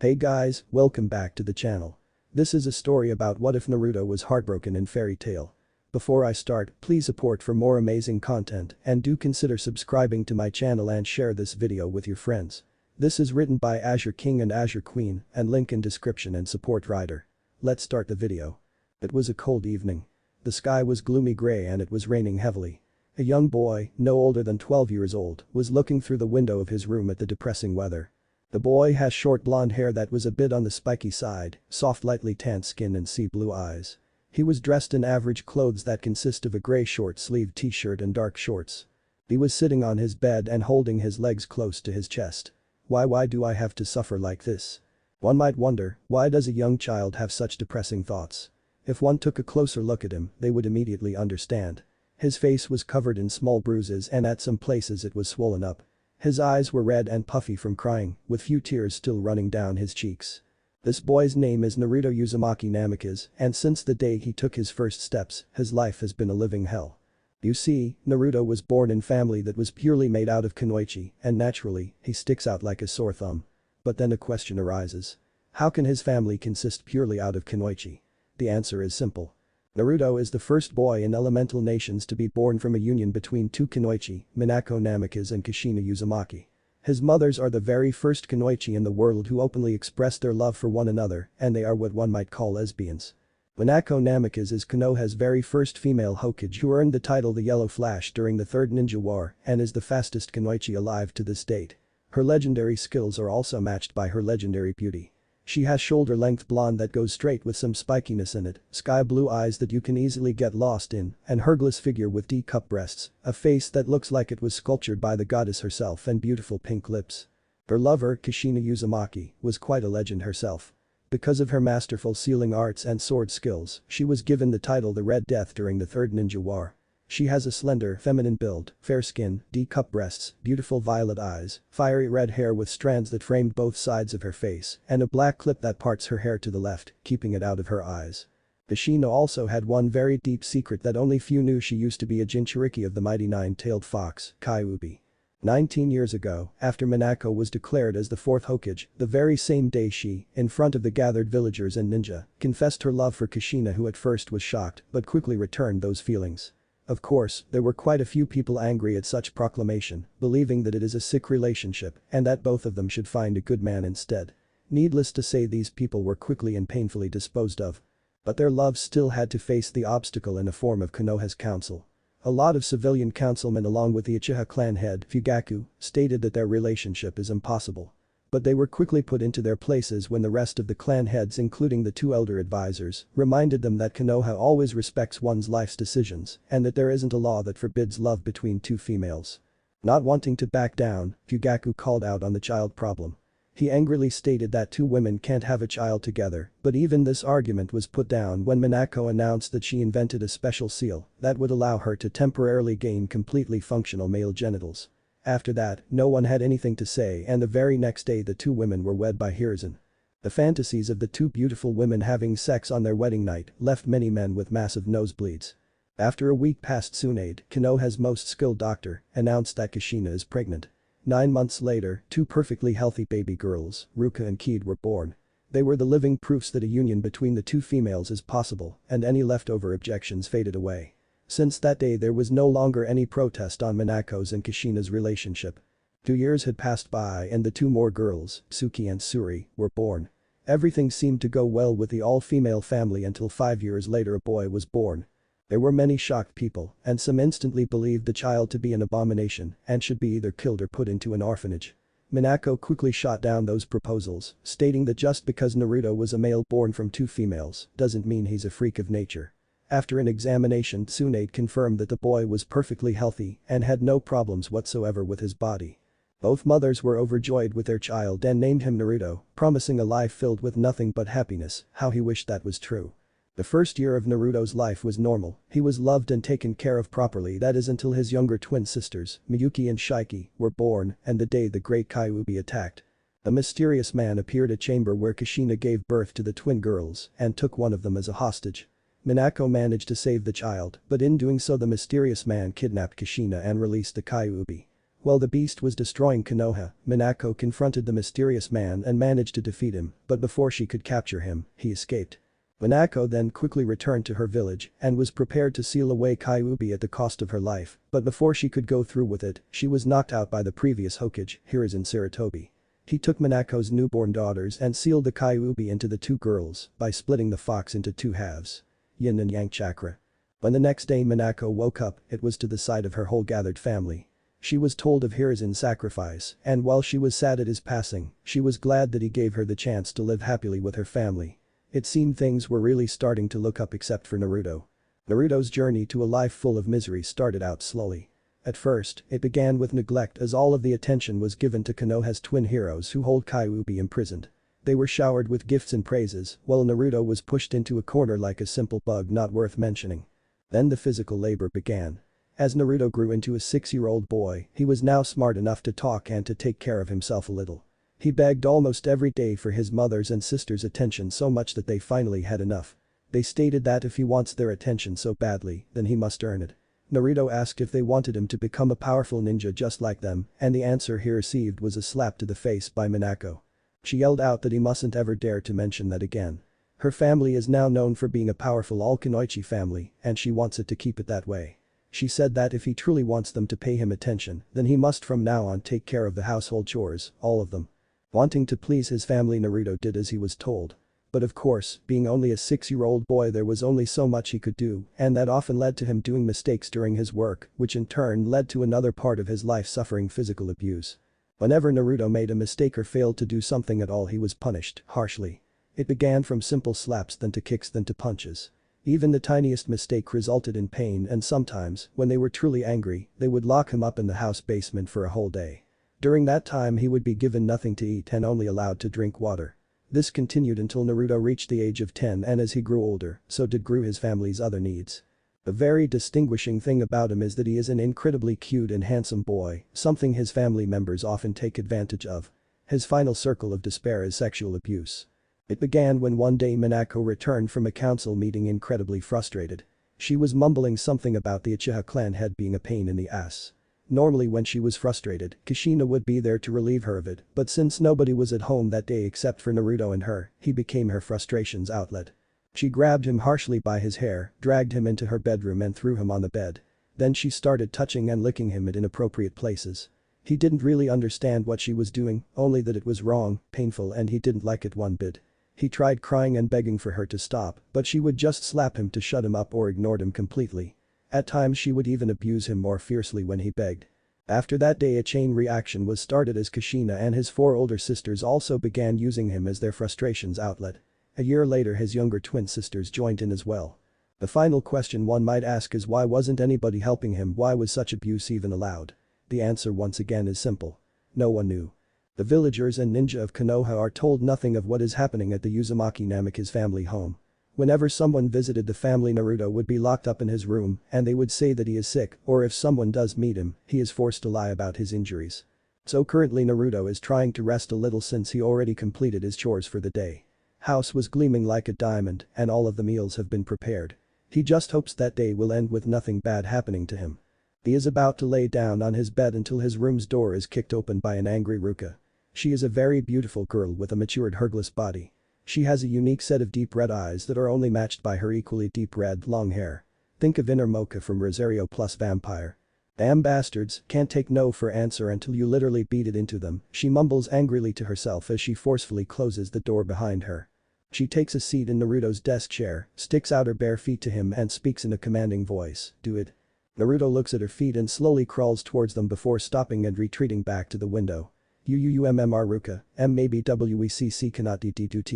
Hey guys, welcome back to the channel. This is a story about what if Naruto was heartbroken in fairy tale. Before I start, please support for more amazing content and do consider subscribing to my channel and share this video with your friends. This is written by Azure King and Azure Queen and link in description and support writer. Let's start the video. It was a cold evening. The sky was gloomy gray and it was raining heavily. A young boy, no older than 12 years old, was looking through the window of his room at the depressing weather. The boy has short blonde hair that was a bit on the spiky side, soft lightly tanned skin and sea blue eyes. He was dressed in average clothes that consist of a gray short-sleeved t-shirt and dark shorts. He was sitting on his bed and holding his legs close to his chest. Why do I have to suffer like this? One might wonder, why does a young child have such depressing thoughts? If one took a closer look at him, they would immediately understand. His face was covered in small bruises and at some places it was swollen up. His eyes were red and puffy from crying, with few tears still running down his cheeks. This boy's name is Naruto Uzumaki Namikaze, and since the day he took his first steps, his life has been a living hell. You see, Naruto was born in family that was purely made out of kunoichi, and naturally, he sticks out like a sore thumb. But then a question arises. How can his family consist purely out of kunoichi? The answer is simple. Naruto is the first boy in elemental nations to be born from a union between two kunoichi, Minako Namikaze and Kushina Uzumaki. His mothers are the very first kunoichi in the world who openly express their love for one another, and they are what one might call lesbians. Minako Namikaze is Konoha's very first female Hokage who earned the title the Yellow Flash during the Third Ninja War and is the fastest kunoichi alive to this date. Her legendary skills are also matched by her legendary beauty. She has shoulder-length blonde that goes straight with some spikiness in it, sky blue eyes that you can easily get lost in, an hergless figure with D-cup breasts, a face that looks like it was sculptured by the goddess herself and beautiful pink lips. Her lover, Kushina Uzumaki, was quite a legend herself. Because of her masterful sealing arts and sword skills, she was given the title the Red Death during the Third Ninja War. She has a slender, feminine build, fair skin, D-cup breasts, beautiful violet eyes, fiery red hair with strands that framed both sides of her face, and a black clip that parts her hair to the left, keeping it out of her eyes. Kushina also had one very deep secret that only few knew. She used to be a Jinchuriki of the mighty nine-tailed fox, Kyuubi. 19 years ago, after Minako was declared as the fourth Hokage, the very same day she, in front of the gathered villagers and ninja, confessed her love for Kushina, who at first was shocked but quickly returned those feelings. Of course, there were quite a few people angry at such proclamation, believing that it is a sick relationship and that both of them should find a good man instead. Needless to say, these people were quickly and painfully disposed of. But their love still had to face the obstacle in the form of Konoha's council. A lot of civilian councilmen along with the Uchiha clan head, Fugaku, stated that their relationship is impossible. But they were quickly put into their places when the rest of the clan heads, including the two elder advisors, reminded them that Konoha always respects one's life's decisions and that there isn't a law that forbids love between two females. Not wanting to back down, Fugaku called out on the child problem. He angrily stated that two women can't have a child together, but even this argument was put down when Minako announced that she invented a special seal that would allow her to temporarily gain completely functional male genitals. After that, no one had anything to say, and the very next day the two women were wed by Hiruzen. The fantasies of the two beautiful women having sex on their wedding night left many men with massive nosebleeds. After a week passed, Tsunade, Konoha's most skilled doctor, announced that Kushina is pregnant. 9 months later, two perfectly healthy baby girls, Ruka and Kid, were born. They were the living proofs that a union between the two females is possible, and any leftover objections faded away. Since that day there was no longer any protest on Minako's and Kushina's relationship. 2 years had passed by and the two more girls, Tsuki and Suri, were born. Everything seemed to go well with the all-female family until 5 years later a boy was born. There were many shocked people, and some instantly believed the child to be an abomination and should be either killed or put into an orphanage. Minako quickly shot down those proposals, stating that just because Naruto was a male born from two females doesn't mean he's a freak of nature. After an examination, Tsunade confirmed that the boy was perfectly healthy and had no problems whatsoever with his body. Both mothers were overjoyed with their child and named him Naruto, promising a life filled with nothing but happiness. How he wished that was true. The first year of Naruto's life was normal. He was loved and taken care of properly, that is until his younger twin sisters, Miyuki and Shiki, were born and the day the great Kyuubi attacked. A mysterious man appeared at a chamber where Kushina gave birth to the twin girls and took one of them as a hostage. Minako managed to save the child, but in doing so the mysterious man kidnapped Kushina and released the Kyuubi. While the beast was destroying Konoha, Minako confronted the mysterious man and managed to defeat him, but before she could capture him, he escaped. Minako then quickly returned to her village and was prepared to seal away Kyuubi at the cost of her life, but before she could go through with it, she was knocked out by the previous Hokage, Hiruzen Sarutobi. He took Minako's newborn daughters and sealed the Kyuubi into the two girls by splitting the fox into two halves. Yin and Yang chakra. When the next day Minako woke up, it was to the sight of her whole gathered family. She was told of Hiruzen's sacrifice, and while she was sad at his passing, she was glad that he gave her the chance to live happily with her family. It seemed things were really starting to look up except for Naruto. Naruto's journey to a life full of misery started out slowly. At first, it began with neglect as all of the attention was given to Konoha's twin heroes who hold Kyuubi imprisoned. They were showered with gifts and praises, while Naruto was pushed into a corner like a simple bug not worth mentioning. Then the physical labor began. As Naruto grew into a 6-year-old boy, he was now smart enough to talk and to take care of himself a little. He begged almost every day for his mother's and sister's attention so much that they finally had enough. They stated that if he wants their attention so badly, then he must earn it. Naruto asked if they wanted him to become a powerful ninja just like them, and the answer he received was a slap to the face by Minako. She yelled out that he mustn't ever dare to mention that again. Her family is now known for being a powerful all-kunoichi family, and she wants it to keep it that way. She said that if he truly wants them to pay him attention, then he must from now on take care of the household chores, all of them. Wanting to please his family, Naruto did as he was told. But of course, being only a 6-year-old boy, there was only so much he could do, and that often led to him doing mistakes during his work, which in turn led to another part of his life suffering physical abuse. Whenever Naruto made a mistake or failed to do something at all, he was punished harshly. It began from simple slaps, then to kicks, then to punches. Even the tiniest mistake resulted in pain, and sometimes, when they were truly angry, they would lock him up in the house basement for a whole day. During that time he would be given nothing to eat and only allowed to drink water. This continued until Naruto reached the age of 10, and as he grew older, so did grew his family's other needs. A very distinguishing thing about him is that he is an incredibly cute and handsome boy, something his family members often take advantage of. His final circle of despair is sexual abuse. It began when one day Minako returned from a council meeting incredibly frustrated. She was mumbling something about the Uchiha clan head being a pain in the ass. Normally when she was frustrated, Kushina would be there to relieve her of it, but since nobody was at home that day except for Naruto and her, he became her frustration's outlet. She grabbed him harshly by his hair, dragged him into her bedroom and threw him on the bed. Then she started touching and licking him at inappropriate places. He didn't really understand what she was doing, only that it was wrong, painful, and he didn't like it one bit. He tried crying and begging for her to stop, but she would just slap him to shut him up or ignored him completely. At times she would even abuse him more fiercely when he begged. After that day, a chain reaction was started as Kushina and his 4 older sisters also began using him as their frustrations outlet. A year later his younger twin sisters joined in as well. The final question one might ask is, why wasn't anybody helping him? Why was such abuse even allowed? The answer once again is simple. No one knew. The villagers and ninja of Konoha are told nothing of what is happening at the Uzumaki Namika's family home. Whenever someone visited the family, Naruto would be locked up in his room and they would say that he is sick, or if someone does meet him, he is forced to lie about his injuries. So currently Naruto is trying to rest a little since he already completed his chores for the day. House was gleaming like a diamond and all of the meals have been prepared. He just hopes that day will end with nothing bad happening to him. He is about to lay down on his bed until his room's door is kicked open by an angry Ruka. She is a very beautiful girl with a matured hergless body. She has a unique set of deep red eyes that are only matched by her equally deep red, long hair. Think of Inner Mocha from Rosario plus Vampire. Damn bastards, can't take no for answer until you literally beat it into them, she mumbles angrily to herself as she forcefully closes the door behind her. She takes a seat in Naruto's desk chair, sticks out her bare feet to him and speaks in a commanding voice, "Do it." Naruto looks at her feet and slowly crawls towards them before stopping and retreating back to the window. "Uummr Ruka, maybe WECC cannot do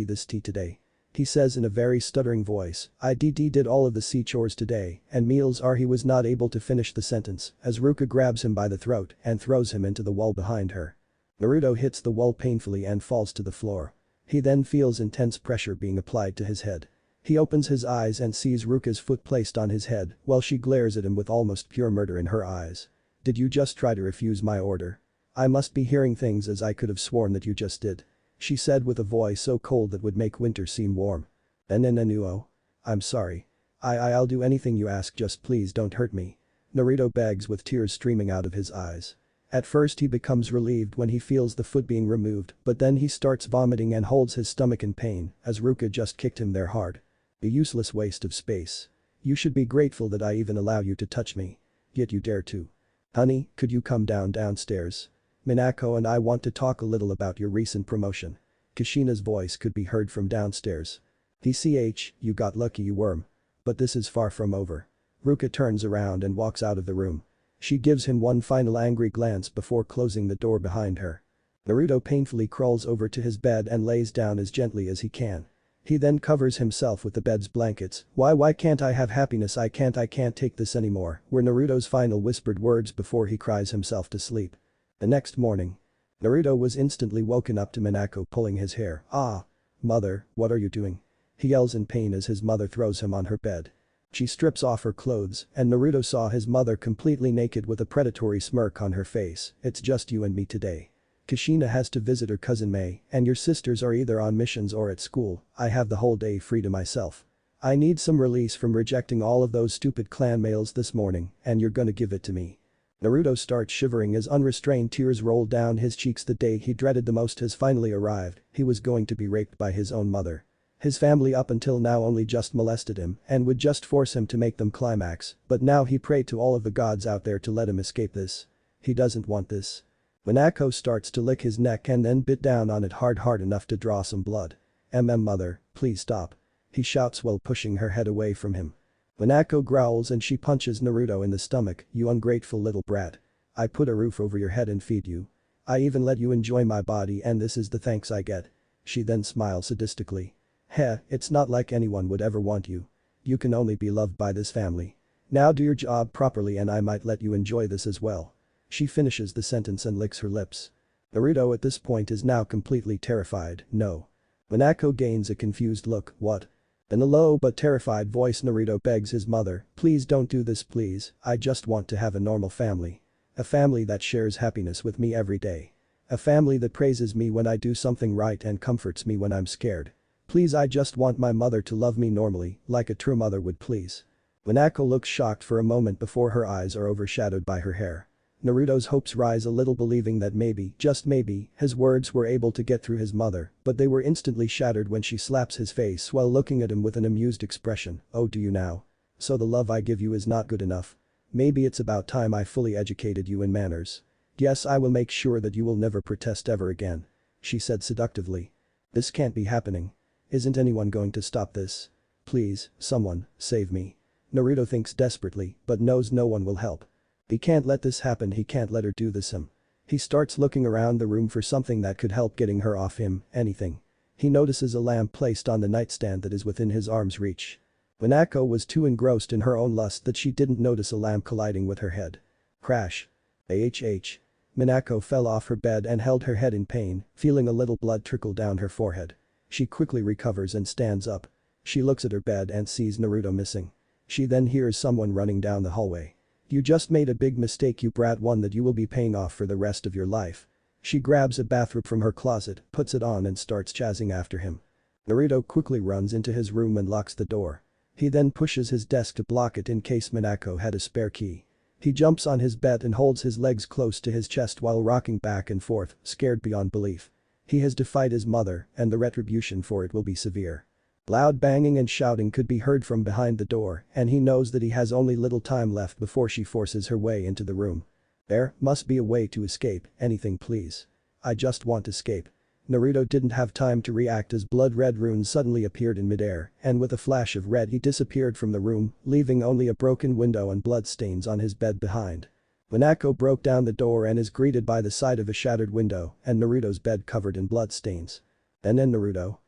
this tea today," he says in a very stuttering voice. "I did all of the sea chores today and meals are." He was not able to finish the sentence as Ruka grabs him by the throat and throws him into the wall behind her. Naruto hits the wall painfully and falls to the floor. He then feels intense pressure being applied to his head. He opens his eyes and sees Ruka's foot placed on his head while she glares at him with almost pure murder in her eyes. "Did you just try to refuse my order? I must be hearing things as I could have sworn that you just did," she said with a voice so cold that would make winter seem warm. "Nuo. I'm sorry. I'll do anything you ask, just please don't hurt me," Naruto begs with tears streaming out of his eyes. At first he becomes relieved when he feels the foot being removed, but then he starts vomiting and holds his stomach in pain as Ruka just kicked him there hard. A useless waste of space. You should be grateful that I even allow you to touch me. Yet you dare to. Honey, could you come downstairs? Minako and I want to talk a little about your recent promotion. Kushina's voice could be heard from downstairs. You got lucky you worm. But this is far from over. Ruka turns around and walks out of the room. She gives him one final angry glance before closing the door behind her. Naruto painfully crawls over to his bed and lays down as gently as he can. He then covers himself with the bed's blankets. Why can't I have happiness? I can't take this anymore, were Naruto's final whispered words before he cries himself to sleep. The next morning. Naruto was instantly woken up to Minako pulling his hair. Ah! Mother, what are you doing? He yells in pain as his mother throws him on her bed. She strips off her clothes and Naruto saw his mother completely naked with a predatory smirk on her face. It's just you and me today. Kushina has to visit her cousin May and your sisters are either on missions or at school. I have the whole day free to myself. I need some release from rejecting all of those stupid clan males this morning and you're gonna give it to me. Naruto starts shivering as unrestrained tears roll down his cheeks. The day he dreaded the most has finally arrived. He was going to be raped by his own mother. His family up until now only just molested him and would just force him to make them climax, but now he prayed to all of the gods out there to let him escape this. He doesn't want this. Minako starts to lick his neck and then bit down on it hard enough to draw some blood. Mother, please stop. He shouts while pushing her head away from him. Minako growls and she punches Naruto in the stomach. You ungrateful little brat. I put a roof over your head and feed you. I even let you enjoy my body and this is the thanks I get. She then smiles sadistically. Heh, it's not like anyone would ever want you. You can only be loved by this family. Now do your job properly and I might let you enjoy this as well. She finishes the sentence and licks her lips. Naruto at this point is now completely terrified. No. Minako gains a confused look. What? In a low but terrified voice Naruto begs his mother, please don't do this please, I just want to have a normal family. A family that shares happiness with me every day. A family that praises me when I do something right and comforts me when I'm scared. Please I just want my mother to love me normally, like a true mother would please. Minako looks shocked for a moment before her eyes are overshadowed by her hair. Naruto's hopes rise a little believing that maybe, just maybe, his words were able to get through his mother, but they were instantly shattered when she slaps his face while looking at him with an amused expression. Oh do you now? So the love I give you is not good enough? Maybe it's about time I fully educated you in manners. Yes I will make sure that you will never protest ever again. She said seductively. This can't be happening. Isn't anyone going to stop this? Please, someone, save me. Naruto thinks desperately, but knows no one will help. He can't let this happen, he can't let her do this him. He starts looking around the room for something that could help getting her off him, anything. He notices a lamp placed on the nightstand that is within his arm's reach. Minako was too engrossed in her own lust that she didn't notice a lamp colliding with her head. Crash. Minako fell off her bed and held her head in pain, feeling a little blood trickle down her forehead. She quickly recovers and stands up. She looks at her bed and sees Naruto missing. She then hears someone running down the hallway. You just made a big mistake you brat, one that you will be paying off for the rest of your life. She grabs a bathrobe from her closet, puts it on and starts chasing after him. Naruto quickly runs into his room and locks the door. He then pushes his desk to block it in case Minako had a spare key. He jumps on his bed and holds his legs close to his chest while rocking back and forth, scared beyond belief. He has defied his mother and the retribution for it will be severe. Loud banging and shouting could be heard from behind the door and he knows that he has only little time left before she forces her way into the room. There must be a way to escape, anything please. I just want to escape. Naruto didn't have time to react as blood-red runes suddenly appeared in midair and with a flash of red he disappeared from the room, leaving only a broken window and blood stains on his bed behind. Minako broke down the door and is greeted by the sight of a shattered window and Naruto's bed covered in bloodstains. And then Naruto.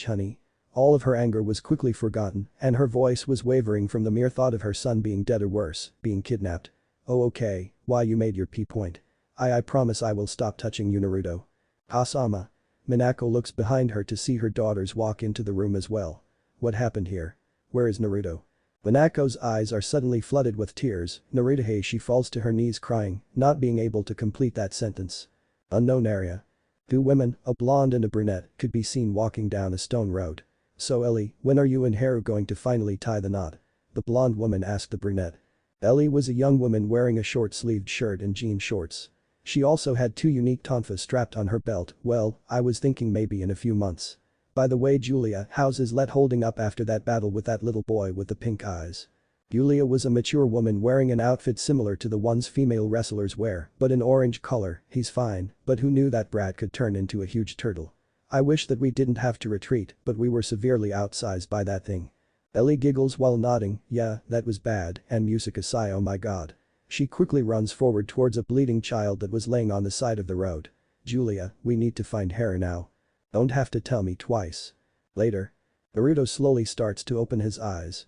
Honey. All of her anger was quickly forgotten and her voice was wavering from the mere thought of her son being dead or worse, being kidnapped. Oh okay, why you made your point. I promise I will stop touching you Naruto. Asama. Minako looks behind her to see her daughters walk into the room as well. What happened here? Where is Naruto? Minako's eyes are suddenly flooded with tears. Naruto. She falls to her knees crying, not being able to complete that sentence. Unknown area. Two women, a blonde and a brunette, could be seen walking down a stone road. So Ellie, when are you and Haru going to finally tie the knot? The blonde woman asked the brunette. Ellie was a young woman wearing a short-sleeved shirt and jean shorts. She also had 2 unique tonfas strapped on her belt. Well, I was thinking maybe in a few months. By the way, Julia, how's Islet holding up after that battle with that little boy with the pink eyes? Julia was a mature woman wearing an outfit similar to the ones female wrestlers wear, but in orange color. He's fine, but who knew that brat could turn into a huge turtle? I wish that we didn't have to retreat, but we were severely outsized by that thing. Ellie giggles while nodding, yeah, that was bad, and Musica sigh, oh my god. She quickly runs forward towards a bleeding child that was laying on the side of the road. Julia, we need to find Hera now. Don't have to tell me twice. Later. Naruto slowly starts to open his eyes.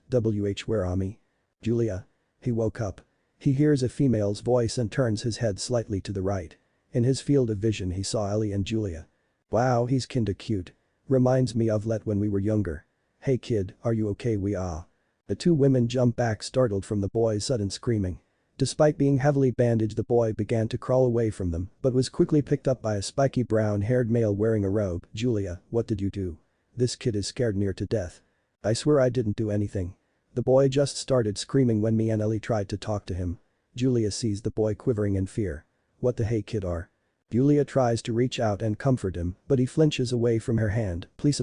Where are me? Julia. He woke up. He hears a female's voice and turns his head slightly to the right. In his field of vision he saw Ellie and Julia. Wow, he's kinda cute. Reminds me of Let when we were younger. Hey kid, are you okay? We are. The 2 women jump back startled from the boy's sudden screaming. Despite being heavily bandaged, the boy began to crawl away from them but was quickly picked up by a spiky brown-haired male wearing a robe. Julia, what did you do? This kid is scared near to death. I swear I didn't do anything. The boy just started screaming when me and Ellie tried to talk to him. Julia sees the boy quivering in fear. What the hey kid are? Julia tries to reach out and comfort him, but he flinches away from her hand. Please,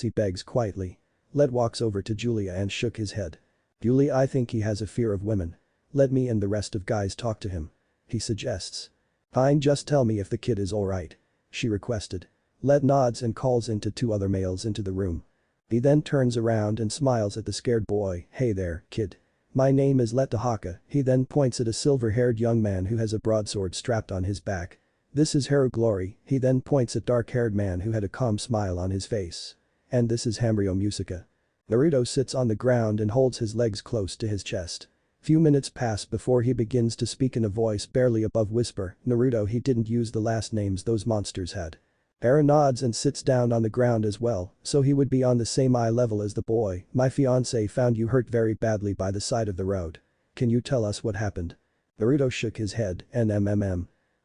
he begs quietly. Let walks over to Julia and shook his head. Julia, I think he has a fear of women. Let me and the rest of guys talk to him. He suggests. Fine, just tell me if the kid is alright. She requested. Let nods and calls into 2 other males into the room. He then turns around and smiles at the scared boy. Hey there, kid. My name is Let Tahaka. He then points at a silver-haired young man who has a broadsword strapped on his back. This is Hero Glory. He then points at dark-haired man who had a calm smile on his face. And this is Hamrio Musica. Naruto sits on the ground and holds his legs close to his chest. Few minutes pass before he begins to speak in a voice barely above whisper. Naruto, he didn't use the last names those monsters had. Hera nods and sits down on the ground as well, so he would be on the same eye level as the boy. My fiancé found you hurt very badly by the side of the road. Can you tell us what happened? Naruto shook his head.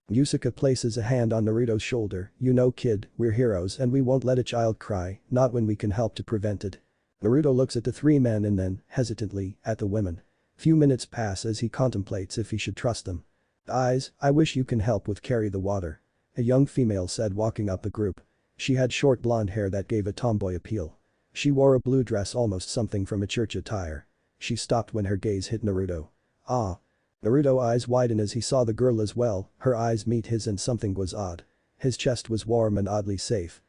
Musica places a hand on Naruto's shoulder. You know kid, we're heroes and we won't let a child cry, not when we can help to prevent it. Naruto looks at the 3 men and then, hesitantly, at the women. Few minutes pass as he contemplates if he should trust them. I wish you can help with carry the water. A young female said walking up the group. She had short blonde hair that gave a tomboy appeal. She wore a blue dress, almost something from a church attire. She stopped when her gaze hit Naruto. Ah. Naruto's eyes widen as he saw the girl as well. Her eyes meet his and something was odd. His chest was warm and oddly safe.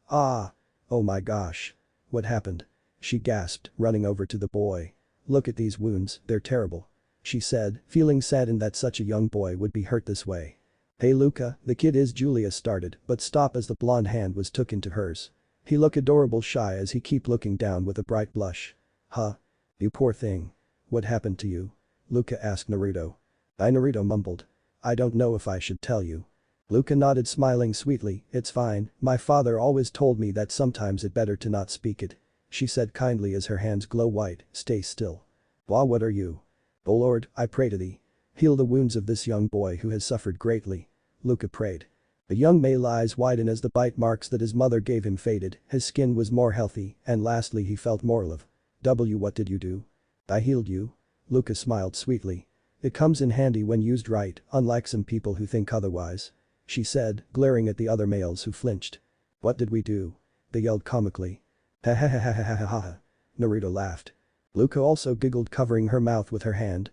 Ah. Oh my gosh. What happened? She gasped, running over to the boy. Look at these wounds, they're terrible. She said, feeling saddened that such a young boy would be hurt this way. Hey Luca, the kid is Julia started but stopped as the blonde hand was took into hers. He look adorable shy as he keep looking down with a bright blush. Huh? You poor thing. What happened to you? Luca asked Naruto. Naruto mumbled. I don't know if I should tell you. Luca nodded smiling sweetly. It's fine, my father always told me that sometimes it better to not speak it. She said kindly as her hands glow white. Stay still. Wah, what are you? O Lord, I pray to thee. Heal the wounds of this young boy who has suffered greatly. Luca prayed. The young male eyes widen as the bite marks that his mother gave him faded, his skin was more healthy, and lastly he felt more alive. What did you do? I healed you. Luca smiled sweetly. It comes in handy when used right, unlike some people who think otherwise. She said, glaring at the other males who flinched. What did we do? They yelled comically. Ha ha ha ha ha ha ha. Naruto laughed. Luca also giggled, covering her mouth with her hand.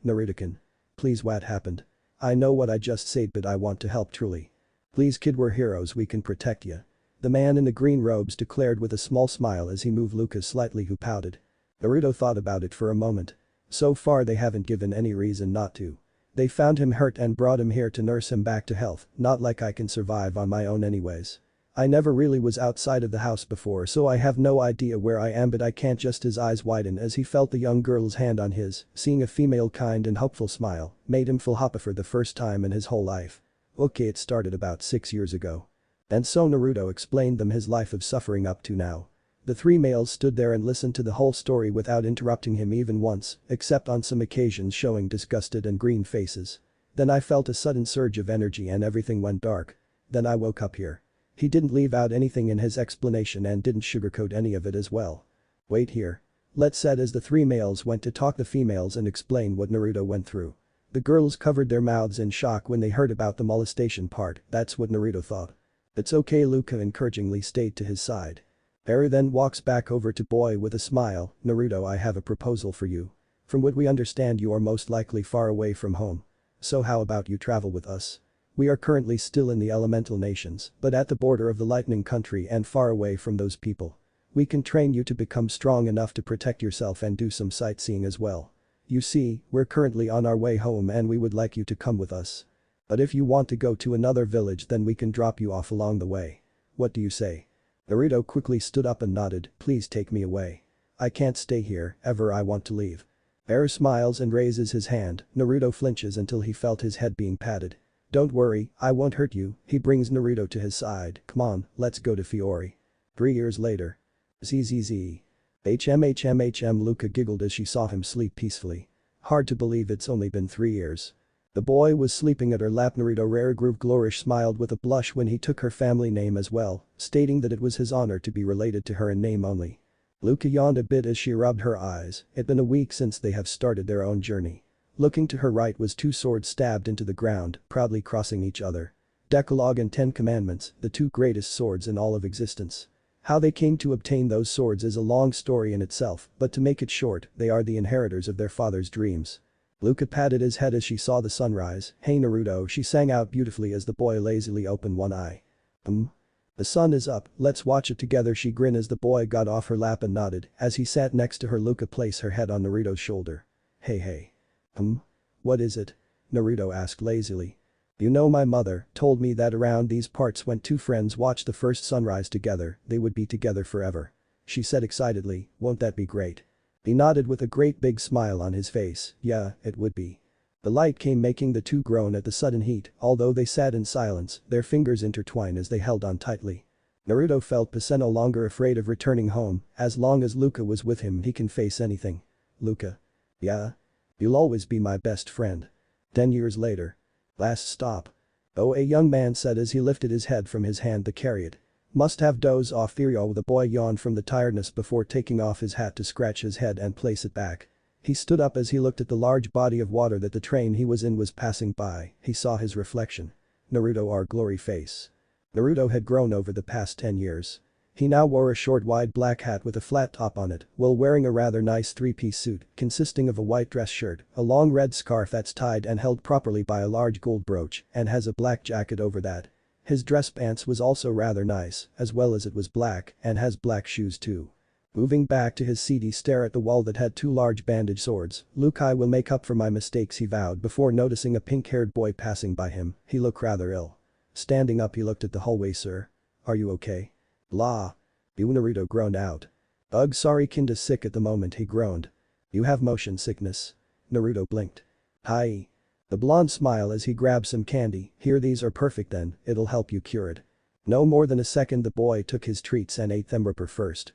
Naruto-kun. Please, what happened? I know what I just said but I want to help truly. Please kid, we're heroes, we can protect ya. The man in the green robes declared with a small smile as he moved Luca slightly, who pouted. Naruto thought about it for a moment. So far they haven't given any reason not to. They found him hurt and brought him here to nurse him back to health, not like I can survive on my own anyways. I never really was outside of the house before so I have no idea where I am, but I can't. Just his eyes widen as he felt the young girl's hand on his, seeing a female kind and hopeful smile, made him feel happy for the first time in his whole life. Okay, it started about 6 years ago. And so Naruto explained them his life of suffering up to now. The 3 males stood there and listened to the whole story without interrupting him even once, except on some occasions showing disgusted and green faces. Then I felt a sudden surge of energy and everything went dark. Then I woke up here. He didn't leave out anything in his explanation and didn't sugarcoat any of it as well. Wait here. Let's said as the three males went to talk the females and explain what Naruto went through. The girls covered their mouths in shock when they heard about the molestation part, that's what Naruto thought. It's okay, Luca encouragingly stayed to his side. Eri then walks back over to Boy with a smile, Naruto, I have a proposal for you. From what we understand you are most likely far away from home. So how about you travel with us? We are currently still in the elemental nations, but at the border of the lightning country and far away from those people. We can train you to become strong enough to protect yourself and do some sightseeing as well. You see, we're currently on our way home and we would like you to come with us. But if you want to go to another village then we can drop you off along the way. What do you say? Naruto quickly stood up and nodded, please take me away. I can't stay here, ever, I want to leave. Eri smiles and raises his hand, Naruto flinches until he felt his head being patted. Don't worry, I won't hurt you, he brings Naruto to his side, come on, let's go to Fiori. 3 years later. ZZZ. HM Luca giggled as she saw him sleep peacefully. Hard to believe it's only been 3 years. The boy was sleeping at her lap. Naruto Rare Groove Glorish smiled with a blush when he took her family name as well, stating that it was his honor to be related to her in name only. Luca yawned a bit as she rubbed her eyes, it'd been a week since they have started their own journey. Looking to her right was 2 swords stabbed into the ground, proudly crossing each other. Decalogue and 10 Commandments, the 2 greatest swords in all of existence. How they came to obtain those swords is a long story in itself, but to make it short, they are the inheritors of their father's dreams. Luca patted his head as she saw the sunrise, hey Naruto, she sang out beautifully as the boy lazily opened one eye. The sun is up, let's watch it together, she grinned as the boy got off her lap and nodded, as he sat next to her. Luca placed her head on Naruto's shoulder. Hey. What is it? Naruto asked lazily. You know my mother told me that around these parts when 2 friends watch the first sunrise together, they would be together forever. She said excitedly, won't that be great? He nodded with a great big smile on his face, yeah, it would be. The light came making the 2 groan at the sudden heat, although they sat in silence, their fingers intertwined as they held on tightly. Naruto felt no longer afraid of returning home, as long as Luca was with him he can face anything. Luca. Yeah? You'll always be my best friend. 10 years later. Last stop. Oh, a young man said as he lifted his head from his hand to carry it. Must have dozed off. Theo, the boy yawned from the tiredness before taking off his hat to scratch his head and place it back. He stood up as he looked at the large body of water that the train he was in was passing by, he saw his reflection. Naruto, our glory face. Naruto had grown over the past 10 years. He now wore a short wide black hat with a flat top on it, while wearing a rather nice 3-piece suit, consisting of a white dress shirt, a long red scarf that's tied and held properly by a large gold brooch, and has a black jacket over that. His dress pants was also rather nice, as well as it was black, and has black shoes too. Moving back to his seat he stared at the wall that had 2 large bandaged swords. Luke, I will make up for my mistakes, he vowed before noticing a pink-haired boy passing by him, he looked rather ill. Standing up he looked at the hallway. Sir? Are you okay? Blah. Naruto groaned out. Ugh, sorry, kinda sick at the moment, he groaned. You have motion sickness. Naruto blinked. Hi. The blonde smiled as he grabbed some candy, here, these are perfect then, it'll help you cure it. No more than a second the boy took his treats and ate them proper first.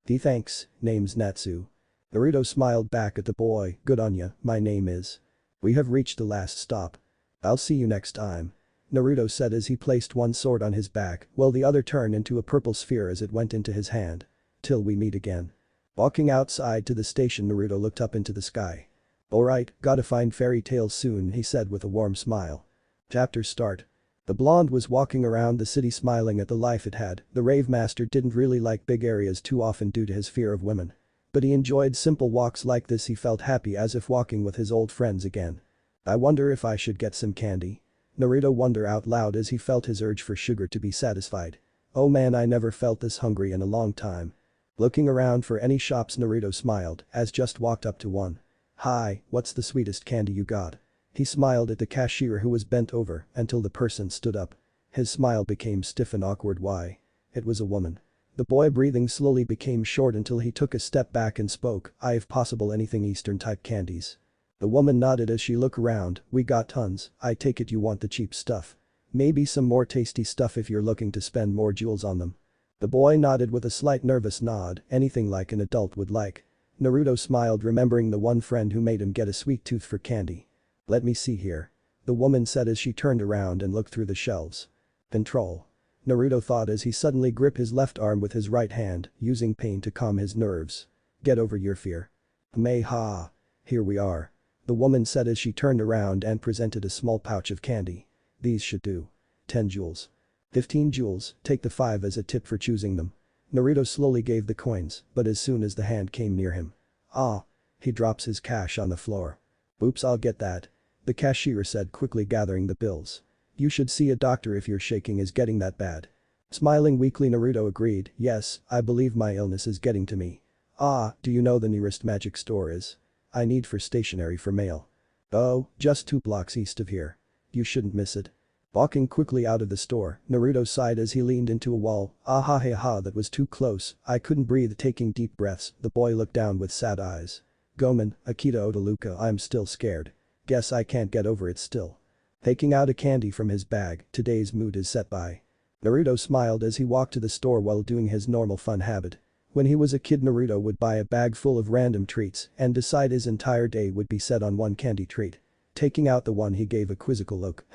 Thanks, name's Natsu. Naruto smiled back at the boy, good on ya, my name is. We have reached the last stop. I'll see you next time. Naruto said as he placed one sword on his back while the other turned into a purple sphere as it went into his hand. Till we meet again. Walking outside to the station, Naruto looked up into the sky. Alright, gotta find fairy tales soon, he said with a warm smile. Chapter start. The blonde was walking around the city smiling at the life it had. The rave master didn't really like big areas too often due to his fear of women. But he enjoyed simple walks like this. He felt happy as if walking with his old friends again. I wonder if I should get some candy. Naruto wondered out loud as he felt his urge for sugar to be satisfied. Oh man, I never felt this hungry in a long time. Looking around for any shops, Naruto smiled as just walked up to one. Hi, what's the sweetest candy you got? He smiled at the cashier who was bent over until the person stood up. His smile became stiff and awkward. Why? It was a woman. The boy breathing slowly became short until he took a step back and spoke, I if possible anything Eastern type candies. The woman nodded as she looked around, we got tons, I take it you want the cheap stuff. Maybe some more tasty stuff if you're looking to spend more jewels on them. The boy nodded with a slight nervous nod, anything like an adult would like. Naruto smiled remembering the one friend who made him get a sweet tooth for candy. Let me see here. The woman said as she turned around and looked through the shelves. Control. Naruto thought as he suddenly gripped his left arm with his right hand, using pain to calm his nerves. Get over your fear. Mei-ha. Here we are. The woman said as she turned around and presented a small pouch of candy. These should do. 10 jewels. 15 jewels, take the 5 as a tip for choosing them. Naruto slowly gave the coins, but as soon as the hand came near him. Ah. He drops his cash on the floor. Oops, I'll get that. The cashier said, quickly gathering the bills. You should see a doctor if your shaking is getting that bad. Smiling weakly, Naruto agreed, yes, I believe my illness is getting to me. Ah, do you know the nearest magic store is? I need for stationery for mail. Oh, just 2 blocks east of here. You shouldn't miss it. Walking quickly out of the store, Naruto sighed as he leaned into a wall. Ah ha ha ha, that was too close, I couldn't breathe. Taking deep breaths, the boy looked down with sad eyes. Gomen, Akita Otaluka, I'm still scared. Guess I can't get over it still. Taking out a candy from his bag, today's mood is set by. Naruto smiled as he walked to the store while doing his normal fun habit. When he was a kid, Naruto would buy a bag full of random treats and decide his entire day would be set on one candy treat. Taking out the one, he gave a quizzical look,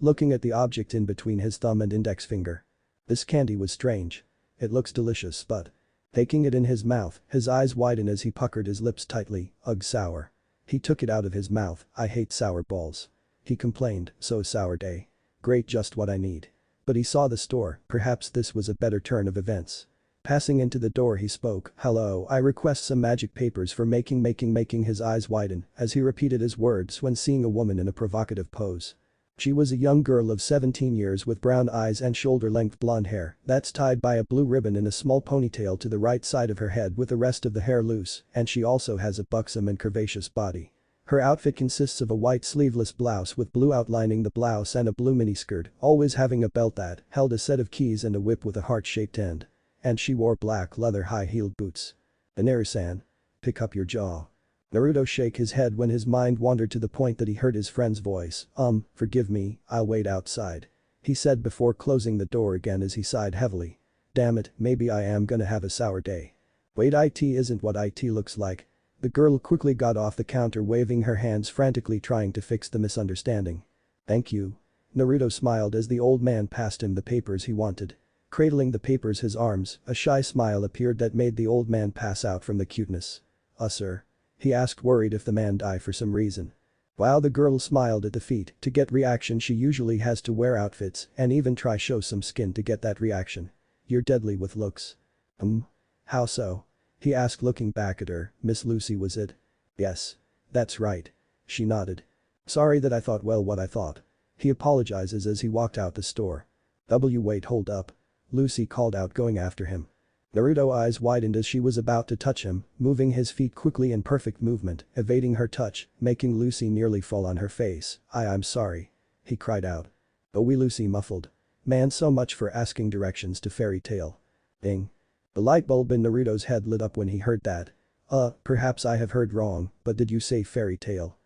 looking at the object in between his thumb and index finger. This candy was strange. It looks delicious, but. Taking it in his mouth, his eyes widened as he puckered his lips tightly. Ugh, sour. He took it out of his mouth. I hate sour balls. He complained, so sour day. Great, just what I need. But he saw the store, perhaps this was a better turn of events. Passing into the door, he spoke, hello, I request some magic papers for making. His eyes widen as he repeated his words when seeing a woman in a provocative pose. She was a young girl of 17 years with brown eyes and shoulder-length blonde hair that's tied by a blue ribbon in a small ponytail to the right side of her head with the rest of the hair loose, and she also has a buxom and curvaceous body. Her outfit consists of a white sleeveless blouse with blue outlining the blouse and a blue miniskirt, always having a belt that held a set of keys and a whip with a heart-shaped end. And she wore black leather high-heeled boots. Inaru-san. Pick up your jaw. Naruto shake his head when his mind wandered to the point that he heard his friend's voice. Forgive me, I'll wait outside. He said before closing the door again as he sighed heavily. Damn it, maybe I am gonna have a sour day. Wait, IT isn't what IT looks like. The girl quickly got off the counter, waving her hands frantically, trying to fix the misunderstanding. Thank you. Naruto smiled as the old man passed him the papers he wanted. Cradling the papers his arms, a shy smile appeared that made the old man pass out from the cuteness. Sir? He asked, worried if the man died for some reason. Wow, the girl smiled at the feat. To get reaction she usually has to wear outfits and even try show some skin to get that reaction. You're deadly with looks. How so? He asked, looking back at her. Miss Lucy, was it? Yes. That's right. She nodded. Sorry that I thought well what I thought. He apologizes as he walked out the store. Wait, hold up. Lucy called out, going after him. Naruto eyes widened as she was about to touch him, moving his feet quickly in perfect movement, evading her touch, making Lucy nearly fall on her face. I'm sorry. He cried out. Oh, wee, Lucy muffled. Man, so much for asking directions to fairy tale. Ding. The light bulb in Naruto's head lit up when he heard that. Perhaps I have heard wrong, but did you say fairy tale?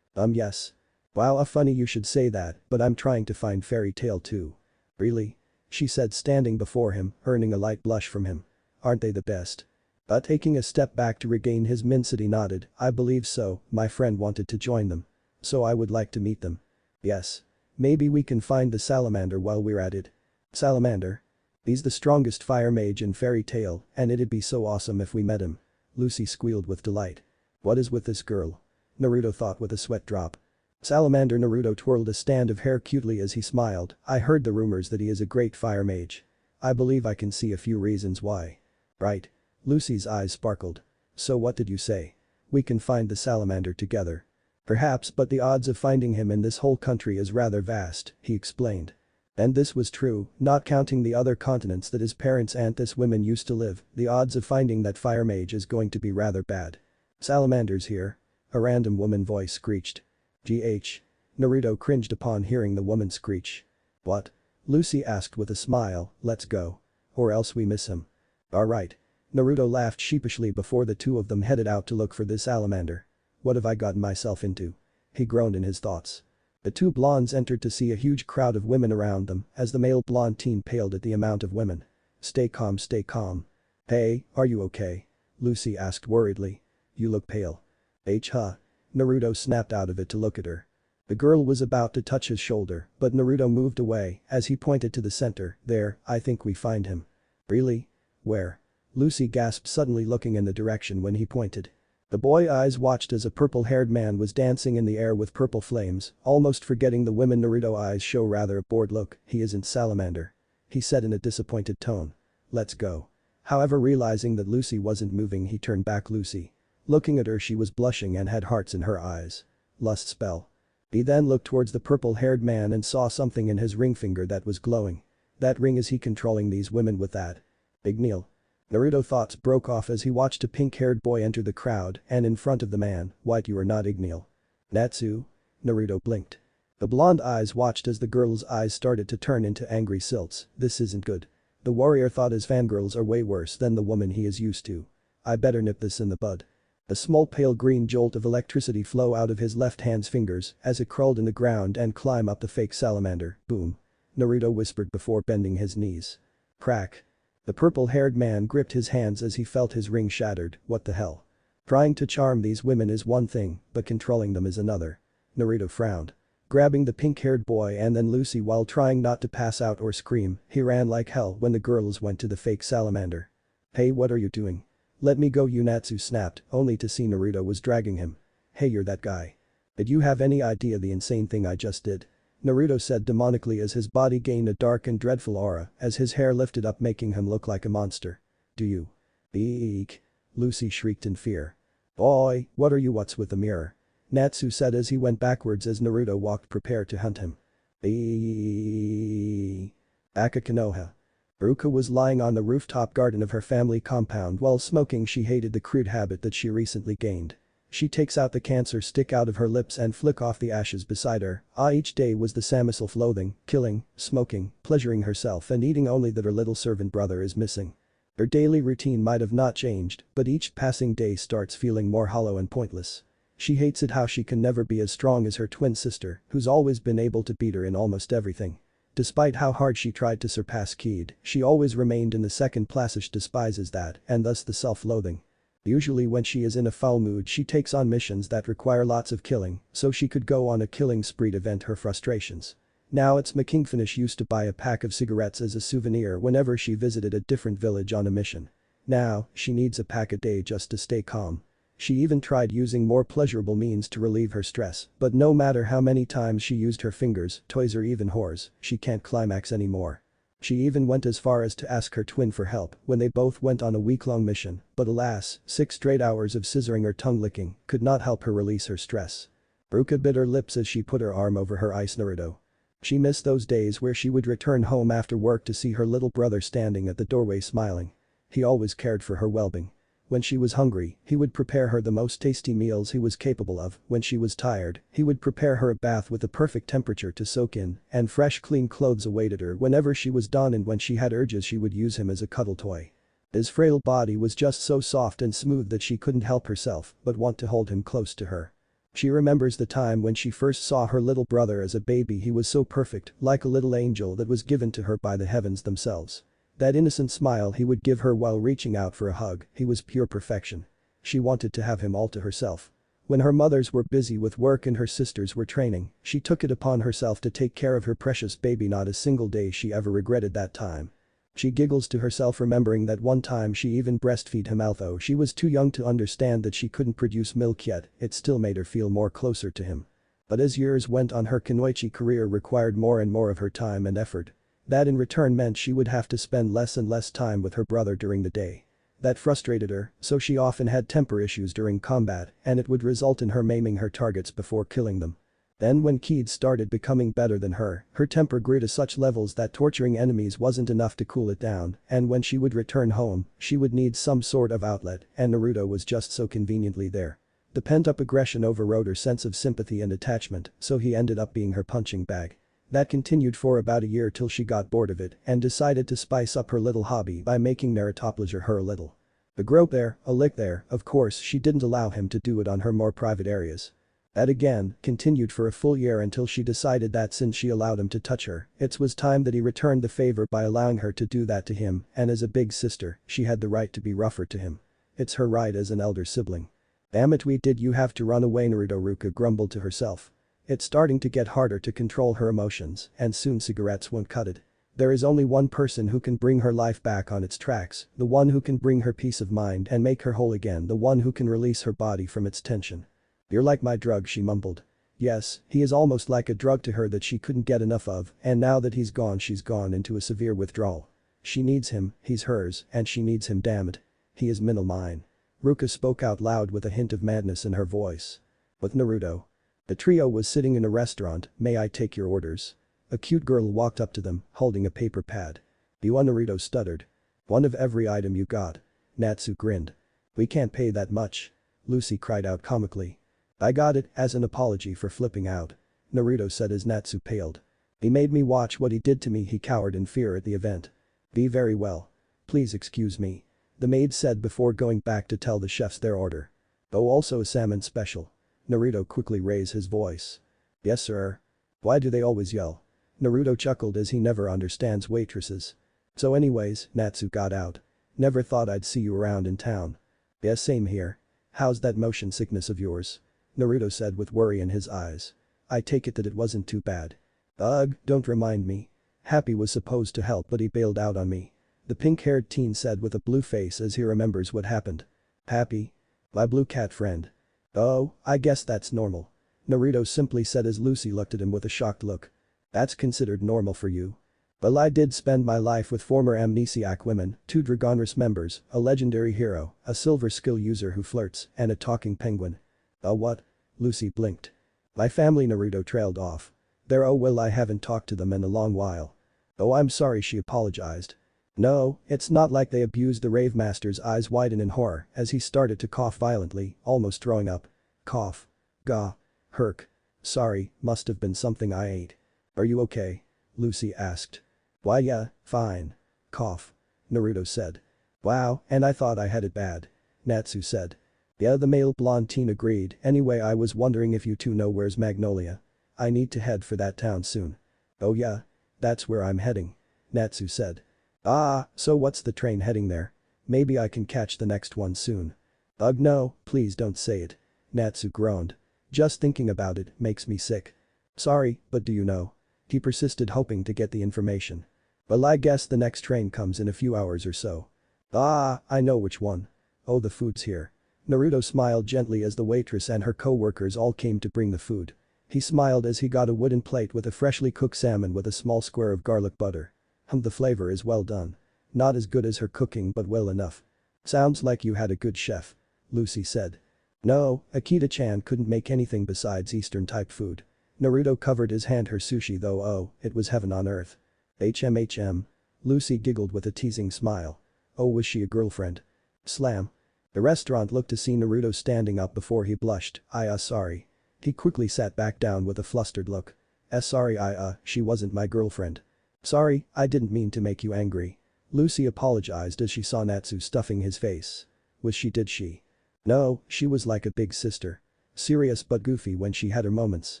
Yes. Wow, funny you should say that, but I'm trying to find fairy tale too. Really? She said, standing before him, earning a light blush from him. Aren't they the best? But taking a step back to regain his mince, he nodded. I believe so, my friend wanted to join them. So I would like to meet them. Yes. Maybe we can find the salamander while we're at it. Salamander? He's the strongest fire mage in fairy tale, and it'd be so awesome if we met him. Lucy squealed with delight. What is with this girl? Naruto thought with a sweat drop. Salamander. Naruto twirled a stand of hair cutely as he smiled. I heard the rumors that he is a great fire mage. I believe I can see a few reasons why. Right. Lucy's eyes sparkled. So what did you say? We can find the salamander together. Perhaps, but the odds of finding him in this whole country is rather vast, he explained. And this was true, not counting the other continents that his parents and this women used to live, the odds of finding that fire mage is going to be rather bad. Salamanders here? A random woman voice screeched. GH. Naruto cringed upon hearing the woman screech. What? Lucy asked with a smile, let's go. Or else we miss him. Alright. Naruto laughed sheepishly before the two of them headed out to look for this salamander. What have I gotten myself into? He groaned in his thoughts. The two blondes entered to see a huge crowd of women around them as the male blonde teen paled at the amount of women. Stay calm, stay calm. Hey, are you okay? Lucy asked worriedly. You look pale. Huh? Naruto snapped out of it to look at her. The girl was about to touch his shoulder, but Naruto moved away as he pointed to the center. There, I think we find him. Really? Where? Lucy gasped, suddenly looking in the direction when he pointed. The boy's eyes watched as a purple-haired man was dancing in the air with purple flames, almost forgetting the women. Naruto's eyes show rather a bored look. He isn't salamander. He said in a disappointed tone. Let's go. However, realizing that Lucy wasn't moving, he turned back. Lucy. Looking at her, she was blushing and had hearts in her eyes. Lust spell. He then looked towards the purple-haired man and saw something in his ring finger that was glowing. That ring, is he controlling these women with that? Big Neil. Naruto's thoughts broke off as he watched a pink-haired boy enter the crowd and in front of the man. What, you are not Igneel? Natsu? Naruto blinked. The blonde eyes watched as the girl's eyes started to turn into angry silts. This isn't good. The warrior thought his fangirls are way worse than the woman he is used to. I better nip this in the bud. A small pale green jolt of electricity flew out of his left hand's fingers as it crawled in the ground and climbed up the fake salamander. Boom. Naruto whispered before bending his knees. Crack. The purple-haired man gripped his hands as he felt his ring shattered. What the hell? Trying to charm these women is one thing, but controlling them is another. Naruto frowned. Grabbing the pink-haired boy and then Lucy while trying not to pass out or scream, he ran like hell when the girls went to the fake salamander. Hey, what are you doing? Let me go, Natsu snapped, only to see Naruto was dragging him. Hey, you're that guy. Did you have any idea the insane thing I just did? Naruto said demonically as his body gained a dark and dreadful aura as his hair lifted up, making him look like a monster. Do you? Eek. Lucy shrieked in fear. Boy, what are you? What's with the mirror? Natsu said as he went backwards as Naruto walked, prepared to hunt him. Eek. Akakanoha. Ruka was lying on the rooftop garden of her family compound while smoking. She hated the crude habit that she recently gained. She takes out the cancer stick out of her lips and flick off the ashes beside her. Each day was the same self-loathing, killing, smoking, pleasuring herself and eating, only that her little servant brother is missing. Her daily routine might have not changed, but each passing day starts feeling more hollow and pointless. She hates it how she can never be as strong as her twin sister, who's always been able to beat her in almost everything. Despite how hard she tried to surpass Keed, she always remained in the second place. She despises that, and thus the self-loathing. Usually when she is in a foul mood, she takes on missions that require lots of killing, so she could go on a killing spree to vent her frustrations. Now it's McKingfinish used to buy a pack of cigarettes as a souvenir whenever she visited a different village on a mission. Now, she needs a pack a day just to stay calm. She even tried using more pleasurable means to relieve her stress, but no matter how many times she used her fingers, toys or even whores, she can't climax anymore. She even went as far as to ask her twin for help when they both went on a week-long mission, but alas, 6 straight hours of scissoring or tongue-licking could not help her release her stress. Ruka bit her lips as she put her arm over her eyes. Naruto. She missed those days where she would return home after work to see her little brother standing at the doorway smiling. He always cared for her well-being. When she was hungry, he would prepare her the most tasty meals he was capable of. When she was tired, he would prepare her a bath with the perfect temperature to soak in, and fresh clean clothes awaited her whenever she was done, and when she had urges she would use him as a cuddle toy. His frail body was just so soft and smooth that she couldn't help herself but want to hold him close to her. She remembers the time when she first saw her little brother as a baby. He was so perfect, like a little angel that was given to her by the heavens themselves. That innocent smile he would give her while reaching out for a hug, he was pure perfection. She wanted to have him all to herself. When her mothers were busy with work and her sisters were training, she took it upon herself to take care of her precious baby. Not a single day she ever regretted that time. She giggles to herself remembering that one time she even breastfed him. Although she was too young to understand that she couldn't produce milk yet, it still made her feel more closer to him. But as years went on, her kunoichi career required more and more of her time and effort. That in return meant she would have to spend less and less time with her brother during the day. That frustrated her, so she often had temper issues during combat, and it would result in her maiming her targets before killing them. Then when Keed started becoming better than her temper grew to such levels that torturing enemies wasn't enough to cool it down, and when she would return home, she would need some sort of outlet, and Naruto was just so conveniently there. The pent-up aggression overrode her sense of sympathy and attachment, so he ended up being her punching bag. That continued for about a year till she got bored of it and decided to spice up her little hobby by making Naruto pleasure her a little. A grope there, a lick there, of course she didn't allow him to do it on her more private areas. That again continued for a full year until she decided that since she allowed him to touch her, it was time that he returned the favor by allowing her to do that to him, and as a big sister, she had the right to be rougher to him. It's her right as an elder sibling. Damn it, did you have to run away? Naruto. Ruka grumbled to herself. It's starting to get harder to control her emotions, and soon cigarettes won't cut it. There is only one person who can bring her life back on its tracks, the one who can bring her peace of mind and make her whole again, the one who can release her body from its tension. You're like my drug, she mumbled. Yes, he is almost like a drug to her that she couldn't get enough of, and now that he's gone she's gone into a severe withdrawal. She needs him, he's hers, and she needs him, damn it. He is mine. Ruka spoke out loud with a hint of madness in her voice. With Naruto. The trio was sitting in a restaurant. May I take your orders? A cute girl walked up to them, holding a paper pad. You want? Naruto stuttered. One of every item you got. Natsu grinned. We can't pay that much. Lucy cried out comically. I got it, as an apology for flipping out. Naruto said as Natsu paled. He made me watch what he did to me. He cowered in fear at the event. Be very well. Please excuse me. The maid said before going back to tell the chefs their order. Oh, also a salmon special. Naruto quickly raised his voice. Yes sir. Why do they always yell? Naruto chuckled as he never understands waitresses. So anyways, Natsu got out. Never thought I'd see you around in town. Yeah, same here. How's that motion sickness of yours? Naruto said with worry in his eyes. I take it that it wasn't too bad. Ugh, don't remind me. Happy was supposed to help but he bailed out on me. The pink-haired teen said with a blue face as he remembers what happened. Happy? My blue cat friend. Oh, I guess that's normal. Naruto simply said as Lucy looked at him with a shocked look. That's considered normal for you. Well, I did spend my life with former amnesiac women, 2 Dragonris members, a legendary hero, a silver skill user who flirts, and a talking penguin. What? Lucy blinked. My family. Naruto trailed off. Well, I haven't talked to them in a long while. Oh, I'm sorry, she apologized. No, it's not like they abused the rave master's eyes widened in horror as he started to cough violently, almost throwing up. Cough. Gah. Herc. Sorry, must have been something I ate. Are you okay? Lucy asked. Why yeah, fine. Cough. Naruto said. Wow, and I thought I had it bad. Natsu said. Yeah, the male blonde teen agreed. Anyway, I was wondering if you two know where's Magnolia. I need to head for that town soon. Oh yeah? That's where I'm heading. Natsu said. Ah, so what's the train heading there? Maybe I can catch the next one soon. Ugh no, please don't say it. Natsu groaned. Just thinking about it makes me sick. Sorry, but do you know? He persisted, hoping to get the information. Well, I guess the next train comes in a few hours or so. Ah, I know which one. Oh, the food's here. Naruto smiled gently as the waitress and her co-workers all came to bring the food. He smiled as he got a wooden plate with a freshly cooked salmon with a small square of garlic butter. The flavor is well done. Not as good as her cooking but well enough. Sounds like you had a good chef. Lucy said. No, Akita-chan couldn't make anything besides Eastern-type food. Naruto covered his hand. Her sushi though, oh, it was heaven on earth. HMHM. Lucy giggled with a teasing smile. Oh, was she a girlfriend? Slam. The restaurant looked to see Naruto standing up before he blushed. Sorry. He quickly sat back down with a flustered look. Sorry, she wasn't my girlfriend. Sorry, I didn't mean to make you angry. Lucy apologized as she saw Natsu stuffing his face. Was she? Did she? No, she was like a big sister. Serious but goofy when she had her moments.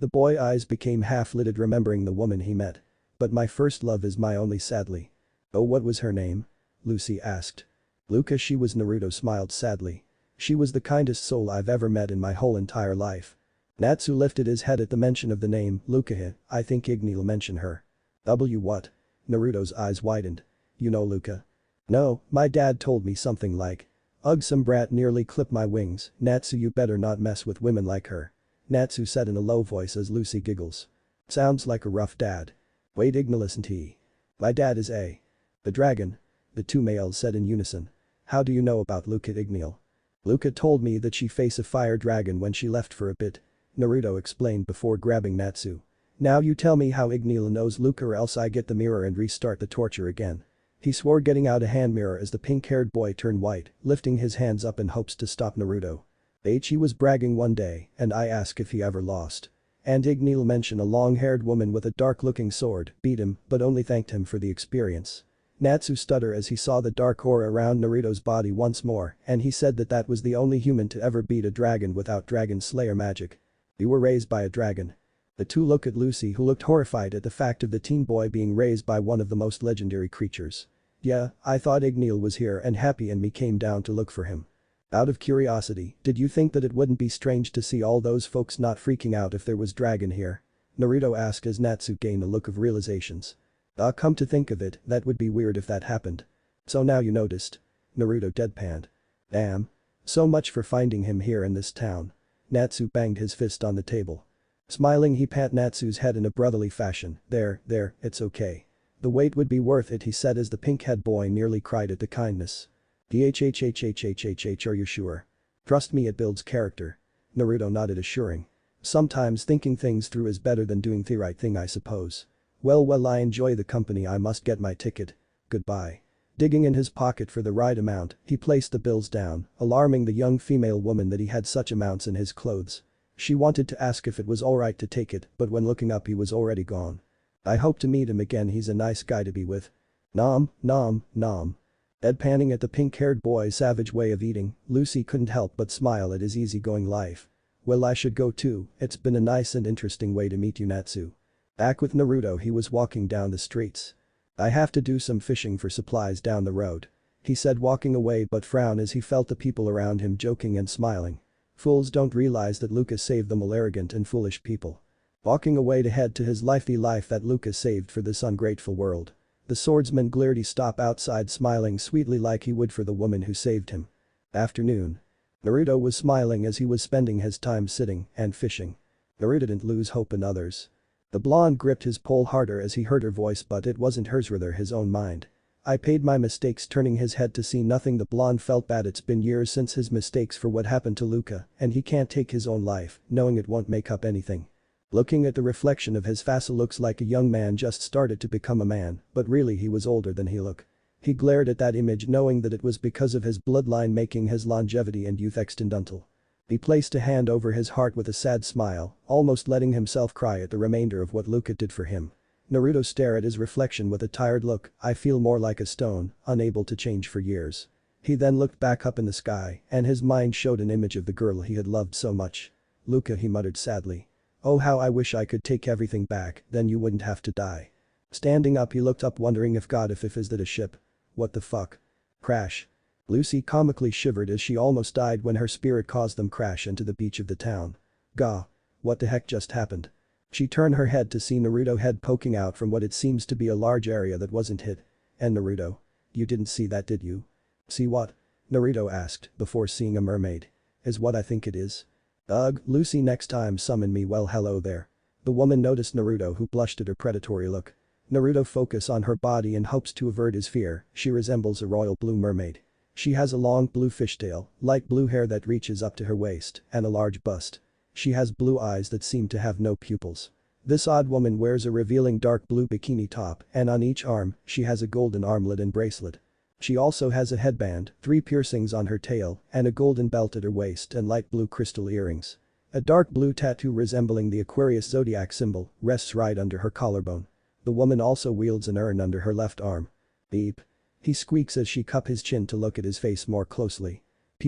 The boy's eyes became half-lidded remembering the woman he met. But my first love is my only, sadly. Oh, what was her name? Lucy asked. Luca. She was. Naruto smiled sadly. She was the kindest soul I've ever met in my whole entire life. Natsu lifted his head at the mention of the name, Luca. I think Igni'll mention her. What? Naruto's eyes widened. You know Luca? No, my dad told me something like. Ugh, some brat nearly clipped my wings. Natsu, you better not mess with women like her. Natsu said in a low voice as Lucy giggles. Sounds like a rough dad. Wait, Igni, listen to he. My dad is a. The dragon. The two males said in unison. How do you know about Luca? Igni'll. Luca told me that she faced a fire dragon when she left for a bit. Naruto explained before grabbing Natsu. Now you tell me how Igni'll knows Luca or else I get the mirror and restart the torture again. He swore, getting out a hand mirror as the pink-haired boy turned white, lifting his hands up in hopes to stop Naruto. He was bragging one day and I asked if he ever lost. And Igni'll mentioned a long-haired woman with a dark-looking sword, beat him but only thanked him for the experience. Natsu stuttered as he saw the dark aura around Naruto's body once more and he said that that was the only human to ever beat a dragon without dragon slayer magic. You were raised by a dragon. The two looked at Lucy, who looked horrified at the fact of the teen boy being raised by one of the most legendary creatures. Yeah, I thought Igni'll was here and Happy and me came down to look for him. Out of curiosity, did you think that it wouldn't be strange to see all those folks not freaking out if there was dragon here? Naruto asked as Natsu gained a look of realizations. Come to think of it, that would be weird if that happened. So now you noticed. Naruto deadpanned. Damn. So much for finding him here in this town. Natsu banged his fist on the table. Smiling, he pat Natsu's head in a brotherly fashion. There, it's okay. The wait would be worth it, he said as the pink-head boy nearly cried at the kindness. Are you sure? Trust me, it builds character. Naruto nodded, assuring. Sometimes thinking things through is better than doing the right thing, I suppose. Well, I enjoy the company, I must get my ticket. Goodbye. Digging in his pocket for the right amount, he placed the bills down, alarming the young female woman that he had such amounts in his clothes. She wanted to ask if it was alright to take it, but when looking up he was already gone. I hope to meet him again, he's a nice guy to be with. Nom. Deadpanning at the pink-haired boy's savage way of eating, Lucy couldn't help but smile at his easygoing life. Well, I should go too, it's been a nice and interesting way to meet you, Natsu. Back with Naruto, he was walking down the streets. I have to do some fishing for supplies down the road. He said, walking away, but frowned as he felt the people around him joking and smiling. Fools don't realize that Lucas saved them, all arrogant and foolish people. Walking away to head to his life, the life that Lucas saved for this ungrateful world. The swordsman glared. He stopped outside, smiling sweetly like he would for the woman who saved him. Afternoon. Naruto was smiling as he was spending his time sitting and fishing. Naruto didn't lose hope in others. The blonde gripped his pole harder as he heard her voice, but it wasn't hers, rather his own mind. I paid my mistakes. Turning his head to see nothing, the blonde felt bad. It's been years since his mistakes for what happened to Luca, and he can't take his own life, knowing it won't make up anything. Looking at the reflection of his face, looks like a young man just started to become a man, but really he was older than he looked. He glared at that image, knowing that it was because of his bloodline making his longevity and youth accidental. He placed a hand over his heart with a sad smile, almost letting himself cry at the remainder of what Luca did for him. Naruto stared at his reflection with a tired look. I feel more like a stone, unable to change for years. He then looked back up in the sky, and his mind showed an image of the girl he had loved so much. Luca, he muttered sadly. Oh, how I wish I could take everything back, then you wouldn't have to die. Standing up, he looked up, wondering if is that a ship? What the fuck? Crash. Lucy comically shivered as she almost died when her spirit caused them crash into the beach of the town. Gah. What the heck just happened? She turned her head to see Naruto head poking out from what it seems to be a large area that wasn't hit. And Naruto? You didn't see that, did you? See what? Naruto asked, before seeing a mermaid. Is what I think it is. Ugh, Lucy, next time summon me. Well, hello there. The woman noticed Naruto, who blushed at her predatory look. Naruto focused on her body in hopes to avert his fear. She resembles a royal blue mermaid. She has a long blue fishtail, light blue hair that reaches up to her waist, and a large bust. She has blue eyes that seem to have no pupils. This odd woman wears a revealing dark blue bikini top, and on each arm, she has a golden armlet and bracelet. She also has a headband, 3 piercings on her tail, and a golden belt at her waist and light blue crystal earrings. A dark blue tattoo resembling the Aquarius zodiac symbol rests right under her collarbone. The woman also wields an urn under her left arm. Beep. He squeaks as she cups his chin to look at his face more closely.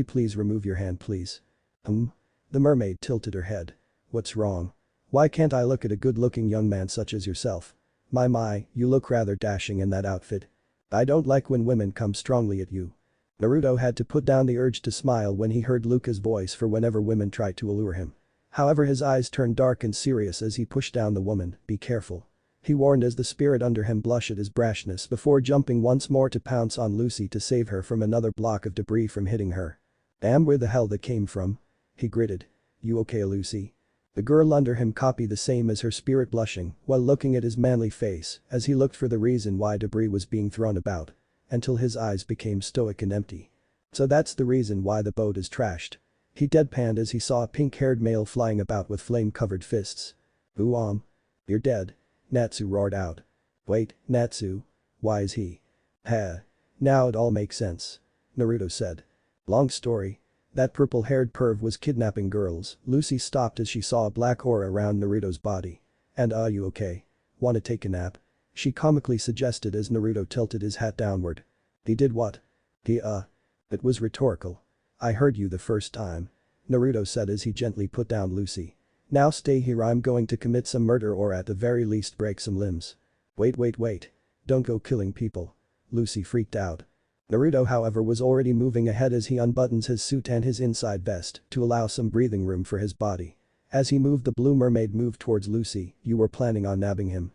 Please remove your hand, please. The mermaid tilted her head. What's wrong? Why can't I look at a good-looking young man such as yourself? My, you look rather dashing in that outfit. I don't like when women come strongly at you. Naruto had to put down the urge to smile when he heard Luca's voice, for whenever women try to allure him. However, his eyes turned dark and serious as he pushed down the woman. Be careful. He warned as the spirit under him blushed at his brashness before jumping once more to pounce on Lucy to save her from another block of debris from hitting her. Damn, where the hell that came from? He gritted. You okay, Lucy? The girl under him copied the same as her spirit, blushing while looking at his manly face as he looked for the reason why debris was being thrown about. Until his eyes became stoic and empty. So that's the reason why the boat is trashed. He deadpanned as he saw a pink-haired male flying about with flame-covered fists. You're dead. Natsu roared out. Wait, Natsu? Why is he? Now it all makes sense. Naruto said. Long story. That purple-haired perv was kidnapping girls. Lucy stopped as she saw a black aura around Naruto's body. And you okay? Wanna take a nap? She comically suggested as Naruto tilted his hat downward. He did what? It was rhetorical. I heard you the first time. Naruto said as he gently put down Lucy. Now stay here, I'm going to commit some murder or at the very least break some limbs. Wait. Don't go killing people. Lucy freaked out. Naruto, however, was already moving ahead as he unbuttons his suit and his inside vest to allow some breathing room for his body. As he moved, the blue mermaid moved towards Lucy. You were planning on nabbing him?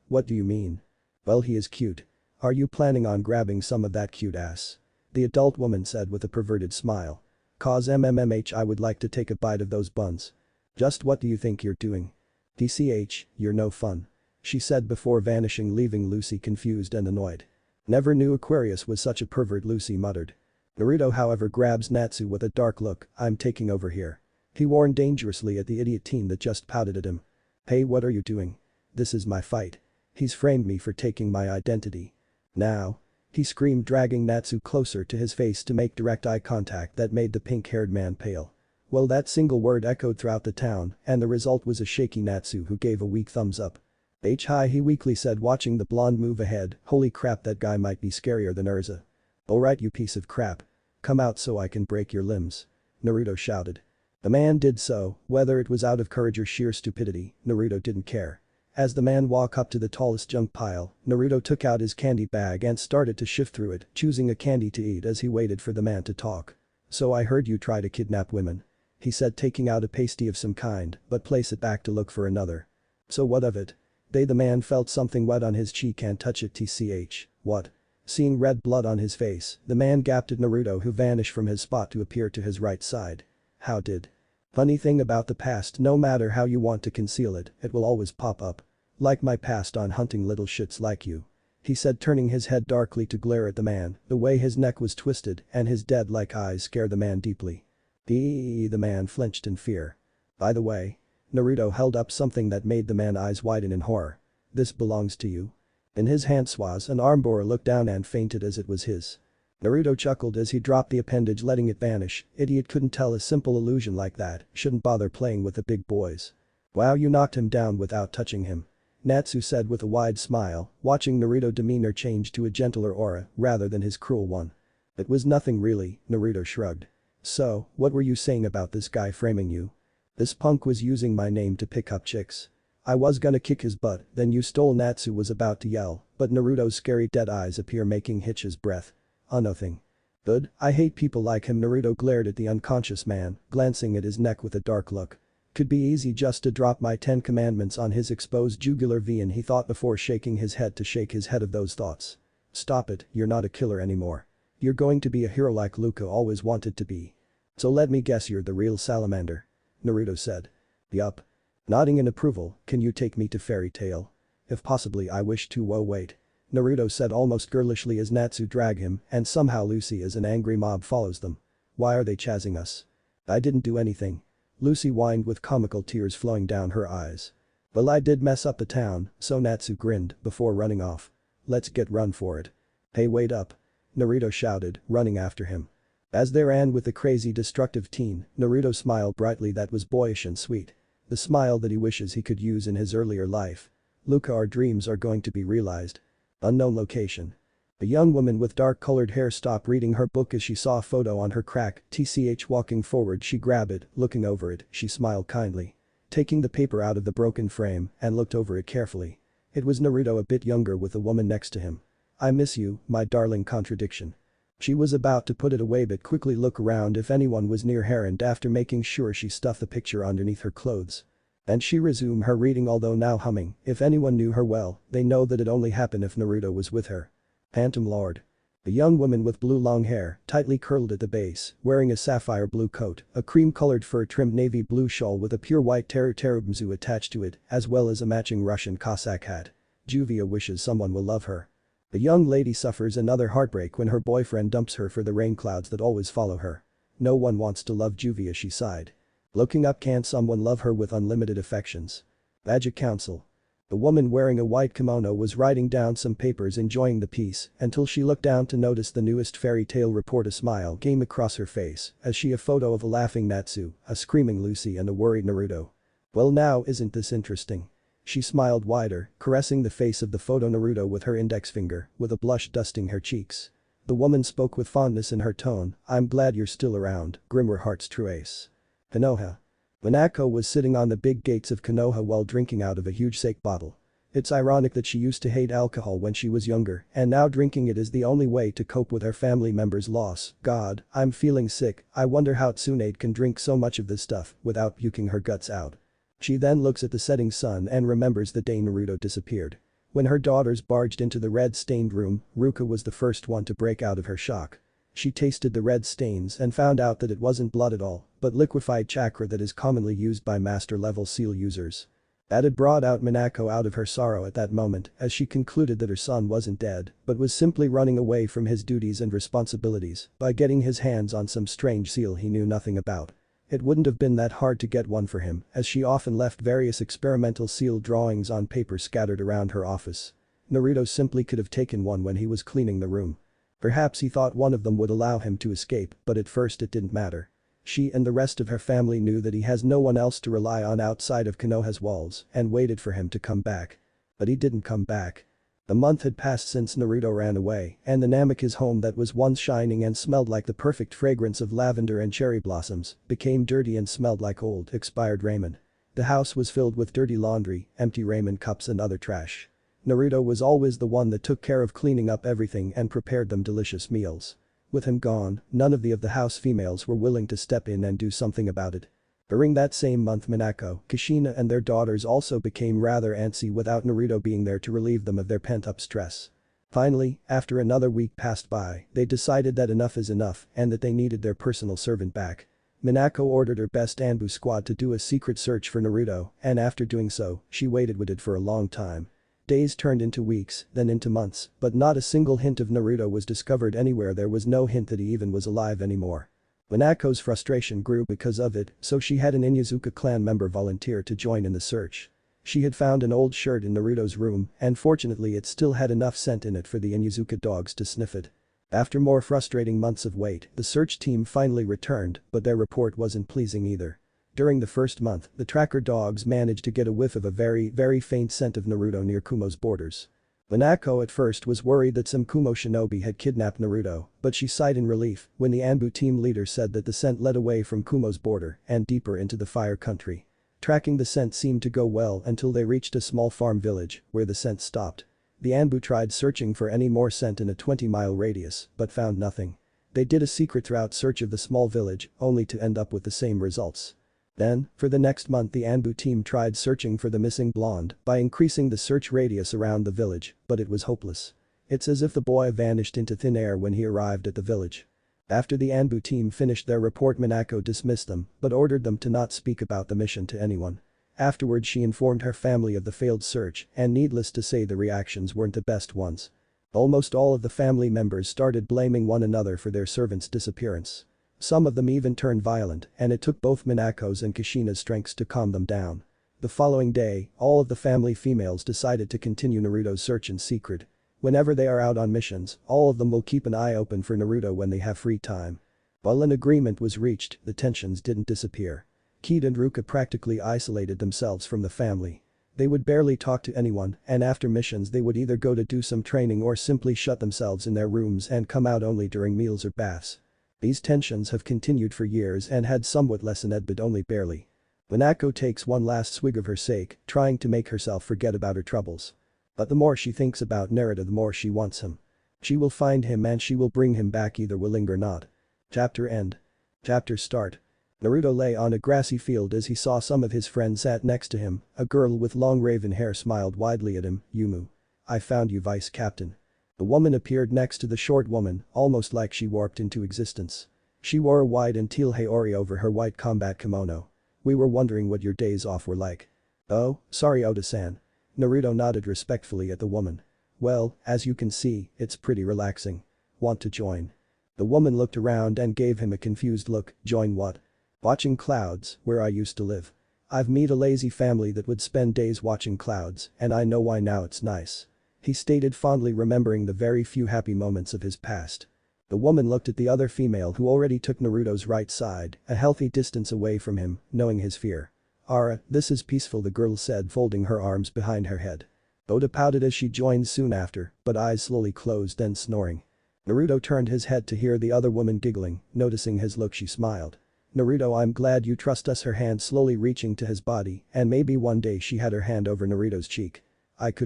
What do you mean? Well, he is cute. Are you planning on grabbing some of that cute ass? The adult woman said with a perverted smile. Cause MMMH, I would like to take a bite of those buns. Just what do you think you're doing? TCH, you're no fun. She said before vanishing, leaving Lucy confused and annoyed. Never knew Aquarius was such a pervert, Lucy muttered. Naruto however grabs Natsu with a dark look. I'm taking over here. He warned dangerously at the idiot teen that just pouted at him. Hey, what are you doing? This is my fight. He's framed me for taking my identity. Now. He screamed, dragging Natsu closer to his face to make direct eye contact that made the pink-haired man pale. Well, that single word echoed throughout the town, and the result was a shaky Natsu who gave a weak thumbs up. Hi, he weakly said, watching the blonde move ahead. Holy crap, that guy might be scarier than Urza. Alright, you piece of crap. Come out so I can break your limbs. Naruto shouted. The man did so, whether it was out of courage or sheer stupidity, Naruto didn't care. As the man walked up to the tallest junk pile, Naruto took out his candy bag and started to shift through it, choosing a candy to eat as he waited for the man to talk. So I heard you try to kidnap women. He said, taking out a pasty of some kind, but place it back to look for another. So what of it? The man felt something wet on his cheek and touch it. TCH, what? Seeing red blood on his face, the man gaped at Naruto, who vanished from his spot to appear to his right side. How did? Funny thing about the past, no matter how you want to conceal it, it will always pop up. Like my past on hunting little shits like you. He said, turning his head darkly to glare at the man. The way his neck was twisted and his dead-like eyes scared the man deeply. The man flinched in fear. By the way. Naruto held up something that made the man's eyes widen in horror. This belongs to you. In his hand was an armbar. Looked down and fainted as it was his. Naruto chuckled as he dropped the appendage, letting it vanish. Idiot couldn't tell a simple illusion like that, shouldn't bother playing with the big boys. Wow, you knocked him down without touching him. Natsu said with a wide smile, watching Naruto's demeanor change to a gentler aura rather than his cruel one. It was nothing really, Naruto shrugged. So, what were you saying about this guy framing you? This punk was using my name to pick up chicks. I was gonna kick his butt, then you stole. Natsu was about to yell, but Naruto's scary dead eyes appear, making hitch his breath. Oh, nothing. Good, I hate people like him. Naruto glared at the unconscious man, glancing at his neck with a dark look. Could be easy just to drop my 10 commandments on his exposed jugular vein, he thought before shaking his head to shake his head of those thoughts. Stop it, you're not a killer anymore. You're going to be a hero like Luca always wanted to be. So let me guess, you're the real salamander. Naruto said. Yup. Nodding in approval, can you take me to Fairy Tail? If possibly, I wish to. Whoa, wait. Naruto said almost girlishly as Natsu dragged him, and somehow Lucy as an angry mob follows them. Why are they chasing us? I didn't do anything. Lucy whined with comical tears flowing down her eyes. Well, I did mess up the town, so Natsu grinned before running off. Let's get run for it. Hey, wait up. Naruto shouted, running after him. As they ran with the crazy destructive teen, Naruto smiled brightly that was boyish and sweet. The smile that he wishes he could use in his earlier life. Luca, our dreams are going to be realized. Unknown location. A young woman with dark-colored hair stopped reading her book as she saw a photo on her crack. TCH walking forward, she grabbed it, looking over it, she smiled kindly. Taking the paper out of the broken frame and looked over it carefully. It was Naruto, a bit younger, with a woman next to him. I miss you, my darling. Contradiction. She was about to put it away but quickly looked around if anyone was near her, and after making sure she stuffed the picture underneath her clothes. And she resumed her reading, although now humming. If anyone knew her well, they know that it only happened if Naruto was with her. Phantom Lord. A young woman with blue long hair, tightly curled at the base, wearing a sapphire blue coat, a cream-colored fur-trimmed navy blue shawl with a pure white terubimzu attached to it, as well as a matching Russian Cossack hat. Juvia wishes someone will love her. The young lady suffers another heartbreak when her boyfriend dumps her for the rain clouds that always follow her. No one wants to love Juvia, she sighed. Looking up, can someone love her with unlimited affections? Magic Council. The woman wearing a white kimono was writing down some papers, enjoying the peace, until she looked down to notice the newest fairy tale report. A smile came across her face as she saw a photo of a laughing Natsu, a screaming Lucy, and a worried Naruto. Well, now isn't this interesting? She smiled wider, caressing the face of the photo Naruto with her index finger, with a blush dusting her cheeks. The woman spoke with fondness in her tone. I'm glad you're still around, Grimmer Heart's true ace. Konoha. Minako was sitting on the big gates of Konoha while drinking out of a huge sake bottle. It's ironic that she used to hate alcohol when she was younger, and now drinking it is the only way to cope with her family member's loss. God, I'm feeling sick. I wonder how Tsunade can drink so much of this stuff without puking her guts out. She then looks at the setting sun and remembers the day Naruto disappeared. When her daughters barged into the red-stained room, Ruka was the first one to break out of her shock. She tasted the red stains and found out that it wasn't blood at all, but liquefied chakra that is commonly used by master-level seal users. That had brought out Minako out of her sorrow at that moment as she concluded that her son wasn't dead but was simply running away from his duties and responsibilities by getting his hands on some strange seal he knew nothing about. It wouldn't have been that hard to get one for him as she often left various experimental seal drawings on paper scattered around her office. Naruto simply could have taken one when he was cleaning the room. Perhaps he thought one of them would allow him to escape, but at first it didn't matter. She and the rest of her family knew that he has no one else to rely on outside of Konoha's walls and waited for him to come back. But he didn't come back. The month had passed since Naruto ran away and the Namikaze home that was once shining and smelled like the perfect fragrance of lavender and cherry blossoms became dirty and smelled like old, expired ramen. The house was filled with dirty laundry, empty ramen cups and other trash. Naruto was always the one that took care of cleaning up everything and prepared them delicious meals. With him gone, none of the house females were willing to step in and do something about it. During that same month Minako, Kushina and their daughters also became rather antsy without Naruto being there to relieve them of their pent-up stress. Finally, after another week passed by, they decided that enough is enough and that they needed their personal servant back. Minako ordered her best Anbu squad to do a secret search for Naruto, and after doing so, she waited with it for a long time. Days turned into weeks, then into months, but not a single hint of Naruto was discovered anywhere. There was no hint that he even was alive anymore. Minako's frustration grew because of it, so she had an Inuzuka clan member volunteer to join in the search. She had found an old shirt in Naruto's room and fortunately it still had enough scent in it for the Inuzuka dogs to sniff it. After more frustrating months of wait, the search team finally returned, but their report wasn't pleasing either. During the first month, the tracker dogs managed to get a whiff of a very faint scent of Naruto near Kumo's borders. Minako at first was worried that some Kumo shinobi had kidnapped Naruto, but she sighed in relief when the Anbu team leader said that the scent led away from Kumo's border and deeper into the fire country. Tracking the scent seemed to go well until they reached a small farm village where the scent stopped. The Anbu tried searching for any more scent in a 20-mile radius, but found nothing. They did a secret throughout search of the small village, only to end up with the same results. Then, for the next month the Anbu team tried searching for the missing blonde by increasing the search radius around the village, but it was hopeless. It's as if the boy vanished into thin air when he arrived at the village. After the Anbu team finished their report Minako dismissed them but ordered them to not speak about the mission to anyone. Afterwards she informed her family of the failed search and needless to say the reactions weren't the best ones. Almost all of the family members started blaming one another for their servant's disappearance. Some of them even turned violent and it took both Minako's and Kushina's strengths to calm them down. The following day, all of the family females decided to continue Naruto's search in secret. Whenever they are out on missions, all of them will keep an eye open for Naruto when they have free time. While an agreement was reached, the tensions didn't disappear. Kid and Ruka practically isolated themselves from the family. They would barely talk to anyone and after missions they would either go to do some training or simply shut themselves in their rooms and come out only during meals or baths. These tensions have continued for years and had somewhat lessened but only barely. Minako takes one last swig of her sake, trying to make herself forget about her troubles. But the more she thinks about Naruto the more she wants him. She will find him and she will bring him back either willing or not. Chapter end. Chapter start. Naruto lay on a grassy field as he saw some of his friends sat next to him. A girl with long raven hair smiled widely at him. "Yumu. I found you, Vice Captain." The woman appeared next to the short woman, almost like she warped into existence. She wore a white and teal haori over her white combat kimono. "We were wondering what your days off were like." "Oh, sorry Oda-san." Naruto nodded respectfully at the woman. "Well, as you can see, it's pretty relaxing. Want to join?" The woman looked around and gave him a confused look. "Join what?" "Watching clouds, where I used to live. I've met a lazy family that would spend days watching clouds and I know why now it's nice." He stated fondly remembering the very few happy moments of his past. The woman looked at the other female who already took Naruto's right side, a healthy distance away from him, knowing his fear. "Ara, this is peaceful," the girl said folding her arms behind her head. Oda pouted as she joined soon after, but eyes slowly closed then snoring. Naruto turned his head to hear the other woman giggling, noticing his look she smiled. "Naruto, I'm glad you trust us," her hand slowly reaching to his body and maybe one day she had her hand over Naruto's cheek.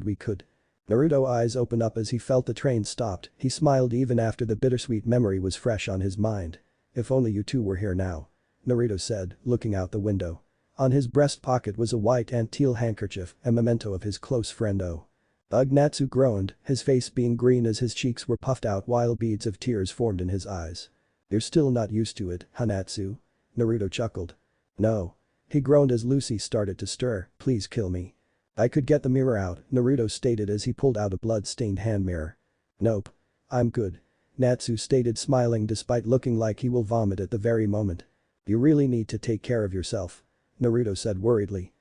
We could." Naruto's eyes opened up as he felt the train stopped, he smiled even after the bittersweet memory was fresh on his mind. "If only you two were here now," Naruto said, looking out the window. On his breast pocket was a white and teal handkerchief, a memento of his close friend O. Ugh, Natsu groaned, his face being green as his cheeks were puffed out while beads of tears formed in his eyes. You're still not used to it, huh, Natsu? Naruto chuckled. No. He groaned as Lucy started to stir, please kill me. I could get the mirror out, Naruto stated as he pulled out a blood-stained hand mirror. Nope. I'm good. Natsu stated smiling despite looking like he will vomit at the very moment. You really need to take care of yourself. Naruto said worriedly.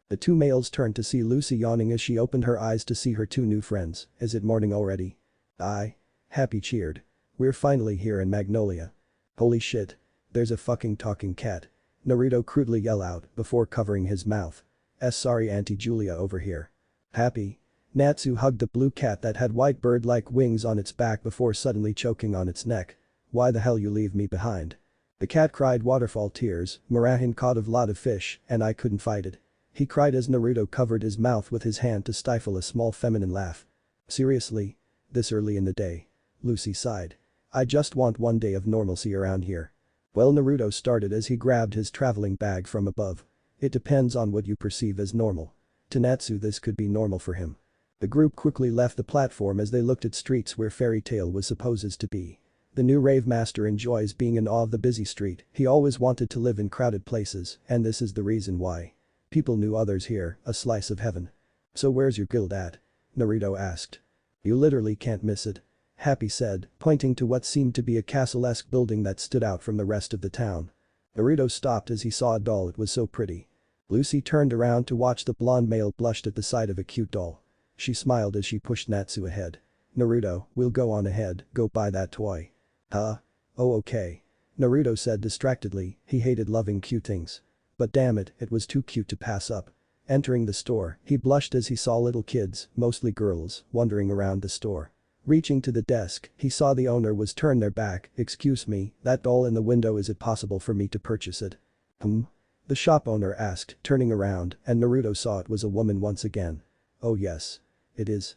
The two males turned to see Lucy yawning as she opened her eyes to see her two new friends. Is it morning already? Aye. Happy cheered. We're finally here in Magnolia. Holy shit. There's a fucking talking cat. Naruto crudely yelled out before covering his mouth. Sorry Auntie Julia over here. Happy. Natsu hugged the blue cat that had white bird-like wings on its back before suddenly choking on its neck. Why the hell you leave me behind? The cat cried waterfall tears, Marahin caught a lot of fish, and I couldn't fight it. He cried as Naruto covered his mouth with his hand to stifle a small feminine laugh. Seriously? This early in the day? Lucy sighed. I just want one day of normalcy around here. Well, Naruto started as he grabbed his traveling bag from above. It depends on what you perceive as normal. To Natsu this could be normal for him. The group quickly left the platform as they looked at streets where Fairy Tail was supposed to be. The new rave master enjoys being in awe of the busy street, he always wanted to live in crowded places, and this is the reason why. People knew others here, a slice of heaven. So where's your guild at? Naruto asked. You literally can't miss it. Happy said, pointing to what seemed to be a castle-esque building that stood out from the rest of the town. Naruto stopped as he saw a doll, it was so pretty. Lucy turned around to watch the blonde male blushed at the sight of a cute doll. She smiled as she pushed Natsu ahead. Naruto, we'll go on ahead, go buy that toy. Huh? Oh okay. Naruto said distractedly, he hated loving cute things. But damn it, it was too cute to pass up. Entering the store, he blushed as he saw little kids, mostly girls, wandering around the store. Reaching to the desk, he saw the owner was turned their back, excuse me, that doll in the window, is it possible for me to purchase it? The shop owner asked, turning around, and Naruto saw it was a woman once again. Oh yes. It is.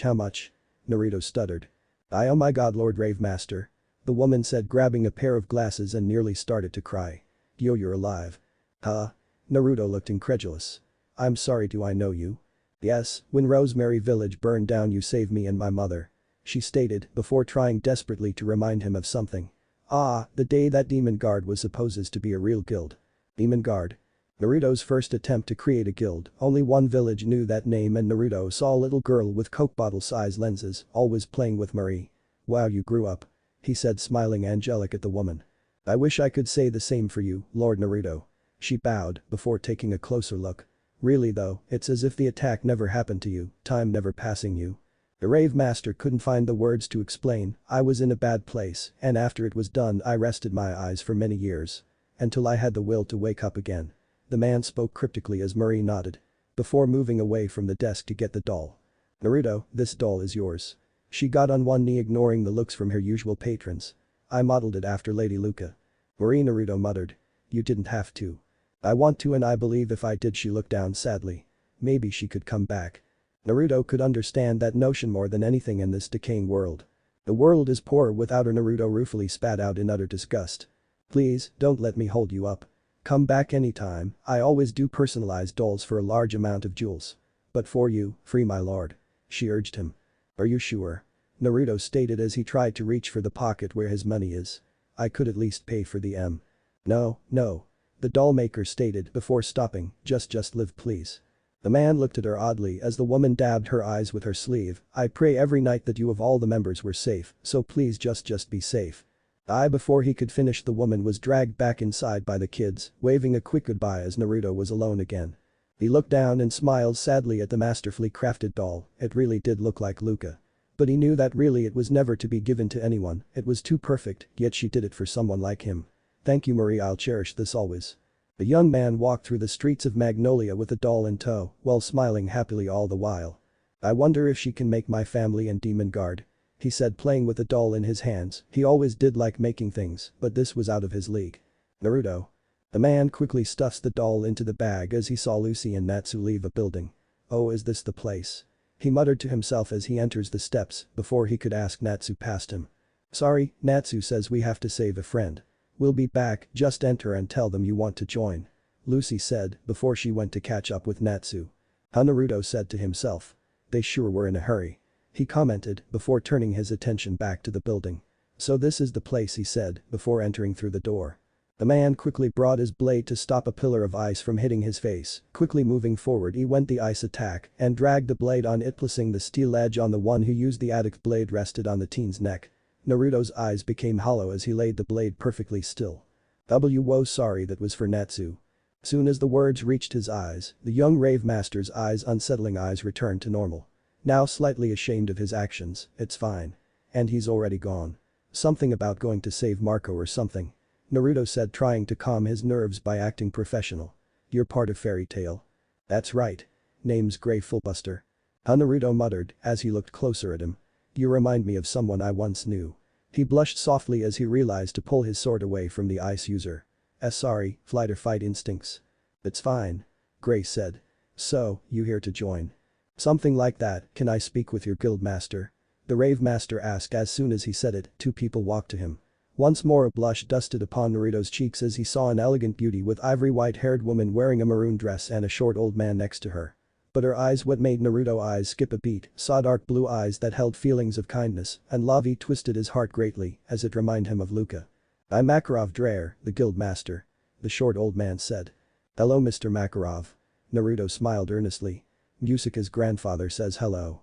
How much? Naruto stuttered. Oh my god Lord Rave Master. The woman said grabbing a pair of glasses and nearly started to cry. Yo, you're alive. Huh? Naruto looked incredulous. I'm sorry, do I know you? Yes, when Rosemary Village burned down you saved me and my mother. She stated before trying desperately to remind him of something. Ah, the day that Demon Guard was supposed to be a real guild. Demon Guard. Naruto's first attempt to create a guild, only one village knew that name and Naruto saw a little girl with Coke bottle-sized lenses, always playing with Marie. Wow, you grew up. He said smiling angelic at the woman. I wish I could say the same for you, Lord Naruto. She bowed before taking a closer look. Really though, it's as if the attack never happened to you, time never passing you. The rave master couldn't find the words to explain, I was in a bad place, and after it was done I rested my eyes for many years. Until I had the will to wake up again. The man spoke cryptically as Marie nodded. Before moving away from the desk to get the doll. Naruto, this doll is yours. She got on one knee ignoring the looks from her usual patrons. I modeled it after Lady Luca. Marie, Naruto muttered. You didn't have to. I want to, and I believe if I did. She looked down sadly. Maybe she could come back. Naruto could understand that notion more than anything in this decaying world. The world is poor without her. Naruto ruefully spat out in utter disgust. Please, don't let me hold you up. Come back anytime, I always do personalized dolls for a large amount of jewels. But for you, free my lord. She urged him. Are you sure? Naruto stated as he tried to reach for the pocket where his money is. I could at least pay for the M. No. The doll maker stated before stopping, just live please. The man looked at her oddly as the woman dabbed her eyes with her sleeve. I pray every night that you of all the members were safe, so please just be safe. Before he could finish, the woman was dragged back inside by the kids, waving a quick goodbye as Naruto was alone again. He looked down and smiled sadly at the masterfully crafted doll, it really did look like Luca. But he knew that really it was never to be given to anyone, it was too perfect, yet she did it for someone like him. Thank you Marie, I'll cherish this always. The young man walked through the streets of Magnolia with the doll in tow, while smiling happily all the while. I wonder if she can make my family and Demon Guard. He said playing with the doll in his hands, he always did like making things, but this was out of his league. Naruto. The man quickly stuffs the doll into the bag as he saw Lucy and Natsu leave a building. Oh, is this the place? He muttered to himself as he enters the steps before he could ask Natsu past him. Sorry, Natsu says we have to save a friend. We'll be back, just enter and tell them you want to join. Lucy said before she went to catch up with Natsu. Naruto said to himself. They sure were in a hurry. He commented before turning his attention back to the building. So this is the place, he said before entering through the door. The man quickly brought his blade to stop a pillar of ice from hitting his face. Quickly moving forward, he went the ice attack and dragged the blade on it, placing the steel edge on the one who used the attack. Blade rested on the teen's neck. Naruto's eyes became hollow as he laid the blade perfectly still. Whoa, sorry, that was for Natsu. Soon as the words reached his eyes, the young rave master's unsettling eyes returned to normal. Now slightly ashamed of his actions, it's fine. And he's already gone. Something about going to save Marco or something. Naruto said, trying to calm his nerves by acting professional. You're part of Fairy Tail. That's right. Name's Grey Fullbuster. Naruto muttered as he looked closer at him. You remind me of someone I once knew. He blushed softly as he realized to pull his sword away from the ice user. Sorry, flight or fight instincts. It's fine. Grey said. So, you here to join? Something like that. Can I speak with your guild master? The rave master asked. As soon as he said it, two people walked to him. Once more a blush dusted upon Naruto's cheeks as he saw an elegant beauty with ivory white-haired woman wearing a maroon dress and a short old man next to her. But her eyes, what made Naruto's eyes skip a beat, saw dark blue eyes that held feelings of kindness, and love twisted his heart greatly as it reminded him of Luca. I'm Makarov Dreyer, the guild master. The short old man said. Hello, Mr. Makarov. Naruto smiled earnestly. Yusaka's grandfather says hello.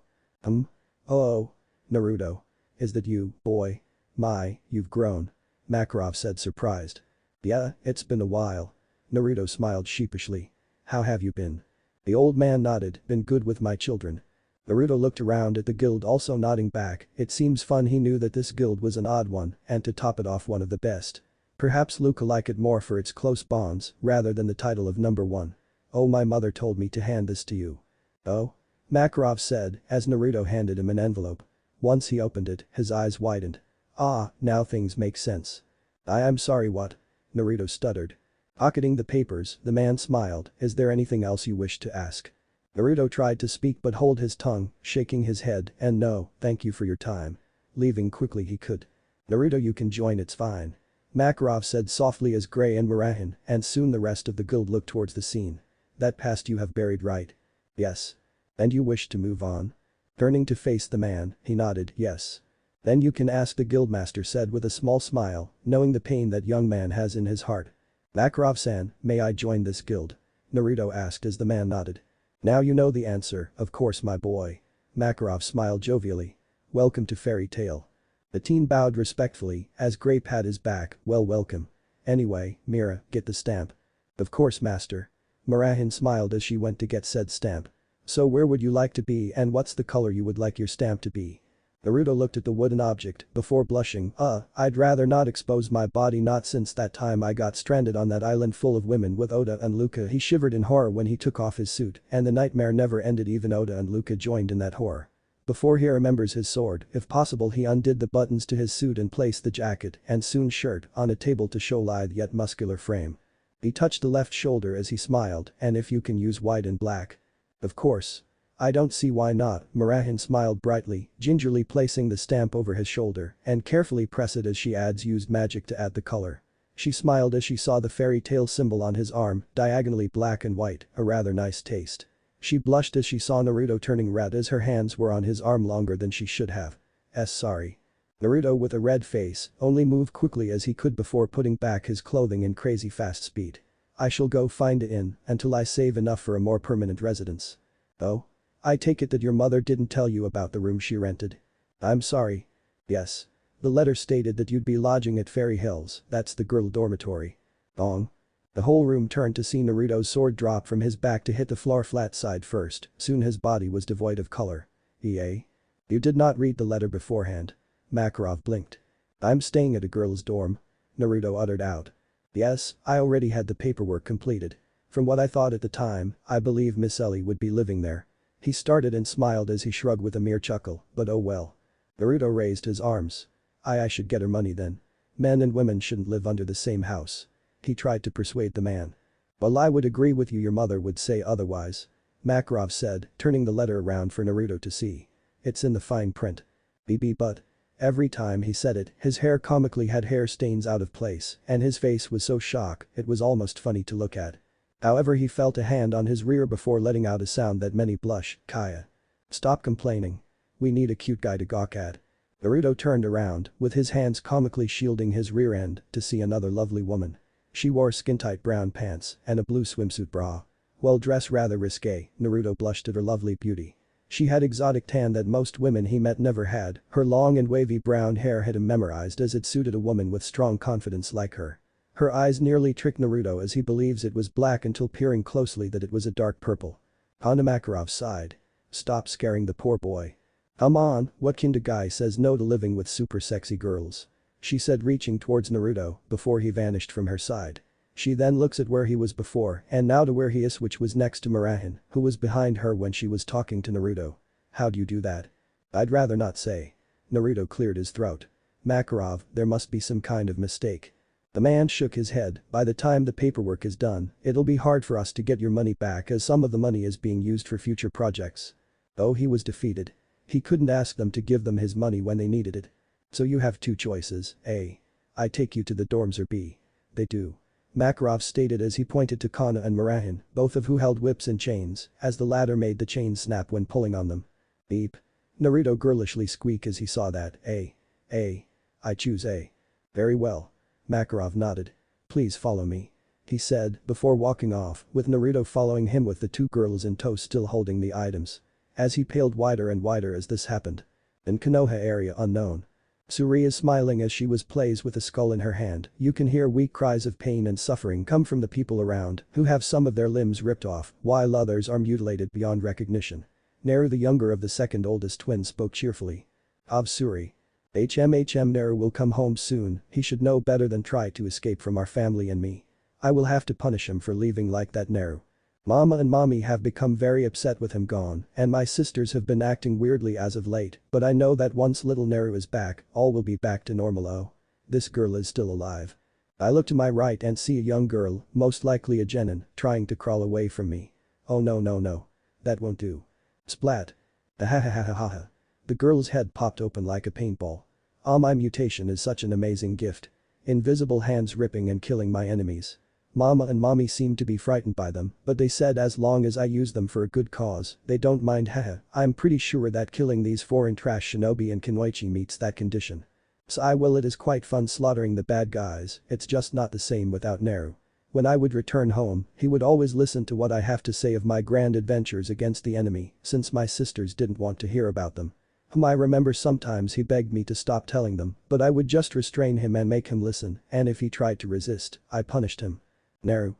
Oh. Naruto. Is that you, boy? My, you've grown. Makarov said, surprised. Yeah, it's been a while. Naruto smiled sheepishly. How have you been? The old man nodded. Been good with my children. Naruto looked around at the guild, also nodding back. It seems fun. He knew that this guild was an odd one, and to top it off, one of the best. Perhaps Luca liked it more for its close bonds rather than the title of number one. Oh, my mother told me to hand this to you. Oh? Makarov said as Naruto handed him an envelope. Once he opened it, his eyes widened. Ah, now things make sense. I'm sorry, what? Naruto stuttered. Pocketing the papers, the man smiled. Is there anything else you wish to ask? Naruto tried to speak but hold his tongue, shaking his head, and no, thank you for your time. Leaving quickly he could. Naruto, you can join, it's fine. Makarov said softly as Grey and Marahin and soon the rest of the guild looked towards the scene. That past you have buried, right? Yes. And you wish to move on? Turning to face the man, he nodded, yes. Then you can ask, the guildmaster said with a small smile, knowing the pain that young man has in his heart. Makarov-san, may I join this guild? Naruto asked as the man nodded. Now you know the answer, of course, my boy. Makarov smiled jovially. Welcome to Fairy Tail. The teen bowed respectfully as Grey pat his back. Well, welcome. Anyway, Mira, get the stamp. Of course, master. Marahin smiled as she went to get said stamp. So where would you like to be and what's the color you would like your stamp to be? Naruto looked at the wooden object before blushing. I'd rather not expose my body, not since that time I got stranded on that island full of women with Oda and Luca. He shivered in horror when he took off his suit and the nightmare never ended. Even Oda and Luca joined in that horror. Before he remembers his sword, if possible he undid the buttons to his suit and placed the jacket and soon shirt on a table to show lithe yet muscular frame. He touched the left shoulder as he smiled, and if you can use white and black. Of course. I don't see why not. Marahin smiled brightly, gingerly placing the stamp over his shoulder and carefully press it as she used magic to add the color. She smiled as she saw the fairy tale symbol on his arm, diagonally black and white, a rather nice taste. She blushed as she saw Naruto turning red as her hands were on his arm longer than she should have. Sorry. Naruto with a red face only moved quickly as he could before putting back his clothing in crazy fast speed. I shall go find an inn until I save enough for a more permanent residence. Oh? I take it that your mother didn't tell you about the room she rented? I'm sorry. Yes. The letter stated that you'd be lodging at Fairy Hills, that's the girl dormitory. Bong. The whole room turned to see Naruto's sword drop from his back to hit the floor flat side first, soon his body was devoid of color. You did not read the letter beforehand. Makarov blinked. I'm staying at a girl's dorm. Naruto uttered out. Yes, I already had the paperwork completed. From what I thought at the time, I believe Miss Ellie would be living there. He started and smiled as he shrugged with a mere chuckle, but oh well. Naruto raised his arms. I should get her money then. Men and women shouldn't live under the same house. He tried to persuade the man. Well, I would agree with you, your mother would say otherwise. Makarov said, turning the letter around for Naruto to see. It's in the fine print. But. Every time he said it, his hair comically had hair stains out of place and his face was so shocked it was almost funny to look at. However, he felt a hand on his rear before letting out a sound that made me blush. Kaya. Stop complaining. We need a cute guy to gawk at. Naruto turned around, with his hands comically shielding his rear end, to see another lovely woman. She wore skin-tight brown pants and a blue swimsuit bra. While dressed rather risque, Naruto blushed at her lovely beauty. She had exotic tan that most women he met never had, her long and wavy brown hair had him memorized as it suited a woman with strong confidence like her. Her eyes nearly tricked Naruto as he believes it was black until peering closely that it was a dark purple. Honda Makarov sighed. Stop scaring the poor boy. Come on, what kind of guy says no to living with super sexy girls? She said, reaching towards Naruto before he vanished from her side. She then looks at where he was before and now to where he is, which was next to Murahin, who was behind her when she was talking to Naruto. How'd you do that? I'd rather not say. Naruto cleared his throat. Makarov, there must be some kind of mistake. The man shook his head. By the time the paperwork is done, it'll be hard for us to get your money back as some of the money is being used for future projects. Oh, he was defeated. He couldn't ask them to give them his money when they needed it. So you have two choices, A. I take you to the dorms, or B. They do. Makarov stated as he pointed to Kana and Murahin, both of who held whips and chains, as the latter made the chains snap when pulling on them. Beep. Naruto girlishly squeaked as he saw that. A. I choose A. Very well. Makarov nodded. Please follow me. He said, before walking off, with Naruto following him with the two girls in tow still holding the items. As he paled wider and wider as this happened. In Konoha area unknown. Suri is smiling as she was plays with a skull in her hand. You can hear weak cries of pain and suffering come from the people around, who have some of their limbs ripped off, while others are mutilated beyond recognition. Naru, the younger of the second oldest twins, spoke cheerfully. Of Suri. Naru will come home soon, he should know better than try to escape from our family and me. I will have to punish him for leaving like that. Naru. Mama and mommy have become very upset with him gone, and my sisters have been acting weirdly as of late, but I know that once little Naru is back, all will be back to normal. Oh. This girl is still alive. I look to my right and see a young girl, most likely a genin, trying to crawl away from me. Oh no. That won't do. Splat. Ahahahaha. The girl's head popped open like a paintball. Ah, my mutation is such an amazing gift. Invisible hands ripping and killing my enemies. Mama and mommy seemed to be frightened by them, but they said as long as I use them for a good cause, they don't mind. Haha, I'm pretty sure that killing these foreign trash shinobi and Kunoichi meets that condition. So it is quite fun slaughtering the bad guys, it's just not the same without Naru. When I would return home, he would always listen to what I have to say of my grand adventures against the enemy, since my sisters didn't want to hear about them. I remember sometimes he begged me to stop telling them, but I would just restrain him and make him listen, and if he tried to resist, I punished him. Naru.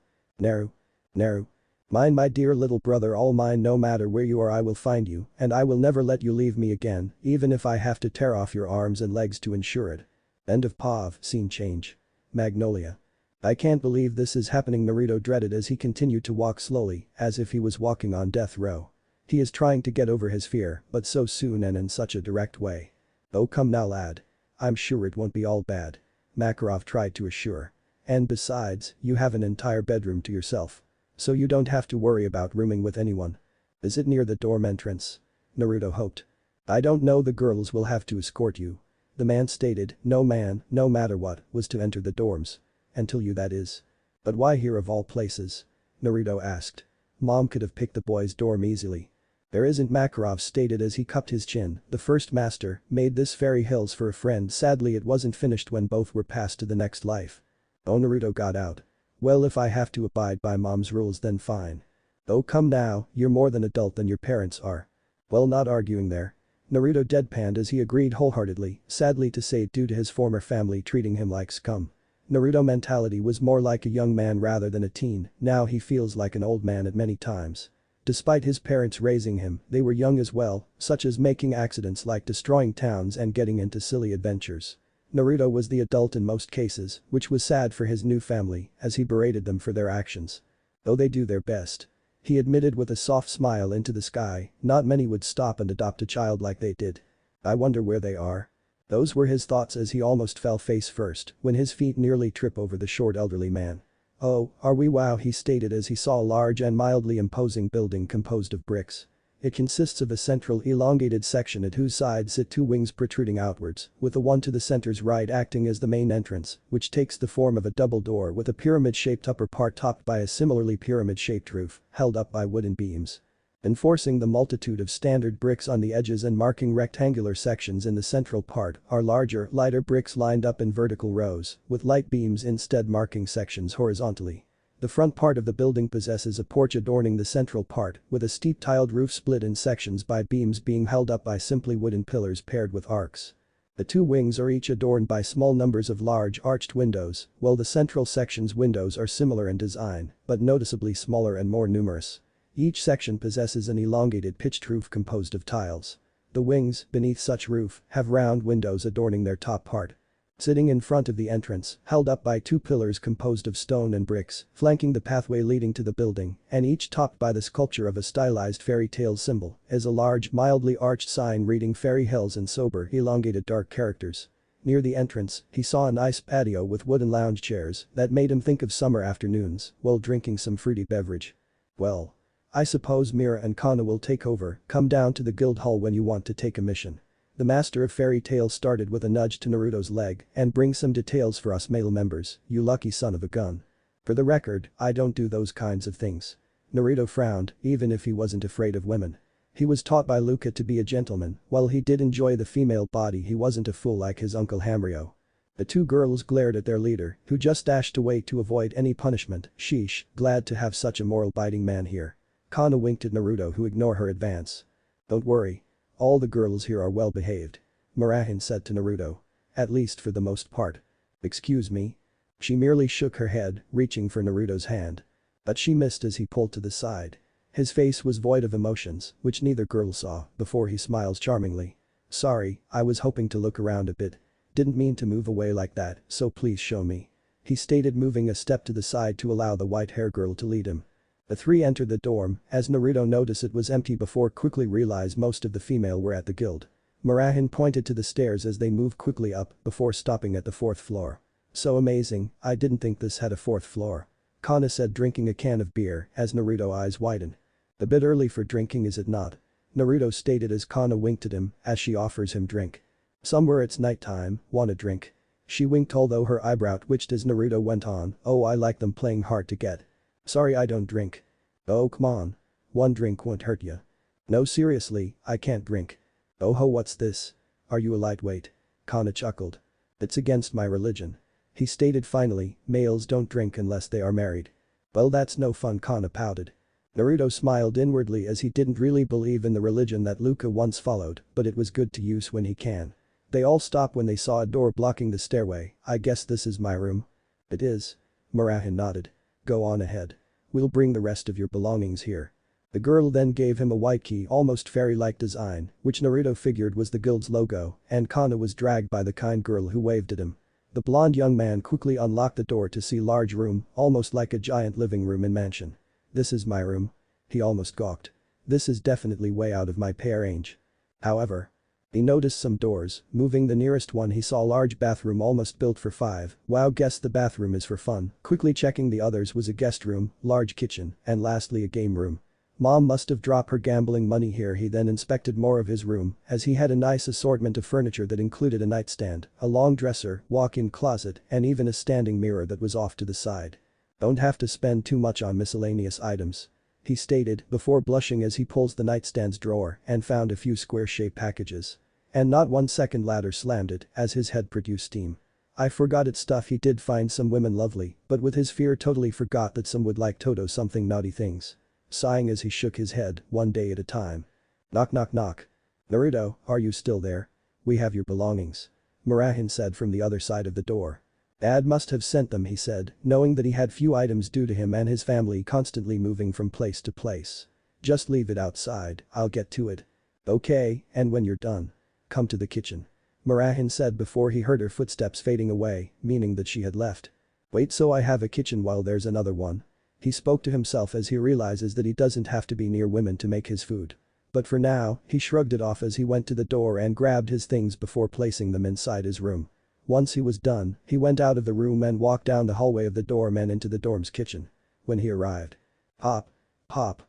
Mine, my dear little brother, all mine, no matter where you are I will find you, and I will never let you leave me again, even if I have to tear off your arms and legs to ensure it. End of POV. Scene change. Magnolia. I can't believe this is happening, Naruto dreaded as he continued to walk slowly, as if he was walking on death row. He is trying to get over his fear, but so soon and in such a direct way. Oh come now lad. I'm sure it won't be all bad. Makarov tried to assure. And besides, you have an entire bedroom to yourself. So you don't have to worry about rooming with anyone. Is it near the dorm entrance? Naruto hoped. I don't know, the girls will have to escort you. The man stated, no man, no matter what, was to enter the dorms. Until you, that is. But why here of all places? Naruto asked. Mom could have picked the boys' dorm easily. There isn't, Makarov stated as he cupped his chin. The first master made this fairy hills for a friend, sadly it wasn't finished when both were passed to the next life. Oh, Naruto got out. Well, if I have to abide by mom's rules then fine. Oh come now, you're more than adult than your parents are. Well, not arguing there. Naruto deadpanned as he agreed wholeheartedly, sadly to say due to his former family treating him like scum. Naruto mentality was more like a young man rather than a teen, now he feels like an old man at many times. Despite his parents raising him, they were young as well, such as making accidents like destroying towns and getting into silly adventures. Naruto was the adult in most cases, which was sad for his new family, as he berated them for their actions. Though they do their best. He admitted with a soft smile into the sky, not many would stop and adopt a child like they did. I wonder where they are. Those were his thoughts as he almost fell face first when his feet nearly trip over the short elderly man. Oh, are we? Wow, he stated as he saw a large and mildly imposing building composed of bricks. It consists of a central elongated section at whose sides sit two wings protruding outwards, with the one to the center's right acting as the main entrance, which takes the form of a double door with a pyramid-shaped upper part topped by a similarly pyramid-shaped roof, held up by wooden beams. Enforcing the multitude of standard bricks on the edges and marking rectangular sections in the central part are larger, lighter bricks lined up in vertical rows, with light beams instead marking sections horizontally. The front part of the building possesses a porch adorning the central part, with a steep tiled roof split in sections by beams being held up by simply wooden pillars paired with arcs. The two wings are each adorned by small numbers of large arched windows, while the central section's windows are similar in design, but noticeably smaller and more numerous. Each section possesses an elongated pitched roof composed of tiles. The wings, beneath such roof, have round windows adorning their top part. Sitting in front of the entrance, held up by two pillars composed of stone and bricks, flanking the pathway leading to the building, and each topped by the sculpture of a stylized fairy tale symbol, is a large, mildly arched sign reading Fairy Hills in sober, elongated dark characters. Near the entrance, he saw a nice patio with wooden lounge chairs that made him think of summer afternoons while drinking some fruity beverage. Well, I suppose Mira and Kana will take over, come down to the guild hall when you want to take a mission. The master of fairy tales started with a nudge to Naruto's leg and bring some details for us male members, you lucky son of a gun. For the record, I don't do those kinds of things. Naruto frowned, even if he wasn't afraid of women. He was taught by Luca to be a gentleman, while he did enjoy the female body he wasn't a fool like his uncle Hamrio. The two girls glared at their leader, who just dashed away to avoid any punishment. Sheesh, glad to have such a moral-biting man here. Kana winked at Naruto who ignored her advance. Don't worry. All the girls here are well behaved. Murahin said to Naruto. At least for the most part. Excuse me? She merely shook her head, reaching for Naruto's hand. But she missed as he pulled to the side. His face was void of emotions, which neither girl saw, before he smiles charmingly. Sorry, I was hoping to look around a bit. Didn't mean to move away like that, so please show me. He stated, moving a step to the side to allow the white-haired girl to lead him. The three entered the dorm, as Naruto noticed it was empty before quickly realized most of the female were at the guild. Murahin pointed to the stairs as they moved quickly up, before stopping at the fourth floor. So amazing, I didn't think this had a fourth floor. Kana said, drinking a can of beer, as Naruto's eyes widened. A bit early for drinking, is it not? Naruto stated as Kana winked at him, as she offers him drink. Somewhere it's nighttime, want a drink? She winked although her eyebrow twitched as Naruto went on, oh I like them playing hard to get. Sorry I don't drink. Oh come on. One drink won't hurt ya. No seriously, I can't drink. Oh ho, what's this? Are you a lightweight? Kana chuckled. It's against my religion. He stated finally, males don't drink unless they are married. Well that's no fun, Kana pouted. Naruto smiled inwardly as he didn't really believe in the religion that Luca once followed, but it was good to use when he can. They all stopped when they saw a door blocking the stairway. I guess this is my room. It is. Murahin nodded. Go on ahead. We'll bring the rest of your belongings here. The girl then gave him a white key, almost fairy-like design, which Naruto figured was the guild's logo, and Kana was dragged by the kind girl who waved at him. The blonde young man quickly unlocked the door to see large room, almost like a giant living room in mansion. This is my room. He almost gawked. This is definitely way out of my pay range. However, he noticed some doors, moving the nearest one he saw a large bathroom almost built for five. Wow, guess the bathroom is for fun. Quickly checking the others was a guest room, large kitchen, and lastly a game room. Mom must have dropped her gambling money here. He then inspected more of his room, as he had a nice assortment of furniture that included a nightstand, a long dresser, walk-in closet, and even a standing mirror that was off to the side. Don't have to spend too much on miscellaneous items. He stated, before blushing as he pulls the nightstand's drawer and found a few square-shaped packages. And not 1 second later slammed it, as his head produced steam. I forgot it stuff. He did find some women lovely, but with his fear totally forgot that some would like Toto something naughty things. Sighing as he shook his head, one day at a time. Knock knock knock. Naruto, are you still there? We have your belongings. Murahin said from the other side of the door. Dad must have sent them, he said, knowing that he had few items due to him and his family constantly moving from place to place. Just leave it outside, I'll get to it. Okay, and when you're done, come to the kitchen. Murahin said before he heard her footsteps fading away, meaning that she had left. Wait, so I have a kitchen while there's another one? He spoke to himself as he realizes that he doesn't have to be near women to make his food. But for now, he shrugged it off as he went to the door and grabbed his things before placing them inside his room. Once he was done, he went out of the room and walked down the hallway of the dorm and into the dorm's kitchen. When he arrived. Hop. Hop.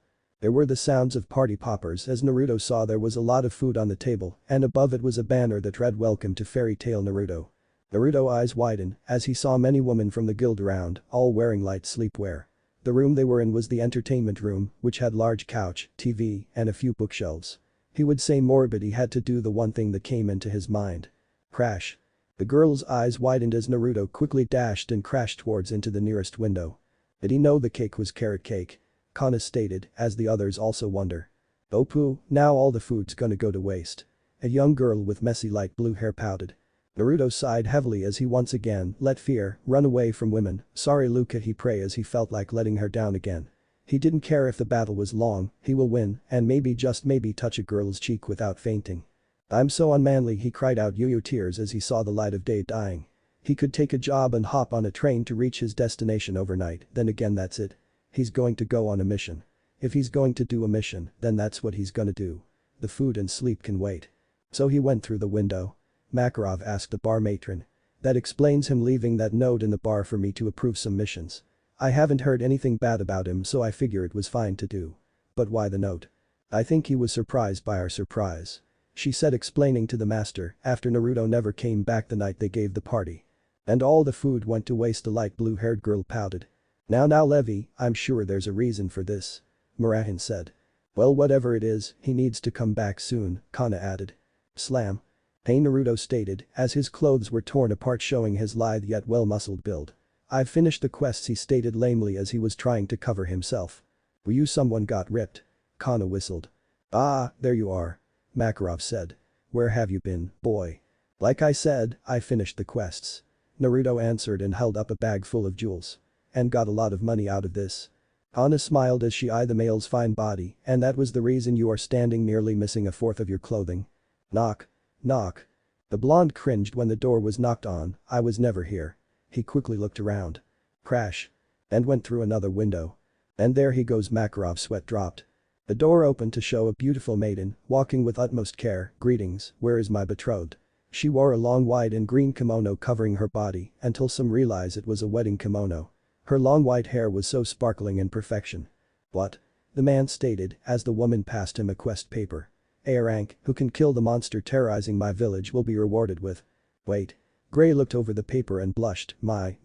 There were the sounds of party poppers as Naruto saw there was a lot of food on the table and above it was a banner that read "Welcome to Fairy Tail Naruto." Naruto eyes widened as he saw many women from the guild around, all wearing light sleepwear. The room they were in was the entertainment room, which had large couch, TV, and a few bookshelves. He would say more but he had to do the one thing that came into his mind. Crash. The girl's eyes widened as Naruto quickly dashed and crashed towards into the nearest window. Did he know the cake was carrot cake? Kana stated, as the others also wonder. Oh poo, now all the food's gonna go to waste. A young girl with messy light blue hair pouted. Naruto sighed heavily as he once again let fear run away from women. Sorry Luca, he prayed as he felt like letting her down again. He didn't care if the battle was long, he will win and maybe just maybe touch a girl's cheek without fainting. I'm so unmanly, he cried out yo-yo tears as he saw the light of day dying. He could take a job and hop on a train to reach his destination overnight, then again that's it. He's going to go on a mission. If he's going to do a mission, then that's what he's gonna do. The food and sleep can wait. So he went through the window. Makarov asked the bar matron. That explains him leaving that note in the bar for me to approve some missions. I haven't heard anything bad about him so I figure it was fine to do. But why the note? I think he was surprised by our surprise. She said, explaining to the master after Naruto never came back the night they gave the party. And all the food went to waste, the light blue-haired girl pouted. Now Levi, I'm sure there's a reason for this. Murahin said. Well, whatever it is, he needs to come back soon, Kana added. Slam. Hey, Naruto stated as his clothes were torn apart showing his lithe yet well-muscled build. I've finished the quests, he stated lamely as he was trying to cover himself. Were you someone got ripped? Kana whistled. Ah, there you are. Makarov said. Where have you been, boy? Like I said, I finished the quests. Naruto answered and held up a bag full of jewels. And got a lot of money out of this. Kana smiled as she eyed the male's fine body, and that was the reason you are standing nearly missing a fourth of your clothing. Knock. Knock. The blonde cringed when the door was knocked on. I was never here. He quickly looked around. Crash. And went through another window. And there he goes, Makarov's sweat dropped. The door opened to show a beautiful maiden, walking with utmost care. Greetings, where is my betrothed? She wore a long white and green kimono covering her body until some realized it was a wedding kimono. Her long white hair was so sparkling in perfection. What? The man stated as the woman passed him a quest paper. A rank, who can kill the monster terrorizing my village will be rewarded with. Wait. Gray looked over the paper and blushed. My.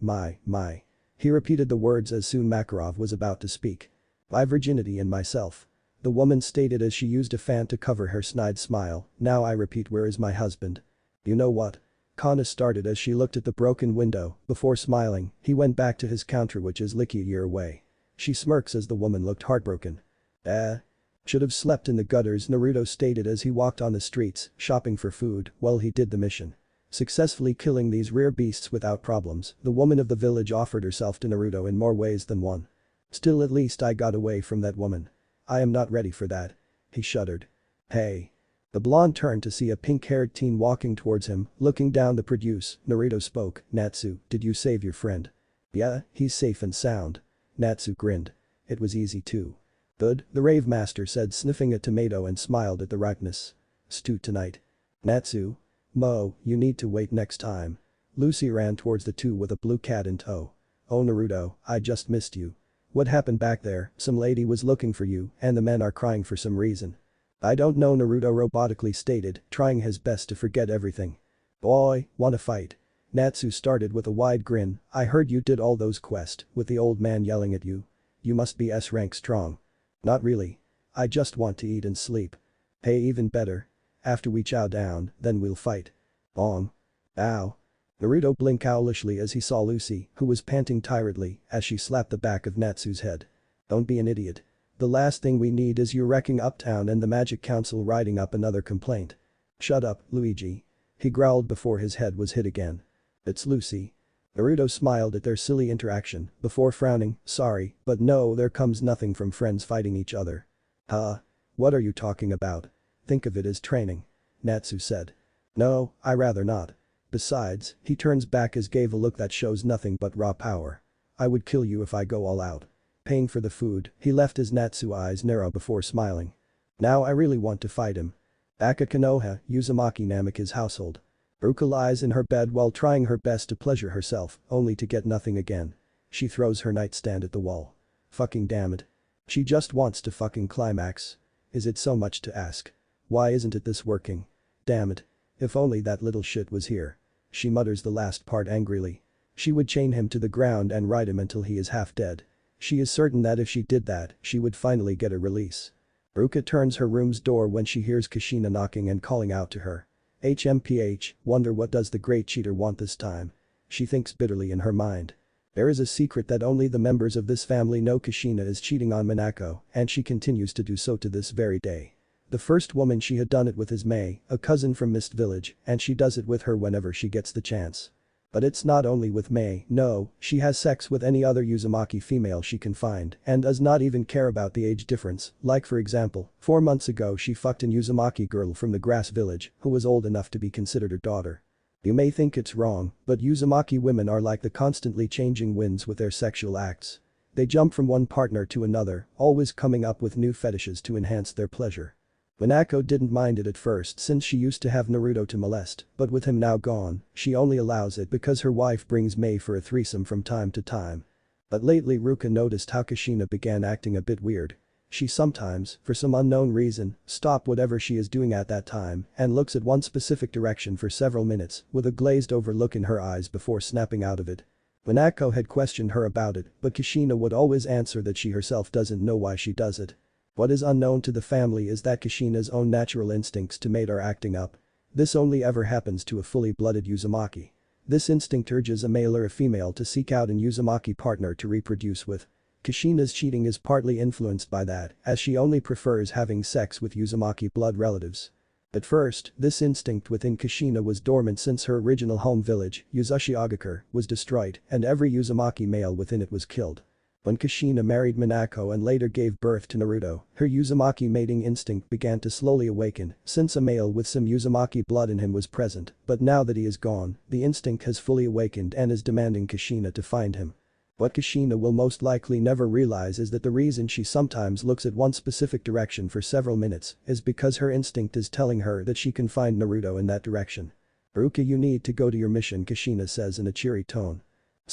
He repeated the words as soon Makarov was about to speak. My virginity and myself. The woman stated as she used a fan to cover her snide smile. Now I repeat, where is my husband? You know what? Kana started as she looked at the broken window. Before smiling, he went back to his counter, which is licky a year away. She smirks as the woman looked heartbroken. Should have slept in the gutters, Naruto stated as he walked on the streets, shopping for food while he did the mission. Successfully killing these rare beasts without problems, the woman of the village offered herself to Naruto in more ways than one. Still, at least I got away from that woman. I am not ready for that. He shuddered. Hey. The blonde turned to see a pink-haired teen walking towards him, looking down the produce. Naruto spoke. Natsu, did you save your friend? Yeah, he's safe and sound. Natsu grinned. It was easy too. Good, the rave master said, sniffing a tomato and smiled at the ripeness. Stew tonight. Natsu? Mo, you need to wait next time. Lucy ran towards the two with a blue cat in tow. Oh Naruto, I just missed you. What happened back there? Some lady was looking for you and the men are crying for some reason. I don't know, Naruto robotically stated, trying his best to forget everything. Boy, wanna fight? Natsu started with a wide grin. I heard you did all those quests with the old man yelling at you. You must be S-rank strong. Not really. I just want to eat and sleep. Hey, even better. After we chow down, then we'll fight. Bong. Ow. Naruto blinked owlishly as he saw Lucy, who was panting tiredly as she slapped the back of Natsu's head. Don't be an idiot. The last thing we need is you wrecking uptown and the Magic Council writing up another complaint. Shut up, Luigi. He growled before his head was hit again. It's Lucy. Naruto smiled at their silly interaction before frowning. Sorry, but no, there comes nothing from friends fighting each other. Huh? What are you talking about? Think of it as training. Natsu said. No, I rather not. Besides, he turns back as gave a look that shows nothing but raw power. I would kill you if I go all out. Paying for the food, he left his Natsu eyes narrow before smiling. Now I really want to fight him. Aka Konoha, Uzumaki Namika's household. Ruka lies in her bed while trying her best to pleasure herself, only to get nothing again. She throws her nightstand at the wall. Fucking damn it. She just wants to fucking climax. Is it so much to ask? Why isn't it this working? Damn it. If only that little shit was here. She mutters the last part angrily. She would chain him to the ground and ride him until he is half dead. She is certain that if she did that, she would finally get a release. Ruka turns her room's door when she hears Kushina knocking and calling out to her. HMPH, wonder what does the great cheater want this time? She thinks bitterly in her mind. There is a secret that only the members of this family know. Kushina is cheating on Minako, and she continues to do so to this very day. The first woman she had done it with is Mei, a cousin from Mist Village, and she does it with her whenever she gets the chance. But it's not only with Mei, no, she has sex with any other Uzumaki female she can find and does not even care about the age difference, like for example, 4 months ago she fucked an Uzumaki girl from the Grass Village who was old enough to be considered her daughter. You may think it's wrong, but Uzumaki women are like the constantly changing winds with their sexual acts. They jump from one partner to another, always coming up with new fetishes to enhance their pleasure. Minako didn't mind it at first since she used to have Naruto to molest, but with him now gone, she only allows it because her wife brings Mei for a threesome from time to time. But lately Ruka noticed how Kushina began acting a bit weird. She sometimes, for some unknown reason, stop whatever she is doing at that time and looks at one specific direction for several minutes with a glazed over look in her eyes before snapping out of it. Minako had questioned her about it, but Kushina would always answer that she herself doesn't know why she does it. What is unknown to the family is that Kushina's own natural instincts to mate are acting up. This only ever happens to a fully blooded Uzumaki. This instinct urges a male or a female to seek out an Uzumaki partner to reproduce with. Kushina's cheating is partly influenced by that, as she only prefers having sex with Uzumaki blood relatives. At first, this instinct within Kushina was dormant since her original home village, Uzushiogakure, was destroyed and every Uzumaki male within it was killed. When Kushina married Minako and later gave birth to Naruto, her Uzumaki mating instinct began to slowly awaken since a male with some Uzumaki blood in him was present, but now that he is gone, the instinct has fully awakened and is demanding Kushina to find him. What Kushina will most likely never realize is that the reason she sometimes looks at one specific direction for several minutes is because her instinct is telling her that she can find Naruto in that direction. Ruka, you need to go to your mission, Kushina says in a cheery tone.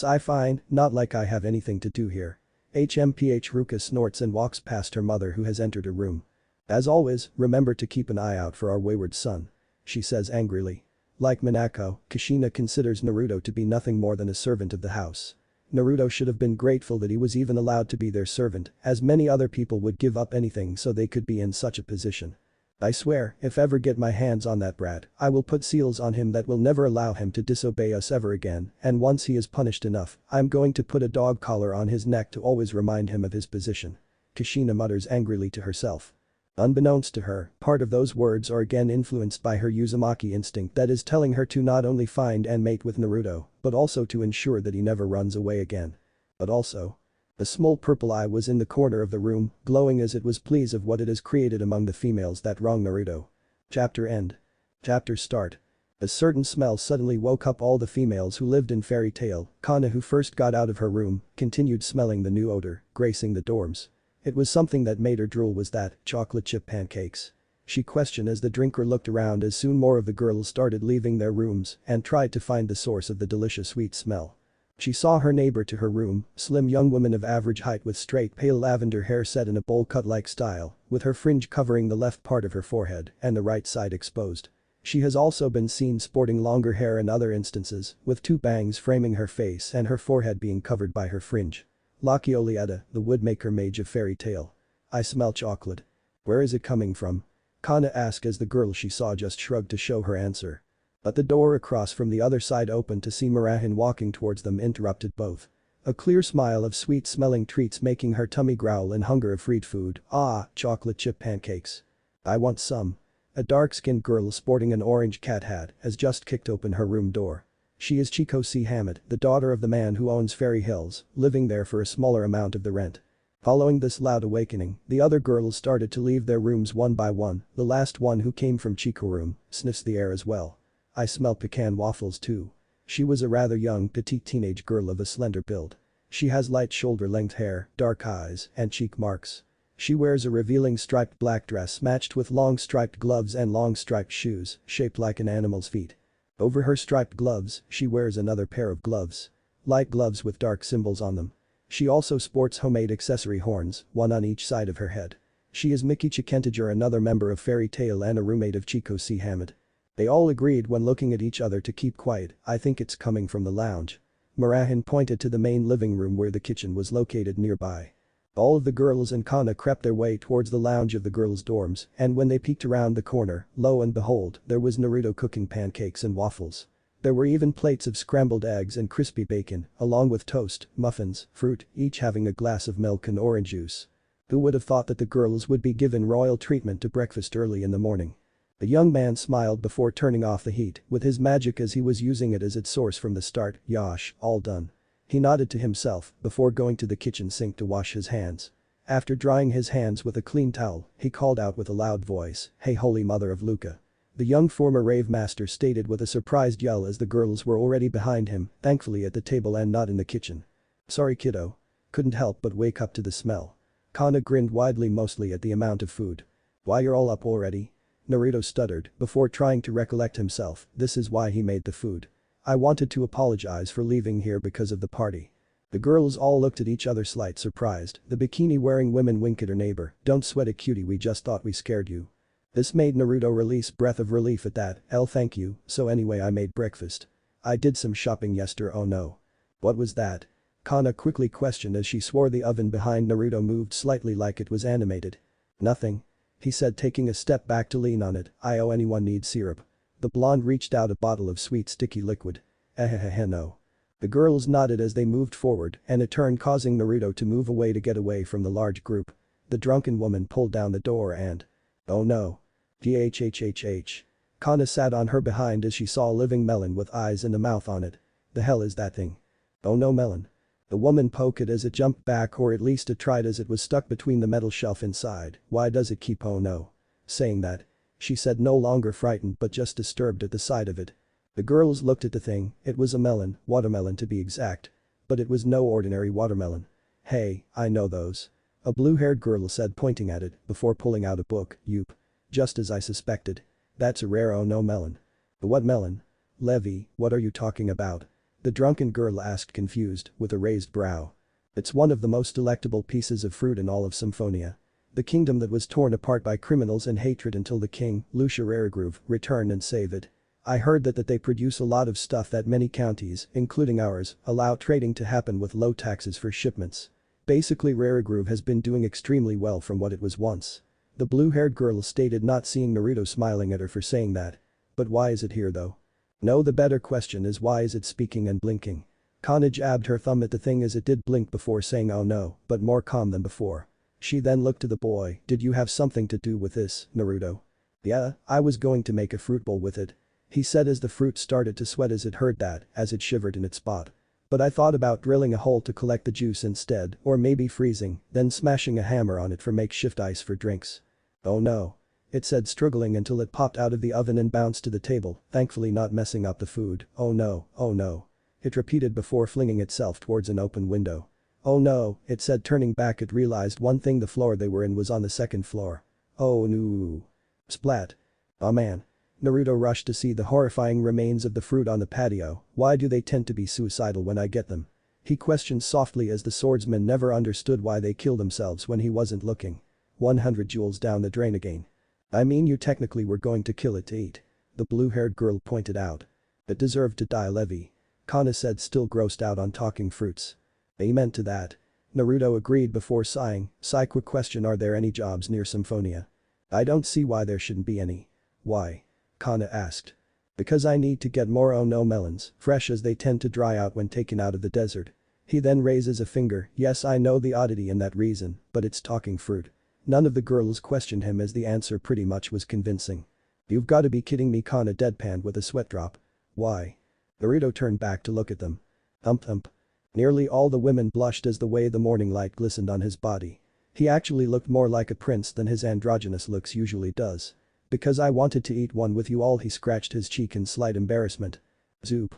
I fine, not like I have anything to do here. HMPH. Ruka snorts and walks past her mother who has entered her room. As always, remember to keep an eye out for our wayward son. She says angrily. Like Minako, Kushina considers Naruto to be nothing more than a servant of the house. Naruto should have been grateful that he was even allowed to be their servant, as many other people would give up anything so they could be in such a position. I swear, if ever get my hands on that brat, I will put seals on him that will never allow him to disobey us ever again, and once he is punished enough, I'm going to put a dog collar on his neck to always remind him of his position. Kushina mutters angrily to herself. Unbeknownst to her, part of those words are again influenced by her Uzumaki instinct that is telling her to not only find and mate with Naruto, but also to ensure that he never runs away again. But also. A small purple eye was in the corner of the room, glowing as it was pleased of what it has created among the females that wrong Naruto. Chapter end. Chapter start. A certain smell suddenly woke up all the females who lived in Fairy Tail. Kana, who first got out of her room, continued smelling the new odor, gracing the dorms. It was something that made her drool. Was that chocolate chip pancakes? She questioned as the drinker looked around as soon more of the girls started leaving their rooms and tried to find the source of the delicious sweet smell. She saw her neighbor to her room, slim young woman of average height with straight pale lavender hair set in a bowl cut-like style, with her fringe covering the left part of her forehead and the right side exposed. She has also been seen sporting longer hair in other instances, with 2 bangs framing her face and her forehead being covered by her fringe. Lucky Olieta, the woodmaker mage of Fairy Tail. I smell chocolate. Where is it coming from? Kana asked as the girl she saw just shrugged to show her answer. But the door across from the other side opened to see Murahin walking towards them interrupted both. A clear smile of sweet-smelling treats making her tummy growl in hunger of fried food. Ah, chocolate chip pancakes. I want some. A dark-skinned girl sporting an orange cat hat has just kicked open her room door. She is Chiko C. Hammett, the daughter of the man who owns Fairy Hills, living there for a smaller amount of the rent. Following this loud awakening, the other girls started to leave their rooms one by one. The last one who came from Chiko's room sniffs the air as well. I smell pecan waffles too. She was a rather young, petite teenage girl of a slender build. She has light shoulder-length hair, dark eyes, and cheek marks. She wears a revealing striped black dress matched with long striped gloves and long striped shoes, shaped like an animal's feet. Over her striped gloves, she wears another pair of gloves. Light gloves with dark symbols on them. She also sports homemade accessory horns, one on each side of her head. She is Mickey Chikentager, another member of Fairy Tail and a roommate of Chico C. Hammond. They all agreed when looking at each other to keep quiet. I think it's coming from the lounge. Marahan pointed to the main living room where the kitchen was located nearby. All of the girls and Kana crept their way towards the lounge of the girls' dorms, and when they peeked around the corner, lo and behold, there was Naruto cooking pancakes and waffles. There were even plates of scrambled eggs and crispy bacon, along with toast, muffins, fruit, each having a glass of milk and orange juice. Who would have thought that the girls would be given royal treatment to breakfast early in the morning? The young man smiled before turning off the heat, with his magic as he was using it as its source from the start. Yosh, all done. He nodded to himself before going to the kitchen sink to wash his hands. After drying his hands with a clean towel, he called out with a loud voice, "Hey, holy mother of Luca." The young former rave master stated with a surprised yell as the girls were already behind him, thankfully at the table and not in the kitchen. "Sorry kiddo. Couldn't help but wake up to the smell." Kana grinned widely, mostly at the amount of food. "Why, you're all up already?" Naruto stuttered before trying to recollect himself. This is why he made the food. "I wanted to apologize for leaving here because of the party." The girls all looked at each other slight surprised. The bikini-wearing women winked at her neighbor. "Don't sweat it cutie, we just thought we scared you." This made Naruto release breath of relief at that. Thank you, so anyway I made breakfast. I did some shopping yesterday. Oh no. What was that?" Kana quickly questioned as she swore the oven behind Naruto moved slightly like it was animated. "Nothing," he said, taking a step back to lean on it. Anyone need syrup?" The blonde reached out a bottle of sweet sticky liquid. No. The girls nodded as they moved forward and it turned causing Naruto to move away to get away from the large group. The drunken woman pulled down the door and… "Oh no." Dhhhhh. Kana sat on her behind as she saw a living melon with eyes and a mouth on it. "The hell is that thing?" "Oh no, melon." The woman poked it as it jumped back, or at least it tried, as it was stuck between the metal shelf inside. "Why does it keep oh no saying that?" she said, no longer frightened but just disturbed at the sight of it. The girls looked at the thing. It was a melon, watermelon to be exact. But it was no ordinary watermelon. "Hey, I know those." A blue-haired girl said, pointing at it before pulling out a book. "Yup. Just as I suspected. That's a rare oh no melon." "What melon?" "Levi, what are you talking about?" the drunken girl asked, confused, with a raised brow. "It's one of the most delectable pieces of fruit in all of Symphonia. The kingdom that was torn apart by criminals and hatred until the king, Lucia Rarigroove, returned and saved it. I heard that they produce a lot of stuff that many counties, including ours, allow trading to happen with low taxes for shipments. Basically Rarigroove has been doing extremely well from what it was once." The blue-haired girl stated, not seeing Naruto smiling at her for saying that. "But why is it here though?" "No, the better question is why is it speaking and blinking?" Kana jabbed her thumb at the thing as it did blink before saying oh no, but more calm than before. She then looked to the boy. "Did you have something to do with this, Naruto?" "Yeah, I was going to make a fruit bowl with it," he said as the fruit started to sweat as it heard that, as it shivered in its spot. "But I thought about drilling a hole to collect the juice instead, or maybe freezing, then smashing a hammer on it for makeshift ice for drinks." "Oh no," it said, struggling until it popped out of the oven and bounced to the table, thankfully not messing up the food. "Oh no, oh no," it repeated before flinging itself towards an open window. "Oh no," it said, turning back. It realized one thing: the floor they were in was on the second floor. "Oh no." Splat. "Oh man." Naruto rushed to see the horrifying remains of the fruit on the patio. "Why do they tend to be suicidal when I get them?" he questioned softly, as the swordsman never understood why they kill themselves when he wasn't looking. 100 joules down the drain again. "I mean, you technically were going to kill it to eat," the blue-haired girl pointed out. "It deserved to die, Levi," Kana said, still grossed out on talking fruits. "Amen to that." Naruto agreed before sighing. Quick question, are there any jobs near Symphonia?" "I don't see why there shouldn't be any." "Why?" Kana asked. "Because I need to get more oh no melons, fresh as they tend to dry out when taken out of the desert." He then raises a finger. "Yes, I know the oddity in that reason, but it's talking fruit." None of the girls questioned him as the answer pretty much was convincing. "You've gotta be kidding me," Kana deadpanned with a sweat drop. "Why?" Naruto turned back to look at them. Thump. Nearly all the women blushed as the way the morning light glistened on his body. He actually looked more like a prince than his androgynous looks usually does. "Because I wanted to eat one with you all," he scratched his cheek in slight embarrassment. Zoop.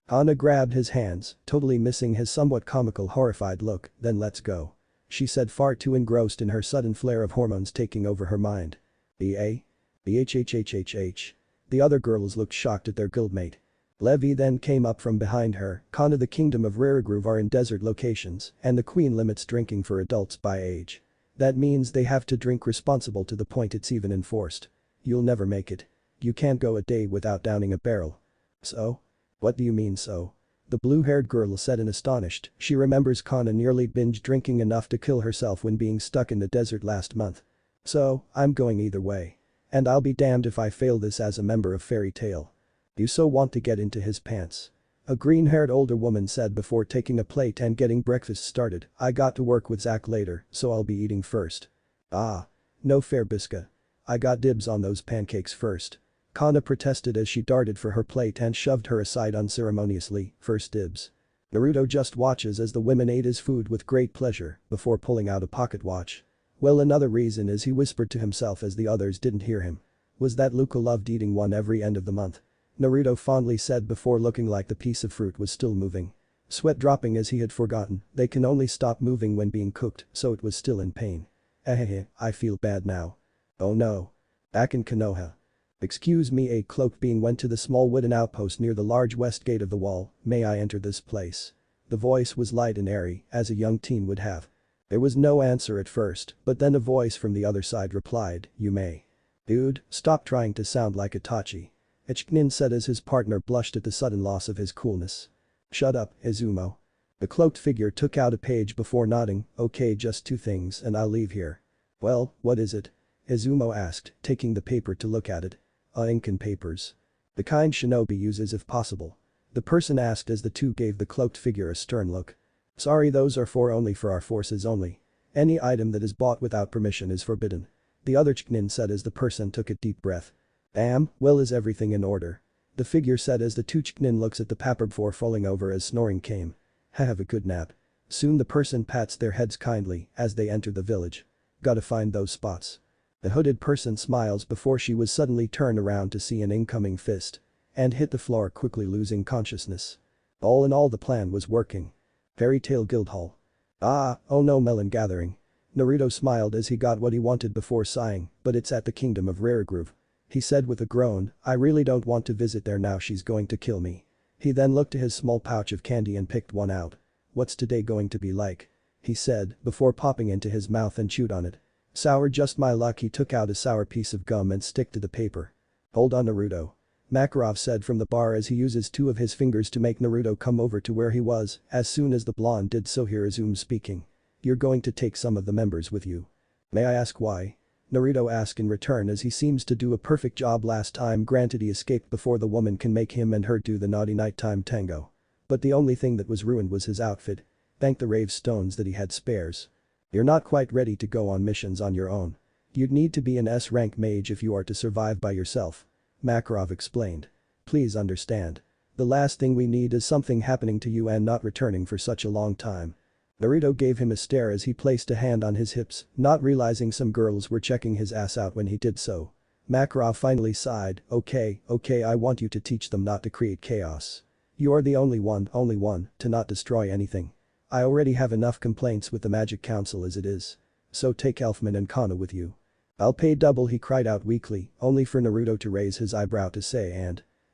Kana grabbed his hands, totally missing his somewhat comical horrified look. "Then let's go," she said, far too engrossed in her sudden flare of hormones taking over her mind. "BA? BHHHHH." The other girls looked shocked at their guildmate. Levi then came up from behind her. Kana, the kingdom of Rarigrove are in desert locations and the queen limits drinking for adults by age. That means they have to drink responsible to the point it's even enforced. You'll never make it. You can't go a day without downing a barrel. So? What do you mean so? The blue-haired girl said in astonished. She remembers Kana nearly binge drinking enough to kill herself when being stuck in the desert last month. So, I'm going either way. And I'll be damned if I fail this as a member of Fairy Tail. You so want to get into his pants. A green-haired older woman said before taking a plate and getting breakfast started. I got to work with Zach later, so I'll be eating first. Ah. No fair, Bisca. I got dibs on those pancakes first. Kana protested as she darted for her plate and shoved her aside unceremoniously. First dibs. Naruto just watches as the women ate his food with great pleasure before pulling out a pocket watch. Well, another reason is he whispered to himself as the others didn't hear him. Was that Luca loved eating one every end of the month? Naruto fondly said before looking like the piece of fruit was still moving. Sweat dropping as he had forgotten, they can only stop moving when being cooked, so it was still in pain. I feel bad now. Oh no. Back in Konoha. Excuse me, a cloaked being went to the small wooden outpost near the large west gate of the wall. May I enter this place? The voice was light and airy, as a young teen would have. There was no answer at first, but then a voice from the other side replied, you may. Dude, stop trying to sound like Itachi. Ichnin said as his partner blushed at the sudden loss of his coolness. Shut up, Izumo. The cloaked figure took out a page before nodding, okay, just 2 things and I'll leave here. Well, what is it? Izumo asked, taking the paper to look at it. Ink and papers. The kind shinobi uses if possible. The person asked as the two gave the cloaked figure a stern look. Sorry, those are only for our forces only. Any item that is bought without permission is forbidden. The other Chiknin said as the person took a deep breath. Well, is everything in order? The figure said as the two Chiknin looks at the paper before falling over as snoring came. Have a good nap. Soon the person pats their heads kindly as they enter the village. Gotta find those spots. The hooded person smiles before she was suddenly turned around to see an incoming fist. And hit the floor, quickly losing consciousness. All in all, the plan was working. Fairy Tail Guildhall. Oh no, melon gathering. Naruto smiled as he got what he wanted before sighing, but it's at the kingdom of Rarigrove. He said with a groan, I really don't want to visit there now, she's going to kill me. He then looked to his small pouch of candy and picked one out. What's today going to be like? He said, before popping into his mouth and chewed on it. Sour, just my luck. He took out a sour piece of gum and stick to the paper. Hold on, Naruto. Makarov said from the bar as he uses 2 of his fingers to make Naruto come over to where he was. As soon as the blonde did so, here is speaking. You're going to take some of the members with you. May I ask why? Naruto asked in return as he seems to do a perfect job last time. Granted, he escaped before the woman can make him and her do the naughty nighttime tango. But the only thing that was ruined was his outfit. Thank the rave stones that he had spares. You're not quite ready to go on missions on your own. You'd need to be an S-rank mage if you are to survive by yourself. Makarov explained. Please understand. The last thing we need is something happening to you and not returning for such a long time. Naruto gave him a stare as he placed a hand on his hips, not realizing some girls were checking his ass out when he did so. Makarov finally sighed, okay, I want you to teach them not to create chaos. You are the only one to not destroy anything. I already have enough complaints with the Magic Council as it is. So take Elfman and Kana with you. I'll pay double, he cried out weakly, only for Naruto to raise his eyebrow to say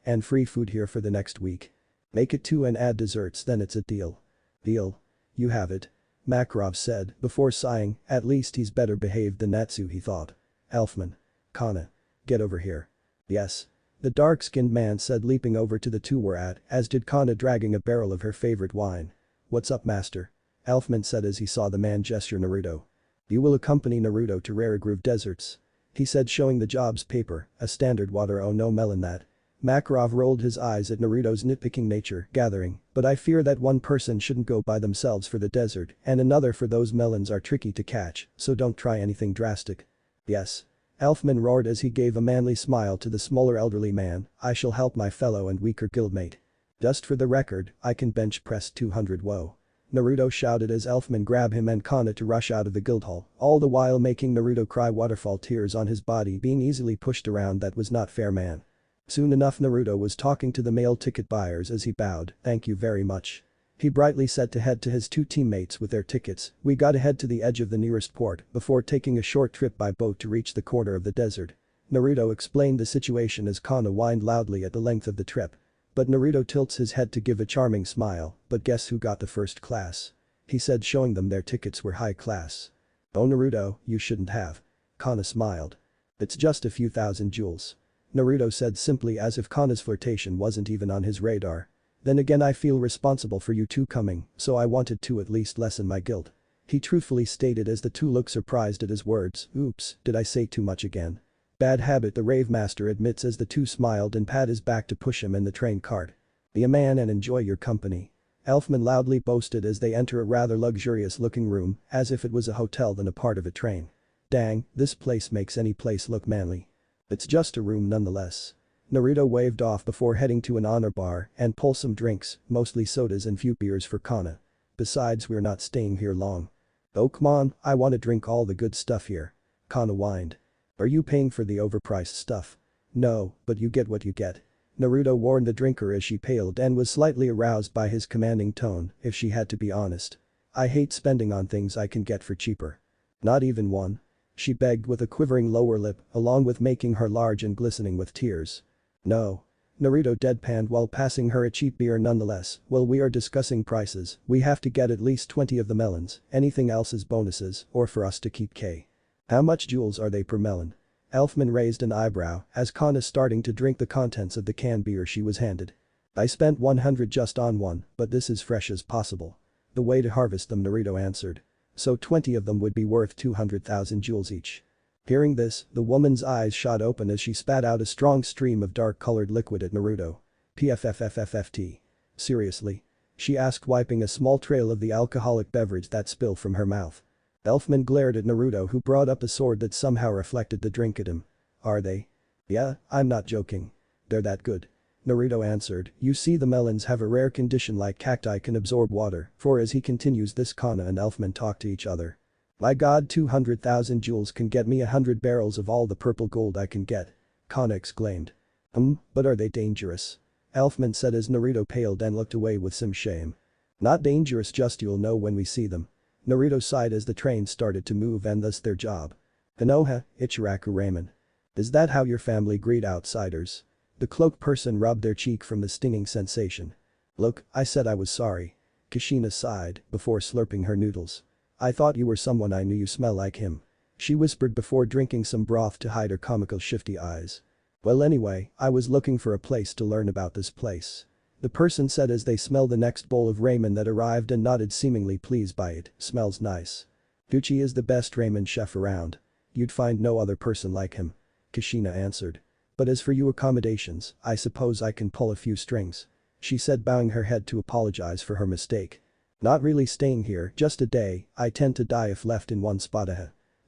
and free food here for the next week. Make it 2 and add desserts, then it's a deal. Deal. You have it. Makarov said before sighing, at least he's better behaved than Natsu, he thought. Elfman. Kana. Get over here. Yes. The dark-skinned man said, leaping over to the 2 were at, as did Kana, dragging a barrel of her favorite wine. What's up, master? Elfman said as he saw the man gesture Naruto. You will accompany Naruto to Rarigrove Deserts. He said, showing the jobs paper, a standard water. Oh no, melon that. Makarov rolled his eyes at Naruto's nitpicking nature, gathering, but I fear that one person shouldn't go by themselves for the desert and another for those melons are tricky to catch, so don't try anything drastic. Yes. Elfman roared as he gave a manly smile to the smaller elderly man, I shall help my fellow and weaker guildmate. Just for the record, I can bench press 200 whoa. Naruto shouted as Elfman grabbed him and Kana to rush out of the guild hall, all the while making Naruto cry waterfall tears on his body being easily pushed around. That was not fair, man. Soon enough, Naruto was talking to the male ticket buyers as he bowed, thank you very much. He brightly said to head to his 2 teammates with their tickets, we gotta head to the edge of the nearest port before taking a short trip by boat to reach the corner of the desert. Naruto explained the situation as Kana whined loudly at the length of the trip. But Naruto tilts his head to give a charming smile, but guess who got the first class? He said, showing them their tickets were high class. Oh Naruto, you shouldn't have. Kana smiled. It's just a few thousand jewels. Naruto said simply, as if Kana's flirtation wasn't even on his radar. Then again, I feel responsible for you two coming, so I wanted to at least lessen my guilt. He truthfully stated as the two looked surprised at his words. Oops, did I say too much again? Bad habit, the rave master admits as the two smiled and pat his back to push him in the train cart. Be a man and enjoy your company. Elfman loudly boasted as they enter a rather luxurious looking room, as if it was a hotel than a part of a train. Dang, this place makes any place look manly. It's just a room nonetheless. Naruto waved off before heading to an honor bar and pull some drinks, mostly sodas and few beers for Kana. Besides, we're not staying here long. Oh come on, I wanna drink all the good stuff here. Kana whined. Are you paying for the overpriced stuff? No, but you get what you get. Naruto warned the drinker as she paled and was slightly aroused by his commanding tone, if she had to be honest. I hate spending on things I can get for cheaper. Not even one? She begged with a quivering lower lip, along with making her large and glistening with tears. No. Naruto deadpanned while passing her a cheap beer nonetheless. Well, we are discussing prices, we have to get at least 20 of the melons, anything else is bonuses, or for us to keep K. How much jewels are they per melon? Elfman raised an eyebrow as Kana starting to drink the contents of the canned beer she was handed. I spent 100 just on one, but this is fresh as possible. The way to harvest them, Naruto answered. So 20 of them would be worth 200,000 jewels each. Hearing this, the woman's eyes shot open as she spat out a strong stream of dark-colored liquid at Naruto. PFFFFFT. Seriously? She asked, wiping a small trail of the alcoholic beverage that spilled from her mouth. Elfman glared at Naruto, who brought up a sword that somehow reflected the drink at him. Are they? Yeah, I'm not joking. They're that good. Naruto answered, you see, the melons have a rare condition like cacti can absorb water, for as he continues this, Kana and Elfman talk to each other. My god, 200,000 jewels can get me 100 barrels of all the purple gold I can get. Kana exclaimed. But are they dangerous? Elfman said as Naruto paled and looked away with some shame. Not dangerous, just you'll know when we see them. Naruto sighed as the train started to move, and thus their job. Konoha, Ichiraku Ramen. Is that how your family greet outsiders? The cloaked person rubbed their cheek from the stinging sensation. Look, I said I was sorry. Kushina sighed before slurping her noodles. I thought you were someone I knew, you smell like him. She whispered before drinking some broth to hide her comical shifty eyes. Well anyway, I was looking for a place to learn about this place. The person said as they smelled the next bowl of ramen that arrived and nodded, seemingly pleased by it. Smells nice. Gucci is the best ramen chef around. You'd find no other person like him. Kushina answered. But as for you accommodations, I suppose I can pull a few strings. She said, bowing her head to apologize for her mistake. Not really staying here, just a day, I tend to die if left in one spot.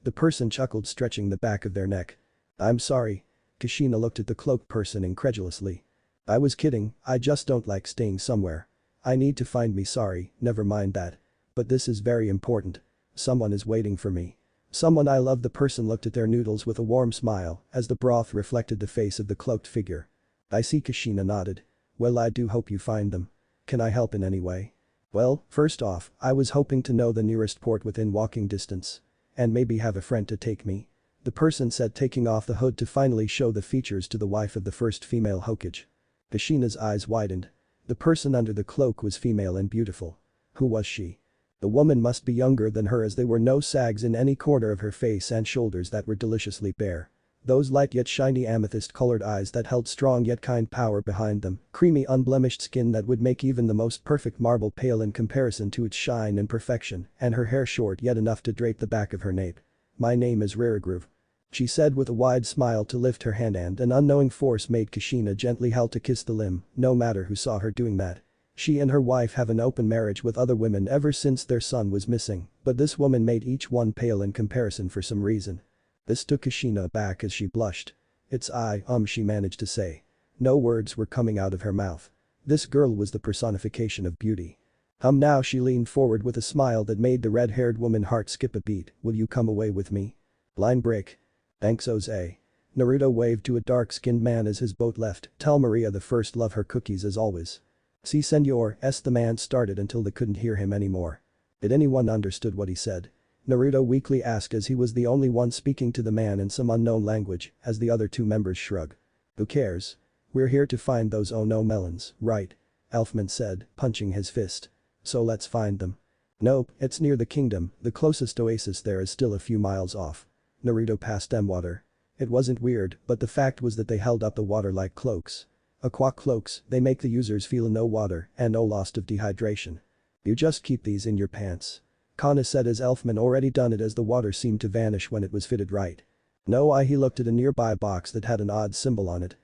The person chuckled, stretching the back of their neck. I'm sorry. Kushina looked at the cloaked person incredulously. I was kidding, I just don't like staying somewhere. I need to find me, sorry, never mind that. But this is very important. Someone is waiting for me. Someone I love. The person looked at their noodles with a warm smile as the broth reflected the face of the cloaked figure. I see. Kushina nodded. Well, I do hope you find them. Can I help in any way? Well, first off, I was hoping to know the nearest port within walking distance. And maybe have a friend to take me. The person said, taking off the hood to finally show the features to the wife of the first female Hokage. Kushina's eyes widened. The person under the cloak was female and beautiful. Who was she? The woman must be younger than her, as there were no sags in any corner of her face and shoulders that were deliciously bare. Those light yet shiny amethyst-colored eyes that held strong yet kind power behind them, creamy unblemished skin that would make even the most perfect marble pale in comparison to its shine and perfection, and her hair short yet enough to drape the back of her nape. My name is Rarigroove. She said with a wide smile to lift her hand, and an unknowing force made Kushina gently help to kiss the limb, no matter who saw her doing that. She and her wife have an open marriage with other women ever since their son was missing, but this woman made each one pale in comparison for some reason. This took Kushina aback as she blushed. It's she managed to say. No words were coming out of her mouth. This girl was the personification of beauty. Now she leaned forward with a smile that made the red-haired woman's heart skip a beat. Will you come away with me? Line break. Thanks, Jose. Naruto waved to a dark-skinned man as his boat left. Tell Maria the First love her cookies as always. Si senor, the man started until they couldn't hear him anymore. Did anyone understood what he said? Naruto weakly asked as he was the only one speaking to the man in some unknown language, as the other two members shrugged. Who cares? We're here to find those oh no melons, right? Elfman said, punching his fist. So let's find them. Nope, it's near the kingdom, the closest oasis there is still a few miles off. Naruto passed them water. It wasn't weird, but the fact was that they held up the water like cloaks. Aqua cloaks, they make the users feel no water and no loss of dehydration. You just keep these in your pants. Kana said as Elfman already done it as the water seemed to vanish when it was fitted right. No, he looked at a nearby box that had an odd symbol on it.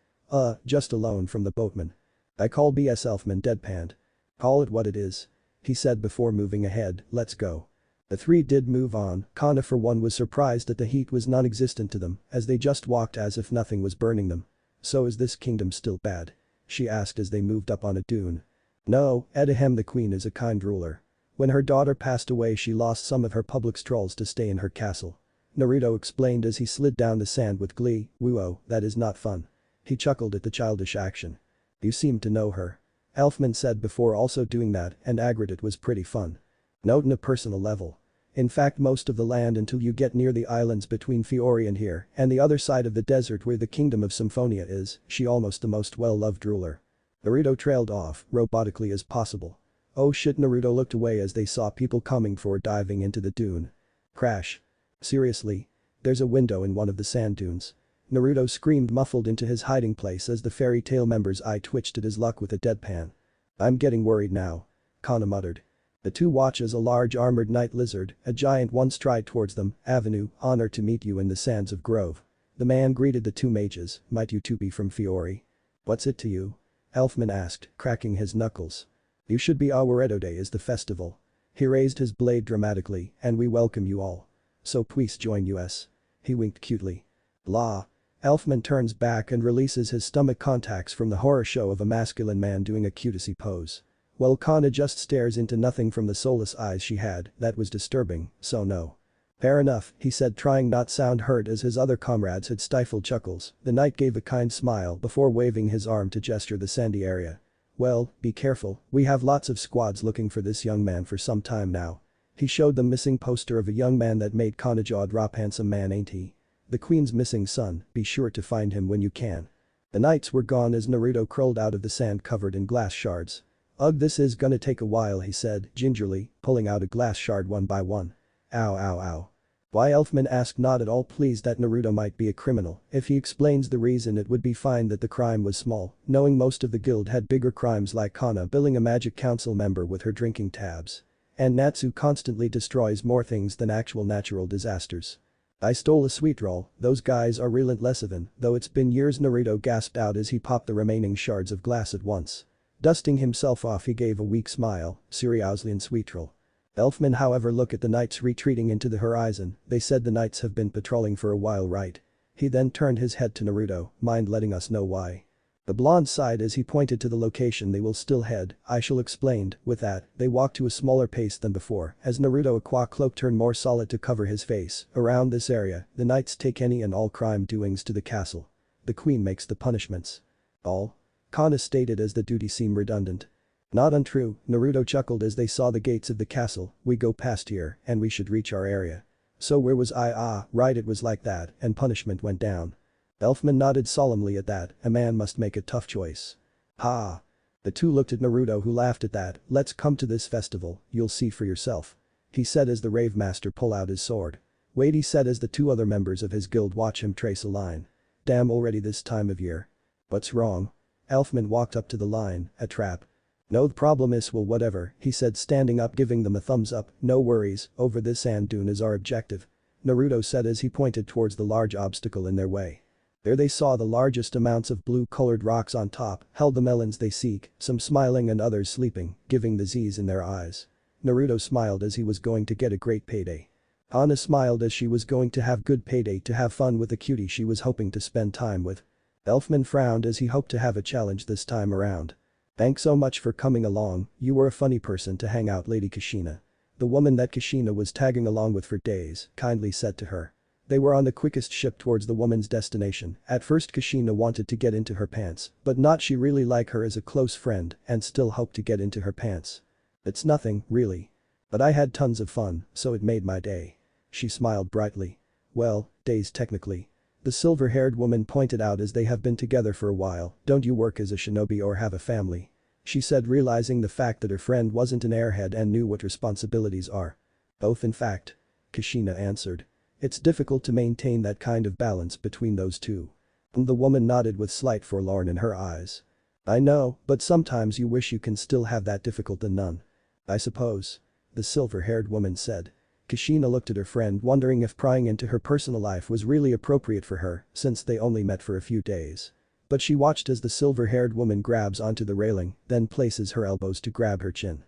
Just a loan from the boatman. I call BS Elfman deadpanned. Call it what it is. He said before moving ahead, let's go. The three did move on, Kana for one was surprised that the heat was non-existent to them as they just walked as if nothing was burning them. So is this kingdom still bad? She asked as they moved up on a dune. No, Edahem the queen is a kind ruler. When her daughter passed away she lost some of her public strolls to stay in her castle. Naruto explained as he slid down the sand with glee, woo-oh, that is not fun. He chuckled at the childish action. You seem to know her. Elfman said before also doing that and agreed it was pretty fun. Not on a personal level. In fact most of the land until you get near the islands between Fiori and here and the other side of the desert where the kingdom of Symphonia is, she almost the most well-loved ruler. Naruto trailed off, robotically as possible. Oh shit, Naruto looked away as they saw people coming for diving into the dune. Crash. Seriously? There's a window in one of the sand dunes. Naruto screamed muffled into his hiding place as the fairy tale member's eye twitched at his luck with a deadpan. I'm getting worried now. Kana muttered. The two watch as a large armored night lizard, a giant one stride towards them, Avenue, honor to meet you in the sands of Grove. The man greeted the two mages, might you two be from Fiori? What's it to you? Elfman asked, cracking his knuckles. You should be Awaredo Day is the festival. He raised his blade dramatically, and we welcome you all. So please join us. He winked cutely. Blah. Elfman turns back and releases his stomach contacts from the horror show of a masculine man doing a cutesy pose. While Kana just stares into nothing from the soulless eyes she had, that was disturbing, so no. Fair enough, he said trying not sound hurt as his other comrades had stifled chuckles. The knight gave a kind smile before waving his arm to gesture the sandy area. Well, be careful, we have lots of squads looking for this young man for some time now. He showed the missing poster of a young man that made Kana jaw drop. Handsome man ain't he? The queen's missing son, be sure to find him when you can. The knights were gone as Naruto crawled out of the sand covered in glass shards. Ugh, this is gonna take a while, he said, gingerly, pulling out a glass shard one by one. Ow ow ow. Why? Elfman asked, not at all pleased that Naruto might be a criminal. If he explains the reason it would be fine that the crime was small, knowing most of the guild had bigger crimes like Kana billing a magic council member with her drinking tabs. And Natsu constantly destroys more things than actual natural disasters. I stole a sweet roll, those guys are relentless even, though it's been years, Naruto gasped out as he popped the remaining shards of glass at once. Dusting himself off he gave a weak smile, seriously and sweet roll. Elfman however looked at the knights retreating into the horizon, they said the knights have been patrolling for a while right? He then turned his head to Naruto, mind letting us know why? The blonde sighed as he pointed to the location they will still head, I shall explained, with that, they walked to a smaller pace than before as Naruto aqua cloak turned more solid to cover his face, around this area, the knights take any and all crime doings to the castle. The queen makes the punishments. All? Kana stated as the duty seemed redundant. Not untrue, Naruto chuckled as they saw the gates of the castle, we go past here, and we should reach our area. So where was I? Right, it was like that, and punishment went down. Elfman nodded solemnly at that, a man must make a tough choice. Ha. The two looked at Naruto who laughed at that, let's come to this festival, you'll see for yourself. He said as the rave master pulled out his sword. Wait, he said as the two other members of his guild watch him trace a line. Damn, already this time of year. What's wrong? Elfman walked up to the line, a trap. No, the problem is well whatever, he said standing up giving them a thumbs up, no worries, over this sand dune is our objective. Naruto said as he pointed towards the large obstacle in their way. There they saw the largest amounts of blue-colored rocks on top, held the melons they seek, some smiling and others sleeping, giving the Z's in their eyes. Naruto smiled as he was going to get a great payday. Ana smiled as she was going to have good payday to have fun with the cutie she was hoping to spend time with. Elfman frowned as he hoped to have a challenge this time around. Thanks so much for coming along, you were a funny person to hang out, Lady Kushina. The woman that Kushina was tagging along with for days kindly said to her. They were on the quickest ship towards the woman's destination. At first Kushina wanted to get into her pants, but not she really like her as a close friend and still hoped to get into her pants. It's nothing, really. But I had tons of fun, so it made my day. She smiled brightly. Well, days technically. The silver-haired woman pointed out as they have been together for a while, don't you work as a shinobi or have a family? She said realizing the fact that her friend wasn't an airhead and knew what responsibilities are. Both in fact. Kushina answered. It's difficult to maintain that kind of balance between those two. The woman nodded with slight forlorn in her eyes. I know, but sometimes you wish you can still have that difficult than none. I suppose. The silver-haired woman said. Kushina looked at her friend wondering if prying into her personal life was really appropriate for her since they only met for a few days. But she watched as the silver-haired woman grabs onto the railing, then places her elbows to grab her chin.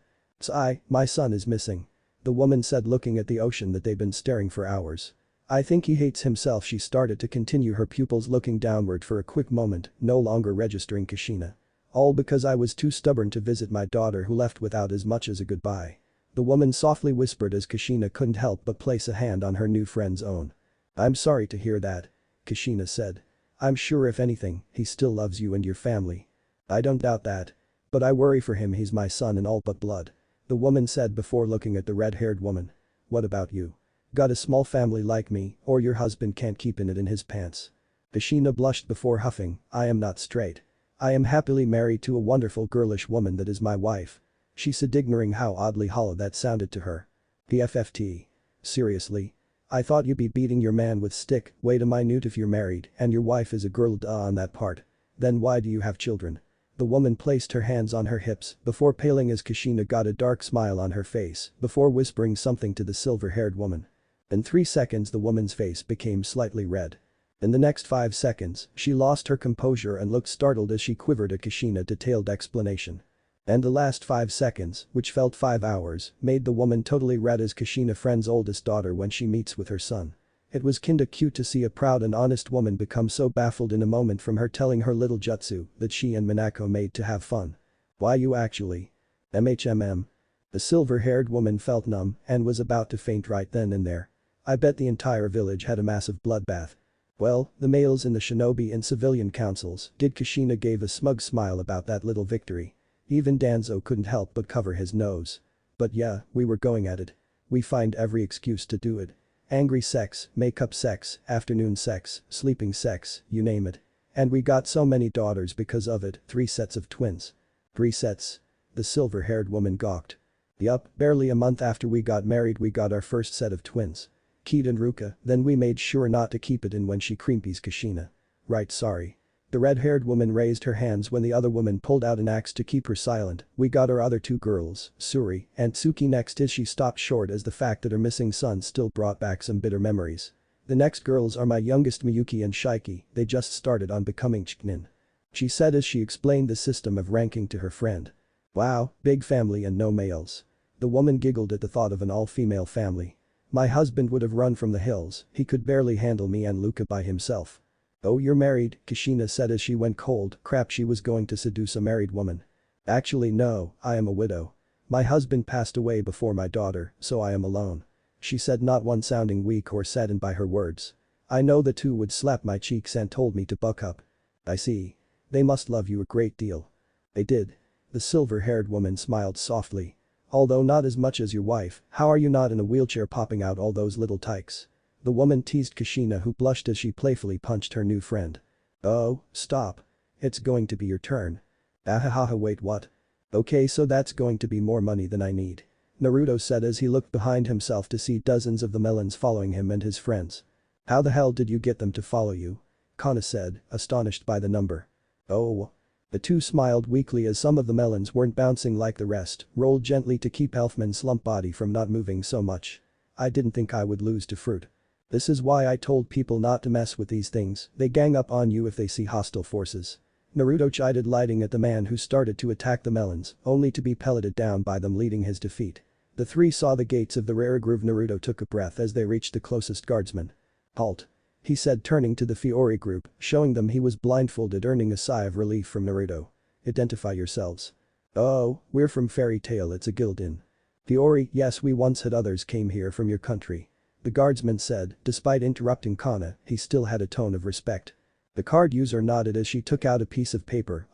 My son is missing. The woman said looking at the ocean that they'd been staring for hours. I think he hates himself. She started to continue, her pupils looking downward for a quick moment, no longer registering Kushina. All because I was too stubborn to visit my daughter who left without as much as a goodbye. The woman softly whispered as Kushina couldn't help but place a hand on her new friend's own. I'm sorry to hear that. Kushina said. I'm sure if anything, he still loves you and your family. I don't doubt that. But I worry for him, he's my son in all but blood. The woman said before looking at the red-haired woman. What about you? Got a small family like me, or your husband can't keep it in his pants? Kushina blushed before huffing, I am not straight. I am happily married to a wonderful girlish woman that is my wife. She said, ignoring how oddly hollow that sounded to her. PFFT. Seriously? I thought you'd be beating your man with stick, wait a minute, if you're married and your wife is a girl, duh, on that part. Then why do you have children? The woman placed her hands on her hips before paling as Kushina got a dark smile on her face before whispering something to the silver-haired woman. In 3 seconds the woman's face became slightly red. In the next 5 seconds, she lost her composure and looked startled as she quivered at Kushina's detailed explanation. And the last 5 seconds, which felt 5 hours, made the woman totally red as Kushina friend's oldest daughter when she meets with her son. It was kinda cute to see a proud and honest woman become so baffled in a moment from her telling her little jutsu that she and Minako made to have fun. Why you actually? MHMM. The silver-haired woman felt numb and was about to faint right then and there. I bet the entire village had a massive bloodbath. Well, the males in the shinobi and civilian councils did. Kushina gave a smug smile about that little victory. Even Danzo couldn't help but cover his nose. But yeah, we were going at it. We find every excuse to do it. Angry sex, makeup sex, afternoon sex, sleeping sex, you name it. And we got so many daughters because of it, 3 sets of twins. 3 sets? The silver-haired woman gawked. Yup, barely a month after we got married we got our first set of twins. Keet and Ruka, then we made sure not to keep it in when she creepies Kushina. Right, sorry. The red-haired woman raised her hands when the other woman pulled out an axe to keep her silent. We got our other 2 girls, Suri and Tsuki next as she stopped short as the fact that her missing son still brought back some bitter memories. The next girls are my youngest Miyuki and Shiki, they just started on becoming Chiknin. She said as she explained the system of ranking to her friend. Wow, big family and no males. The woman giggled at the thought of an all-female family. My husband would have run from the hills, he could barely handle me and Luca by himself. Oh, you're married, Kushina said as she went cold. Crap, she was going to seduce a married woman. Actually no, I am a widow. My husband passed away before my daughter, so I am alone. She said, not one sounding weak or saddened by her words. I know the 2 would slap my cheeks and told me to buck up. I see. They must love you a great deal. They did. The silver-haired woman smiled softly. Although not as much as your wife, how are you not in a wheelchair popping out all those little tykes? The woman teased Kushina, who blushed as she playfully punched her new friend. Oh, stop. It's going to be your turn. Ahahaha, wait, what? Okay, so that's going to be more money than I need. Naruto said as he looked behind himself to see dozens of the melons following him and his friends. How the hell did you get them to follow you? Kana said, astonished by the number. Oh. The 2 smiled weakly as some of the melons weren't bouncing like the rest, rolled gently to keep Elfman's slump body from not moving so much. I didn't think I would lose to fruit. This is why I told people not to mess with these things, they gang up on you if they see hostile forces. Naruto chided, lighting at the man who started to attack the melons, only to be pelleted down by them, leading his defeat. The 3 saw the gates of the rare groove. Naruto took a breath as they reached the closest guardsman. Halt. He said, turning to the Fiori group, showing them he was blindfolded, earning a sigh of relief from Naruto. Identify yourselves. Oh, we're from Fairy Tail, it's a guild in Fiori. Yes, we once had others came here from your country. The guardsman said, despite interrupting Kana, he still had a tone of respect. The card user nodded as she took out a piece of paper.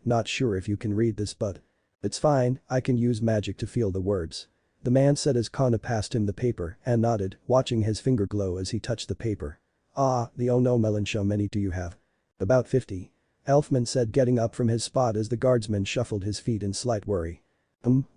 Not sure if you can read this, but it's fine, I can use magic to feel the words. The man said as Kana passed him the paper and nodded, watching his finger glow as he touched the paper. Ah, the oh no melon, how many do you have? About 50. Elfman said, getting up from his spot as the guardsman shuffled his feet in slight worry.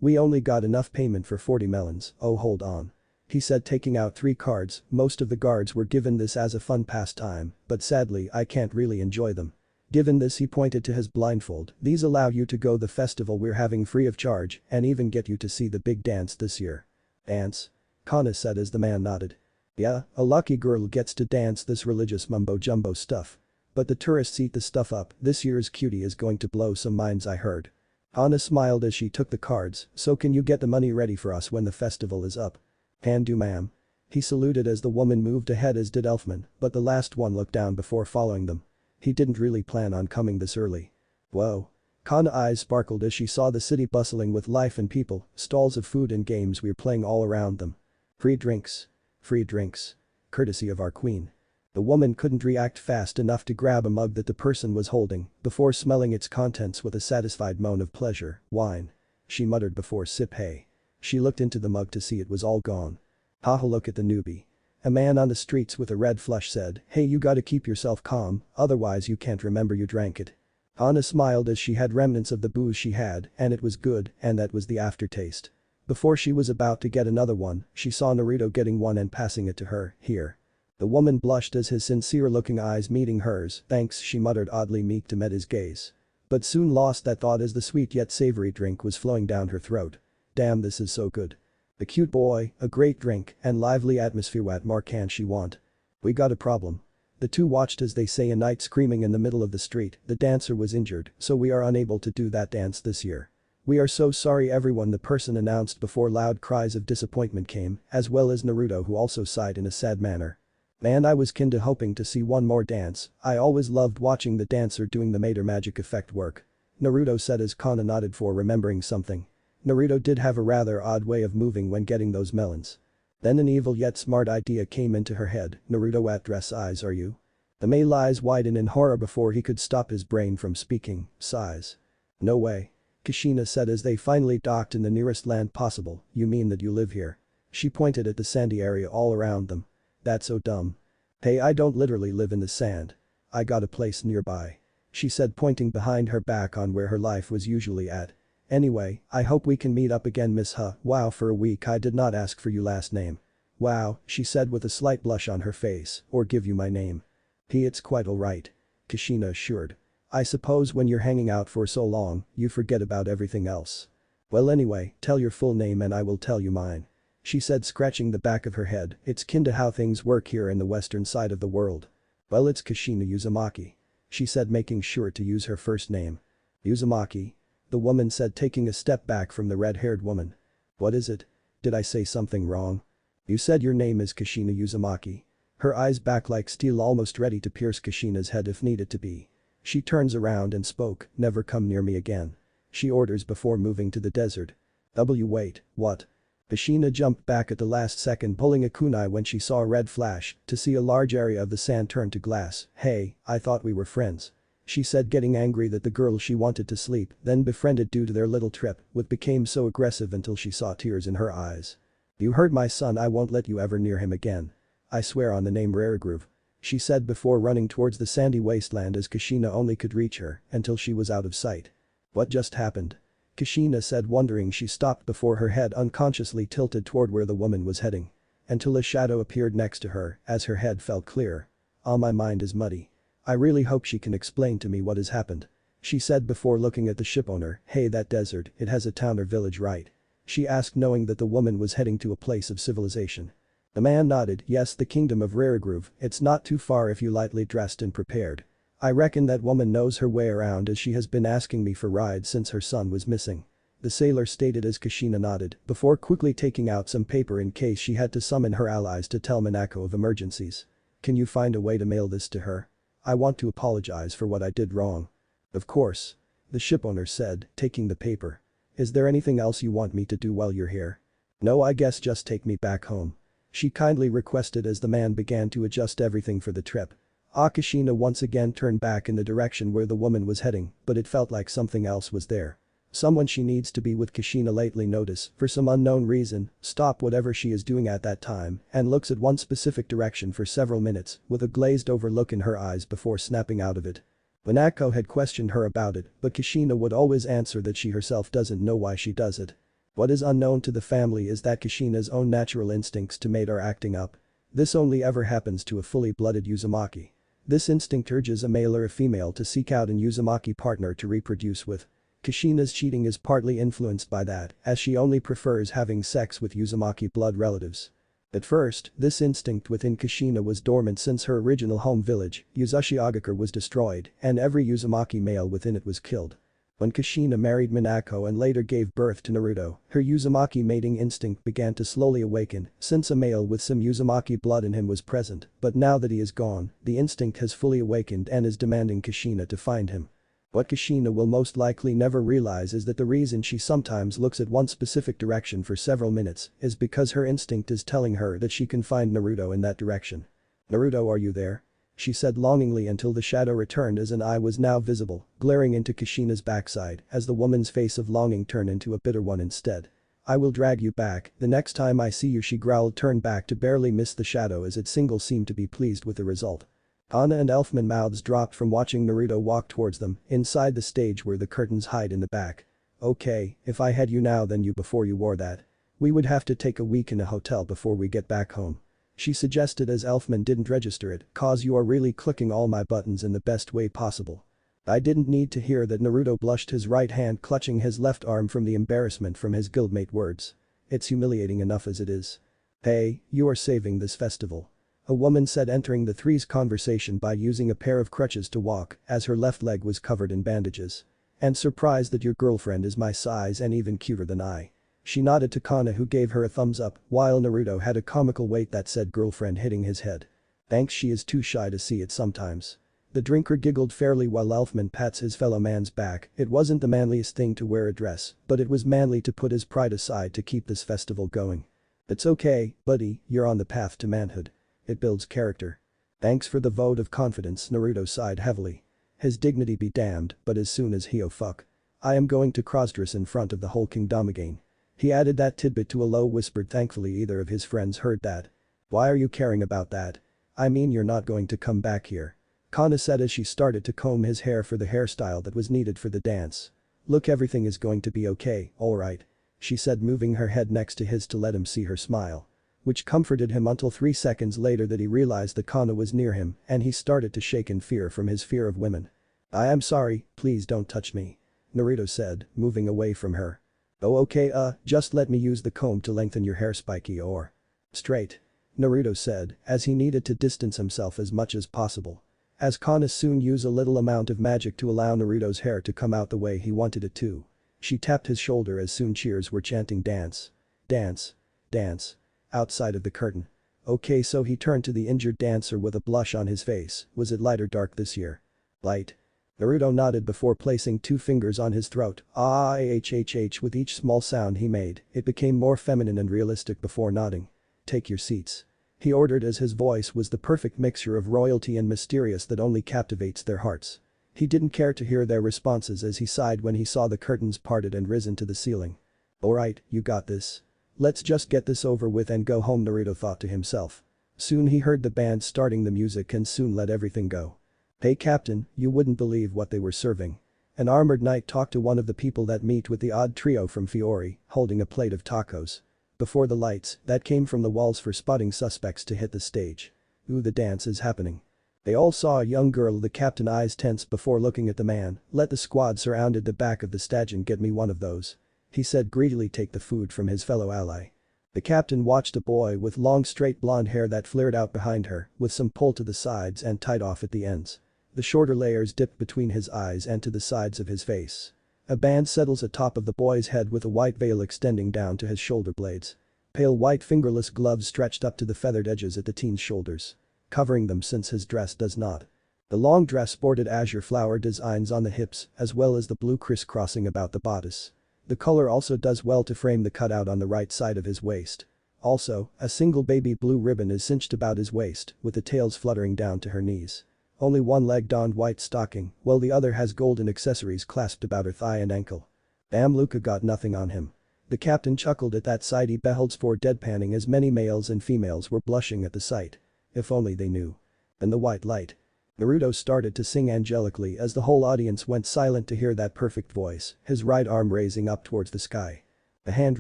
We only got enough payment for 40 melons, oh hold on. He said, taking out 3 cards. Most of the guards were given this as a fun pastime, but sadly I can't really enjoy them. Given this, he pointed to his blindfold, these allow you to go the festival we're having free of charge and even get you to see the big dance this year. Dance? Kana said as the man nodded. Yeah, a lucky girl gets to dance this religious mumbo-jumbo stuff. But the tourists eat the stuff up, this year's cutie is going to blow some minds, I heard. Anna smiled as she took the cards, so can you get the money ready for us when the festival is up? Can do, ma'am. He saluted as the woman moved ahead, as did Elfman, but the last one looked down before following them. He didn't really plan on coming this early. Whoa. Kanna's eyes sparkled as she saw the city bustling with life and people, stalls of food and games were playing all around them. Free drinks. Free drinks. Courtesy of our queen. The woman couldn't react fast enough to grab a mug that the person was holding before smelling its contents with a satisfied moan of pleasure. Wine. She muttered before sip. Hey. She looked into the mug to see it was all gone. Haha, look at the newbie. A man on the streets with a red flush said, hey, you gotta keep yourself calm, otherwise you can't remember you drank it. Anna smiled as she had remnants of the booze she had, and it was good, and that was the aftertaste. Before she was about to get another one, she saw Naruto getting one and passing it to her. Here. The woman blushed as his sincere-looking eyes meeting hers. Thanks, she muttered, oddly meek to meet his gaze. But soon lost that thought as the sweet yet savory drink was flowing down her throat. Damn, this is so good. The cute boy, a great drink, and lively atmosphere. What more can she want? We got a problem. The two watched as they say a night screaming in the middle of the street. The dancer was injured, so we are unable to do that dance this year. We are so sorry, everyone, the person announced before loud cries of disappointment came, as well as Naruto, who also sighed in a sad manner. Man, I was kinda hoping to see one more dance. I always loved watching the dancer doing the Mater magic effect work. Naruto said as Kana nodded for remembering something. Naruto did have a rather odd way of moving when getting those melons. Then an evil yet smart idea came into her head. Naruto, at dress eyes are you? The male eyes widened in horror before he could stop his brain from speaking. Size. No way. Kushina said as they finally docked in the nearest land possible. You mean that you live here? She pointed at the sandy area all around them. That's so dumb. Hey, I don't literally live in the sand. I got a place nearby. She said, pointing behind her back on where her life was usually at. Anyway, I hope we can meet up again, Miss Huh. Wow, for a week I did not ask for your last name. Wow, she said with a slight blush on her face, or give you my name. It's quite alright. Kushina assured. I suppose when you're hanging out for so long, you forget about everything else. Well anyway, tell your full name and I will tell you mine. She said, scratching the back of her head. It's kinda how things work here in the western side of the world. Well, it's Kushina Uzumaki. She said, making sure to use her first name. Uzumaki? The woman said, taking a step back from the red-haired woman. What is it? Did I say something wrong? You said your name is Kushina Uzumaki. Her eyes back like steel, almost ready to pierce Kushina's head if needed to be. She turns around and spoke, never come near me again. She orders before moving to the desert. Wait, what? Kushina jumped back at the last second, pulling a kunai when she saw a red flash, to see a large area of the sand turn to glass. Hey, I thought we were friends. She said, getting angry that the girl she wanted to sleep, then befriended due to their little trip, would became so aggressive until she saw tears in her eyes. You hurt my son, I won't let you ever near him again. I swear on the name Rarigroove. She said before running towards the sandy wasteland as Kushina only could reach her until she was out of sight. What just happened? Kushina said, wondering. She stopped before her head unconsciously tilted toward where the woman was heading. Until a shadow appeared next to her as her head felt clear. My mind is muddy. I really hope she can explain to me what has happened. She said before looking at the shipowner. Hey, that desert, it has a town or village, right? She asked, knowing that the woman was heading to a place of civilization. The man nodded. Yes, the kingdom of Rarigroove. It's not too far if you lightly dressed and prepared. I reckon that woman knows her way around as she has been asking me for rides since her son was missing. The sailor stated as Kushina nodded before quickly taking out some paper in case she had to summon her allies to tell Minako of emergencies. Can you find a way to mail this to her? I want to apologize for what I did wrong. Of course. The shipowner said, taking the paper. Is there anything else you want me to do while you're here? No, I guess just take me back home. She kindly requested as the man began to adjust everything for the trip. Kushina once again turned back in the direction where the woman was heading, but it felt like something else was there. Someone she needs to be with. Kushina lately notice, for some unknown reason, stop whatever she is doing at that time and looks at one specific direction for several minutes with a glazed over look in her eyes before snapping out of it. Minako had questioned her about it, but Kushina would always answer that she herself doesn't know why she does it. What is unknown to the family is that Kushina's own natural instincts to mate are acting up. This only ever happens to a fully blooded Uzumaki. This instinct urges a male or a female to seek out an Uzumaki partner to reproduce with. Kushina's cheating is partly influenced by that, as she only prefers having sex with Uzumaki blood relatives. At first, this instinct within Kushina was dormant since her original home village, Uzushiogakure, was destroyed and every Uzumaki male within it was killed. When Kushina married Minako and later gave birth to Naruto, her Uzumaki mating instinct began to slowly awaken since a male with some Uzumaki blood in him was present, but now that he is gone, the instinct has fully awakened and is demanding Kushina to find him. What Kushina will most likely never realize is that the reason she sometimes looks at one specific direction for several minutes is because her instinct is telling her that she can find Naruto in that direction. "Naruto, are you there?" she said longingly until the shadow returned as an eye was now visible, glaring into Kushina's backside as the woman's face of longing turned into a bitter one instead. "I will drag you back the next time I see you," she growled, turned back to barely miss the shadow as it single seemed to be pleased with the result. Anna and Elfman mouths dropped from watching Naruto walk towards them inside the stage where the curtains hide in the back. "Okay, if I had you now then you before you wore that. We would have to take a week in a hotel before we get back home," she suggested as Elfman didn't register it, "cause you are really clicking all my buttons in the best way possible." I didn't need to hear that. Naruto blushed, his right hand clutching his left arm from the embarrassment from his guildmate words. "It's humiliating enough as it is." "Hey, you are saving this festival," a woman said, entering the three's conversation by using a pair of crutches to walk as her left leg was covered in bandages. "And surprised that your girlfriend is my size and even cuter than I." She nodded to Kana, who gave her a thumbs up while Naruto had a comical wait that said girlfriend hitting his head. "Thanks, she is too shy to see it sometimes." The drinker giggled fairly while Elfman pats his fellow man's back. It wasn't the manliest thing to wear a dress, but it was manly to put his pride aside to keep this festival going. "It's okay, buddy, you're on the path to manhood. It builds character." "Thanks for the vote of confidence," Naruto sighed heavily. His dignity be damned, but as soon as he fuck. "I am going to crossdress in front of the whole kingdom again." He added that tidbit to a low whisper. Thankfully either of his friends heard that. "Why are you caring about that? I mean, you're not going to come back here," Kana said as she started to comb his hair for the hairstyle that was needed for the dance. "Look, everything is going to be okay, alright," she said, moving her head next to his to let him see her smile. Which comforted him until 3 seconds later that he realized that Kana was near him and he started to shake in fear from his fear of women. "I am sorry, please don't touch me," Naruto said, moving away from her. "Oh okay, just let me use the comb to lengthen your hair, spiky or straight," Naruto said as he needed to distance himself as much as possible. As Kana soon used a little amount of magic to allow Naruto's hair to come out the way he wanted it to. She tapped his shoulder as soon cheers were chanting dance. Dance. Dance. Outside of the curtain. "Okay," so he turned to the injured dancer with a blush on his face. "Was it light or dark this year?" "Light." Naruto nodded before placing 2 fingers on his throat. With each small sound he made, it became more feminine and realistic before nodding. "Take your seats," he ordered as his voice was the perfect mixture of royalty and mysterious that only captivates their hearts. He didn't care to hear their responses as he sighed when he saw the curtains parted and risen to the ceiling. "Alright, you got this. Let's just get this over with and go home," Naruto thought to himself. Soon he heard the band starting the music and soon let everything go. "Hey Captain, you wouldn't believe what they were serving." An armored knight talked to one of the people that meet with the odd trio from Fiori, holding a plate of tacos. Before the lights that came from the walls for spotting suspects to hit the stage. "Ooh, the dance is happening." They all saw a young girl. The captain eyes tense before looking at the man. "Let the squad surrounded the back of the stage and get me one of those," he said, greedily take the food from his fellow ally. The captain watched a boy with long straight blonde hair that flared out behind her with some pull to the sides and tied off at the ends. The shorter layers dipped between his eyes and to the sides of his face. A band settles atop of the boy's head with a white veil extending down to his shoulder blades. Pale white fingerless gloves stretched up to the feathered edges at the teen's shoulders, covering them since his dress does not. The long dress sported azure flower designs on the hips as well as the blue crisscrossing about the bodice. The color also does well to frame the cutout on the right side of his waist. Also, a single baby blue ribbon is cinched about his waist with the tails fluttering down to her knees. Only one leg donned white stocking while the other has golden accessories clasped about her thigh and ankle. Damn, Luca got nothing on him. The captain chuckled at that sight he beheld, for deadpanning as many males and females were blushing at the sight. If only they knew. In the white light, Naruto started to sing angelically as the whole audience went silent to hear that perfect voice, his right arm raising up towards the sky. A hand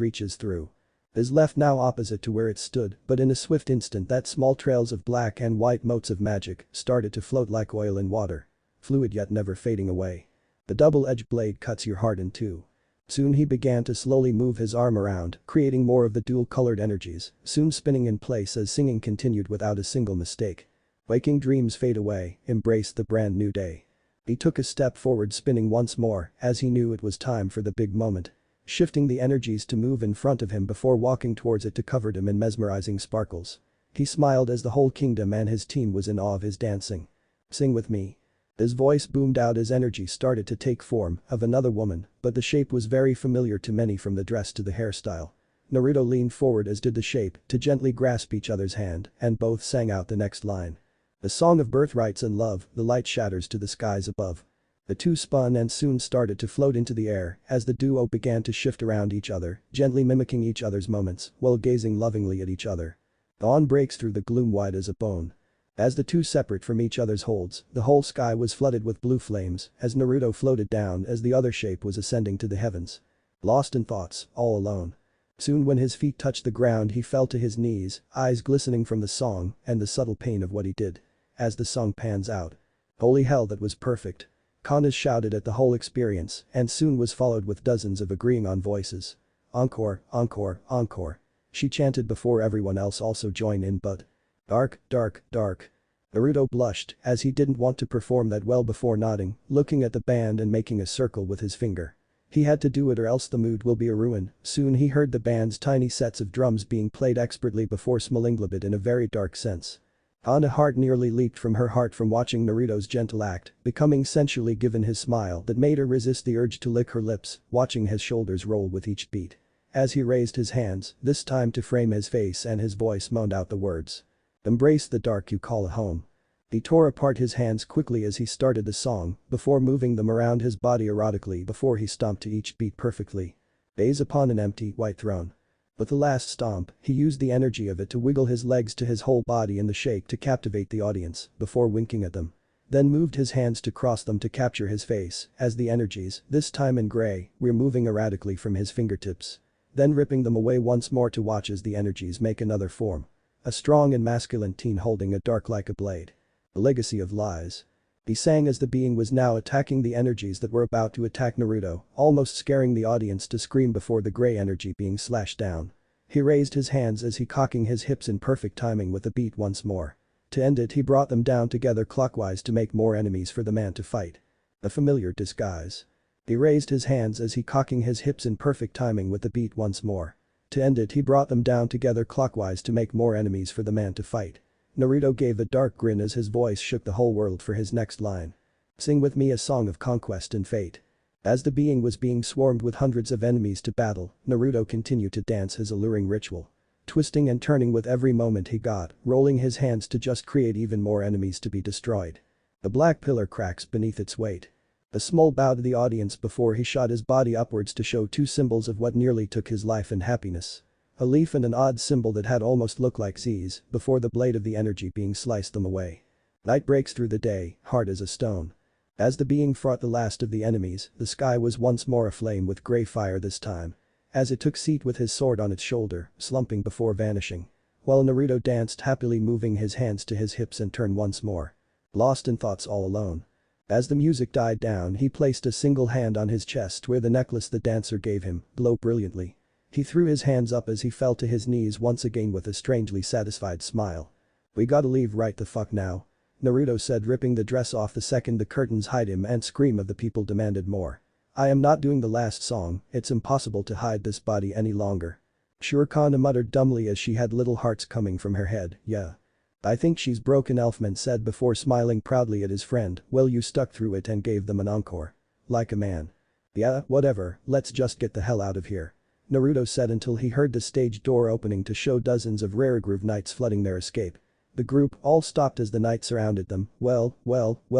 reaches through his left, now opposite to where it stood, but in a swift instant that small trails of black and white motes of magic started to float like oil in water. Fluid yet never fading away. The double-edged blade cuts your heart in two. Soon he began to slowly move his arm around, creating more of the dual-colored energies, soon spinning in place as singing continued without a single mistake. Waking dreams fade away, embrace the brand new day. He took a step forward, spinning once more, as he knew it was time for the big moment. Shifting the energies to move in front of him before walking towards it to cover him in mesmerizing sparkles. He smiled as the whole kingdom and his team was in awe of his dancing. Sing with me. His voice boomed out as energy started to take form of another woman, but the shape was very familiar to many, from the dress to the hairstyle. Naruto leaned forward, as did the shape, to gently grasp each other's hand, and both sang out the next line. The song of birthrights and love, the light shatters to the skies above. The two spun and soon started to float into the air as the duo began to shift around each other, gently mimicking each other's moments while gazing lovingly at each other. Dawn breaks through the gloom, white as a bone. As the two separate from each other's holds, the whole sky was flooded with blue flames as Naruto floated down as the other shape was ascending to the heavens. Lost in thoughts, all alone. Soon when his feet touched the ground he fell to his knees, eyes glistening from the song and the subtle pain of what he did. As the song pans out. Holy hell, that was perfect. Kanas shouted at the whole experience and soon was followed with dozens of agreeing on voices. Encore, encore, encore. She chanted before everyone else also joined in, but dark, dark, dark. Naruto blushed as he didn't want to perform that well before nodding, looking at the band and making a circle with his finger. He had to do it or else the mood will be a ruin. Soon he heard the band's tiny sets of drums being played expertly before smiling in a very dark sense. Hana's heart nearly leaped from her heart from watching Naruto's gentle act, becoming sensually given his smile that made her resist the urge to lick her lips, watching his shoulders roll with each beat. As he raised his hands, this time to frame his face, and his voice moaned out the words. Embrace the dark you call a home. He tore apart his hands quickly as he started the song, before moving them around his body erotically before he stomped to each beat perfectly. Gaze upon an empty, white throne. With the last stomp, he used the energy of it to wiggle his legs to his whole body in the shake to captivate the audience, before winking at them. Then moved his hands to cross them to capture his face, as the energies, this time in gray, were moving erratically from his fingertips. Then ripping them away once more to watch as the energies make another form. A strong and masculine teen holding a dark like a blade. A legacy of lies. He sang as the being was now attacking the energies that were about to attack Naruto, almost scaring the audience to scream before the gray energy being slashed down. He raised his hands as he cocking his hips in perfect timing with the beat once more. To end it, he brought them down together clockwise to make more enemies for the man to fight. A familiar disguise. He raised his hands as he cocking his hips in perfect timing with the beat once more. To end it, he brought them down together clockwise to make more enemies for the man to fight. Naruto gave a dark grin as his voice shook the whole world for his next line. Sing with me a song of conquest and fate. As the being was being swarmed with hundreds of enemies to battle, Naruto continued to dance his alluring ritual. Twisting and turning with every moment he got, rolling his hands to just create even more enemies to be destroyed. The black pillar cracks beneath its weight. A small bow to the audience before he shot his body upwards to show two symbols of what nearly took his life and happiness. A leaf and an odd symbol that had almost looked like Z's before the blade of the energy being sliced them away. Night breaks through the day, hard as a stone. As the being fought the last of the enemies, the sky was once more aflame with grey fire this time. As it took seat with his sword on its shoulder, slumping before vanishing. While Naruto danced happily, moving his hands to his hips and turned once more. Lost in thoughts, all alone. As the music died down, he placed a single hand on his chest where the necklace the dancer gave him glowed brilliantly. He threw his hands up as he fell to his knees once again with a strangely satisfied smile. We gotta leave right the fuck now. Naruto said, ripping the dress off the second the curtains hid him, and scream of the people demanded more. I am not doing the last song, it's impossible to hide this body any longer. Sure, Kana muttered dumbly as she had little hearts coming from her head. Yeah. I think she's broken, Elfman said before smiling proudly at his friend. Well, you stuck through it and gave them an encore. Like a man. Yeah, whatever, let's just get the hell out of here. Naruto said until he heard the stage door opening to show dozens of rare groove knights flooding their escape. The group all stopped as the knights surrounded them. Well,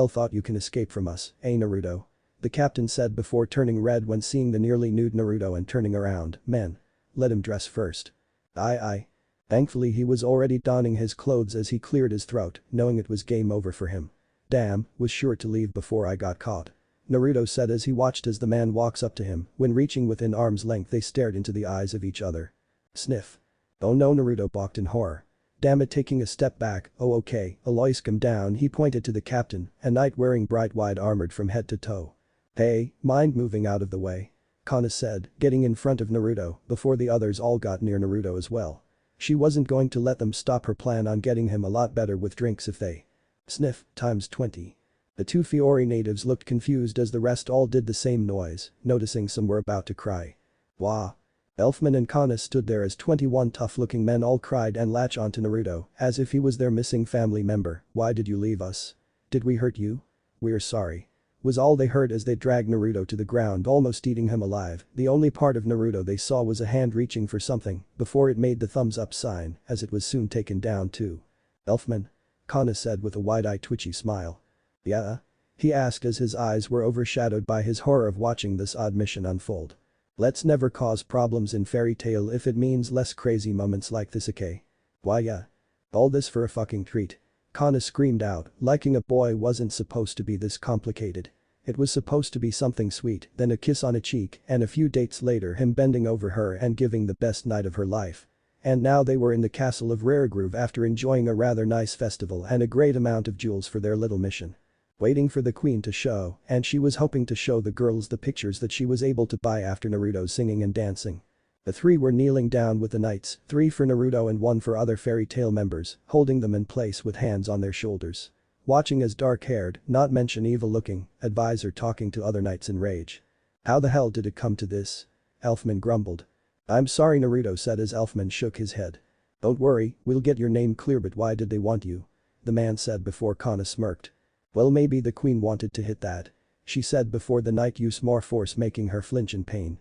thought you can escape from us, eh Naruto? the captain said before turning red when seeing the nearly nude Naruto and turning around. "Men. Let him dress first." Aye. Thankfully he was already donning his clothes as he cleared his throat, knowing it was game over for him. "Damn, was sure to leave before I got caught," Naruto said as he watched as the man walks up to him. When reaching within arm's length they stared into the eyes of each other. Sniff. "Oh no," Naruto balked in horror. "Damn it," taking a step back. "Oh okay, Alois, come down," he pointed to the captain, a knight wearing bright white armored from head to toe. "Hey, mind moving out of the way," Kana said, getting in front of Naruto before the others all got near Naruto as well. She wasn't going to let them stop her plan on getting him a lot better with drinks if they sniff times 20. The two Fiori natives looked confused as the rest all did the same noise, noticing some were about to cry. Wah. Elfman and Kana stood there as 21 tough-looking men all cried and latched onto Naruto as if he was their missing family member. "Why did you leave us? Did we hurt you? We're sorry," was all they heard as they dragged Naruto to the ground, almost eating him alive. The only part of Naruto they saw was a hand reaching for something before it made the thumbs up sign as it was soon taken down too. "Elfman?" Kana said with a wide-eyed twitchy smile. "Yeah?" he asked as his eyes were overshadowed by his horror of watching this odd mission unfold. "Let's never cause problems in Fairy Tail if it means less crazy moments like this, okay? Why yeah. All this for a fucking treat." Kana screamed out, liking a boy wasn't supposed to be this complicated. It was supposed to be something sweet, then a kiss on a cheek, and a few dates later him bending over her and giving the best night of her life. And now they were in the castle of Raregroove after enjoying a rather nice festival and a great amount of jewels for their little mission. Waiting for the queen to show, and she was hoping to show the girls the pictures that she was able to buy after Naruto's singing and dancing. The three were kneeling down with the knights, 3 for Naruto and 1 for other Fairy Tail members, holding them in place with hands on their shoulders. Watching as dark-haired, not mention evil-looking, advisor talking to other knights in rage. "How the hell did it come to this?" Elfman grumbled. "I'm sorry," Naruto said as Elfman shook his head. "Don't worry, we'll get your name clear, but why did they want you?" the man said before Kana smirked. "Well, maybe the queen wanted to hit that," she said before the knight used more force making her flinch in pain.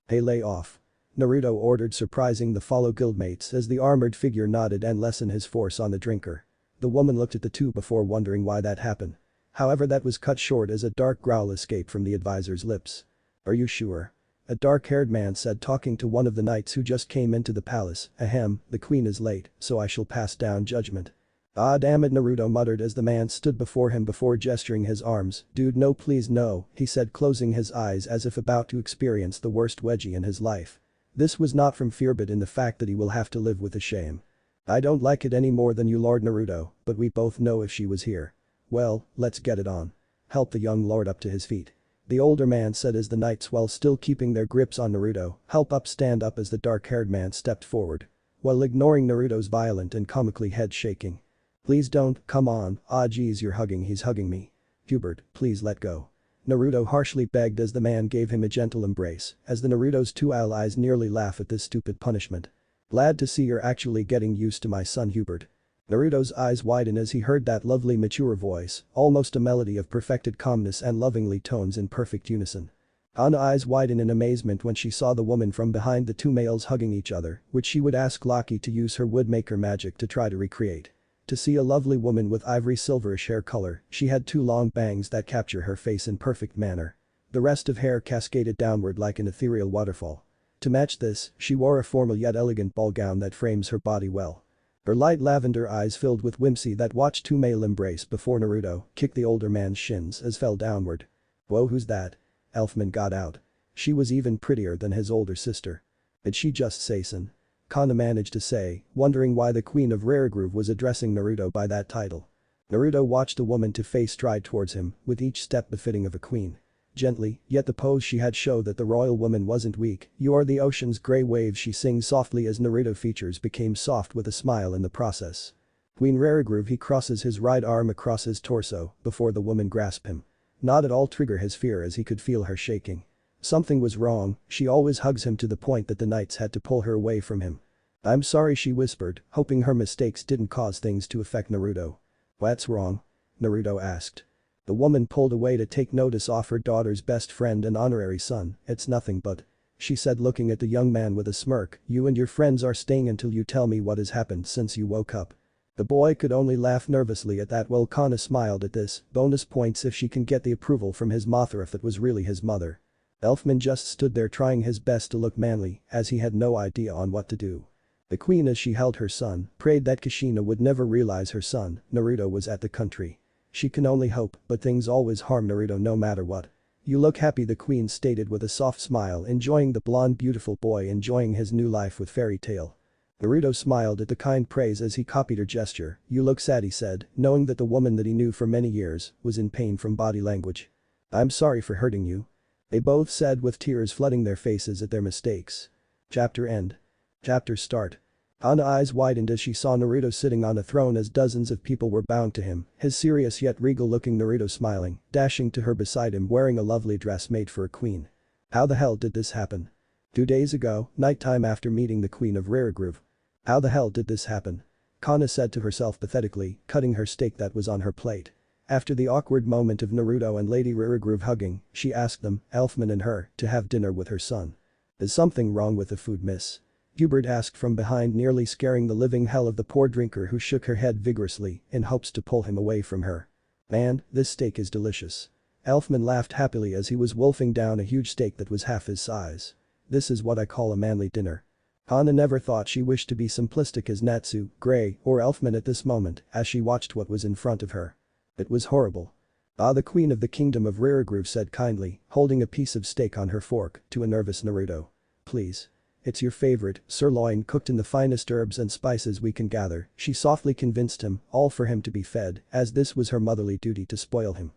"Hey, lay off," Naruto ordered, surprising the fellow guildmates as the armored figure nodded and lessened his force on the drinker. The woman looked at the two before wondering why that happened. However, that was cut short as a dark growl escaped from the advisor's lips. "Are you sure?" a dark-haired man said, talking to one of the knights who just came into the palace. "Ahem, the queen is late, so I shall pass down judgment." "Ah damn it," Naruto muttered as the man stood before him before gesturing his arms. "Dude, no, please no," he said, closing his eyes as if about to experience the worst wedgie in his life. This was not from fear but in the fact that he will have to live with the shame. "I don't like it any more than you, Lord Naruto, but we both know if she was here. Well, let's get it on." Help the young lord up to his feet, the older man said as the knights, while still keeping their grips on Naruto, help up stand up as the dark-haired man stepped forward. While ignoring Naruto's violent and comically head shaking. "Please don't, come on, ah geez, you're hugging, he's hugging me. Hubert, please let go." Naruto harshly begged as the man gave him a gentle embrace as the Naruto's two allies nearly laugh at this stupid punishment. "Glad to see you're actually getting used to my son Hubert." Naruto's eyes widened as he heard that lovely mature voice, almost a melody of perfected calmness and lovingly tones in perfect unison. Ana's eyes widened in amazement when she saw the woman from behind the two males hugging each other, which she would ask Loki to use her woodmaker magic to try to recreate. To see a lovely woman with ivory silverish hair color, she had 2 long bangs that capture her face in perfect manner. The rest of hair cascaded downward like an ethereal waterfall. To match this, she wore a formal yet elegant ball gown that frames her body well. Her light lavender eyes filled with whimsy that watched two male embrace before Naruto kicked the older man's shins as fell downward. "Whoa, who's that?" Elfman got out. She was even prettier than his older sister. "Did she just say son?" Kana managed to say, wondering why the queen of Raregroove was addressing Naruto by that title. Naruto watched the woman to face stride towards him, with each step befitting of a queen. Gently, yet the pose she had showed that the royal woman wasn't weak. "You are the ocean's grey waves," she sings softly as Naruto features became soft with a smile in the process. "Queen Raregroove," he crosses his right arm across his torso before the woman grasped him. Not at all trigger his fear as he could feel her shaking. Something was wrong, she always hugs him to the point that the knights had to pull her away from him. "I'm sorry," she whispered, hoping her mistakes didn't cause things to affect Naruto. "What's wrong?" Naruto asked. The woman pulled away to take notice of her daughter's best friend and honorary son. "It's nothing but," she said, looking at the young man with a smirk, "you and your friends are staying until you tell me what has happened since you woke up." The boy could only laugh nervously at that while Kana smiled at this, bonus points if she can get the approval from his mother if it was really his mother. Elfman just stood there trying his best to look manly, as he had no idea on what to do. The queen as she held her son, prayed that Kushina would never realize her son, Naruto was at the country. She can only hope, but things always harm Naruto no matter what. You look happy the queen stated with a soft smile enjoying the blonde beautiful boy enjoying his new life with fairy tale. Naruto smiled at the kind praise as he copied her gesture. You look sad he said, knowing that the woman that he knew for many years was in pain from body language. I'm sorry for hurting you. They both said with tears flooding their faces at their mistakes. Chapter end. Chapter start. Ana's eyes widened as she saw Naruto sitting on a throne as dozens of people were bound to him, his serious yet regal looking Naruto smiling, dashing to her beside him wearing a lovely dress made for a queen. How the hell did this happen? 2 days ago, nighttime after meeting the queen of Raragrove. How the hell did this happen? Kana said to herself pathetically, cutting her steak that was on her plate. After the awkward moment of Naruto and Lady Raragrove hugging, she asked them, Elfman and her, to have dinner with her son. Is something wrong with the food miss? Hubert asked from behind nearly scaring the living hell of the poor drinker who shook her head vigorously in hopes to pull him away from her. Man, this steak is delicious. Elfman laughed happily as he was wolfing down a huge steak that was half his size. This is what I call a manly dinner. Kana never thought she wished to be simplistic as Natsu, Gray, or Elfman at this moment as she watched what was in front of her. It was horrible. Ah, the queen of the kingdom of Raragrove said kindly, holding a piece of steak on her fork to a nervous Naruto. Please. It's your favorite, sirloin cooked in the finest herbs and spices we can gather, she softly convinced him, all for him to be fed, as this was her motherly duty to spoil him.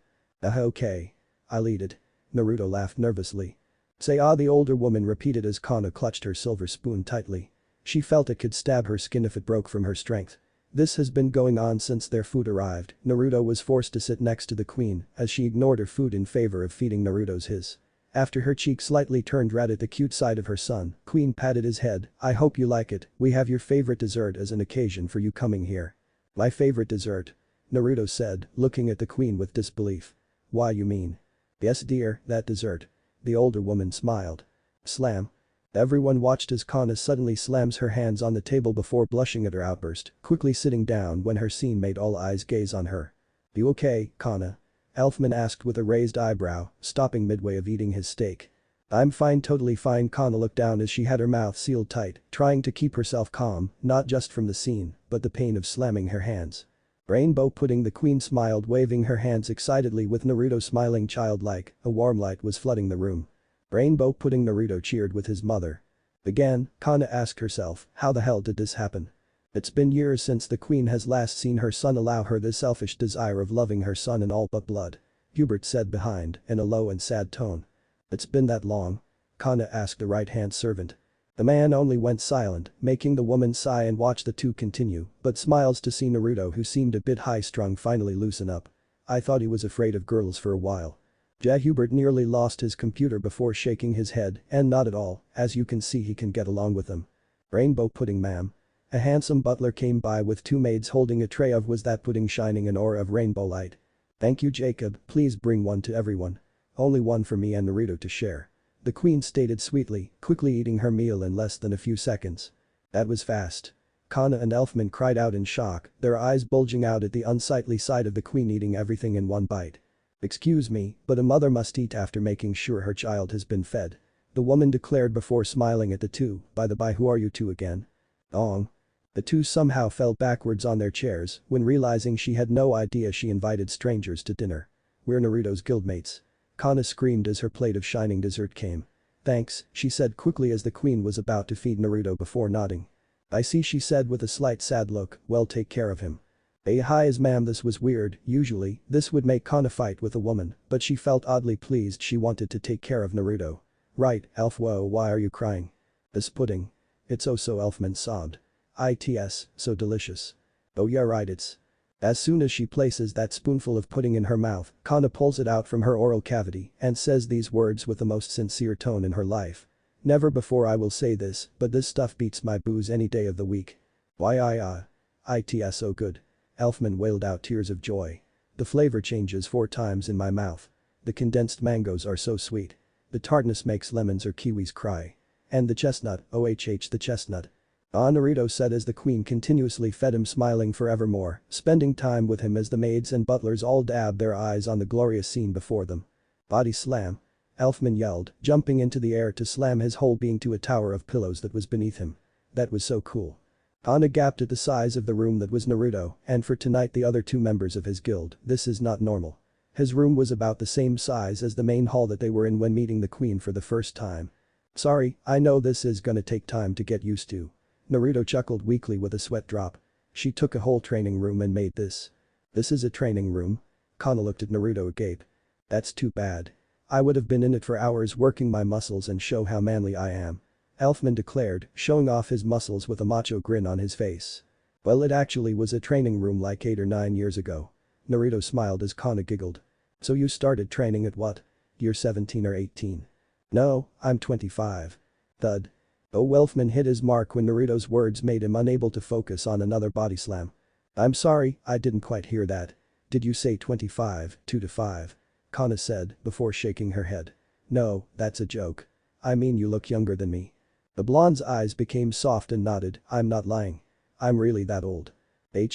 Okay. I'll eat it. Naruto laughed nervously. Say ah, the older woman repeated as Kana clutched her silver spoon tightly. She felt it could stab her skin if it broke from her strength. This has been going on since their food arrived. Naruto was forced to sit next to the queen as she ignored her food in favor of feeding Naruto's his. After her cheek slightly turned red at the cute side of her son, Queen patted his head. I hope you like it, we have your favorite dessert as an occasion for you coming here. My favorite dessert? Naruto said, looking at the queen with disbelief. Why you mean? Yes dear, that dessert. The older woman smiled. Slam. Everyone watched as Kana suddenly slams her hands on the table before blushing at her outburst, quickly sitting down when her scene made all eyes gaze on her. You okay, Kana? Elfman asked with a raised eyebrow, stopping midway of eating his steak. I'm fine, totally fine. Kana looked down as she had her mouth sealed tight, trying to keep herself calm, not just from the scene, but the pain of slamming her hands. Rainbow pudding, the queen smiled, waving her hands excitedly with Naruto smiling childlike. A warm light was flooding the room. Rainbow pudding, Naruto cheered with his mother. Again, Kana asked herself, how the hell did this happen? It's been years since the queen has last seen her son allow her the selfish desire of loving her son in all but blood. Hubert said behind, in a low and sad tone. It's been that long? Kana asked the right-hand servant. The man only went silent, making the woman sigh and watch the two continue, but smiles to see Naruto, who seemed a bit high-strung, finally loosen up. I thought he was afraid of girls for a while. Hubert nearly lost his computer before shaking his head, and not at all, as you can see he can get along with them. Rainbow pudding, ma'am. A handsome butler came by with 2 maids holding a tray of was that pudding shining an aura of rainbow light. Thank you Jacob, please bring one to everyone. Only one for me and Naruto to share. The queen stated sweetly, quickly eating her meal in less than a few seconds. That was fast. Kana and Elfman cried out in shock, their eyes bulging out at the unsightly sight of the queen eating everything in one bite. Excuse me, but a mother must eat after making sure her child has been fed. The woman declared before smiling at the two. By the by, who are you two again? Ong. The two somehow fell backwards on their chairs when realizing she had no idea she invited strangers to dinner. We're Naruto's guildmates. Kana screamed as her plate of shining dessert came. Thanks, she said quickly as the queen was about to feed Naruto before nodding. I see, she said with a slight sad look, well, take care of him. Hi as ma'am. This was weird. Usually, this would make Kana fight with a woman, but she felt oddly pleased. She wanted to take care of Naruto. Right, Elf. Whoa, why are you crying? This pudding. It's oh so, Elfman sobbed. It's so delicious. Oh yeah, right, it's. As soon as she places that spoonful of pudding in her mouth, Kana pulls it out from her oral cavity and says these words with the most sincere tone in her life. Never before I will say this, but this stuff beats my booze any day of the week. It's so good. Elfman wailed out tears of joy. The flavor changes 4 times in my mouth. The condensed mangoes are so sweet. The tartness makes lemons or kiwis cry. And the chestnut, the chestnut. Naruto said as the queen continuously fed him, smiling forevermore, spending time with him as the maids and butlers all dabbed their eyes on the glorious scene before them. Body slam. Elfman yelled, jumping into the air to slam his whole being to a tower of pillows that was beneath him. That was so cool. Ana gaped at the size of the room that was Naruto, and for tonight the other two members of his guild, this is not normal. His room was about the same size as the main hall that they were in when meeting the queen for the first time. Sorry, I know this is gonna take time to get used to. Naruto chuckled weakly with a sweat drop. She took a whole training room and made this. This is a training room? Kana looked at Naruto agape. That's too bad. I would have been in it for hours working my muscles and show how manly I am. Elfman declared, showing off his muscles with a macho grin on his face. Well, it actually was a training room like 8 or 9 years ago. Naruto smiled as Kana giggled. So you started training at what? You're 17 or 18. No, I'm 25. Thud. Oh, Elfman hit his mark when Naruto's words made him unable to focus on another body slam. I'm sorry, I didn't quite hear that. Did you say 25, 2 to 5? Kana said, before shaking her head. No, that's a joke. I mean you look younger than me. The blonde's eyes became soft and nodded, I'm not lying. I'm really that old.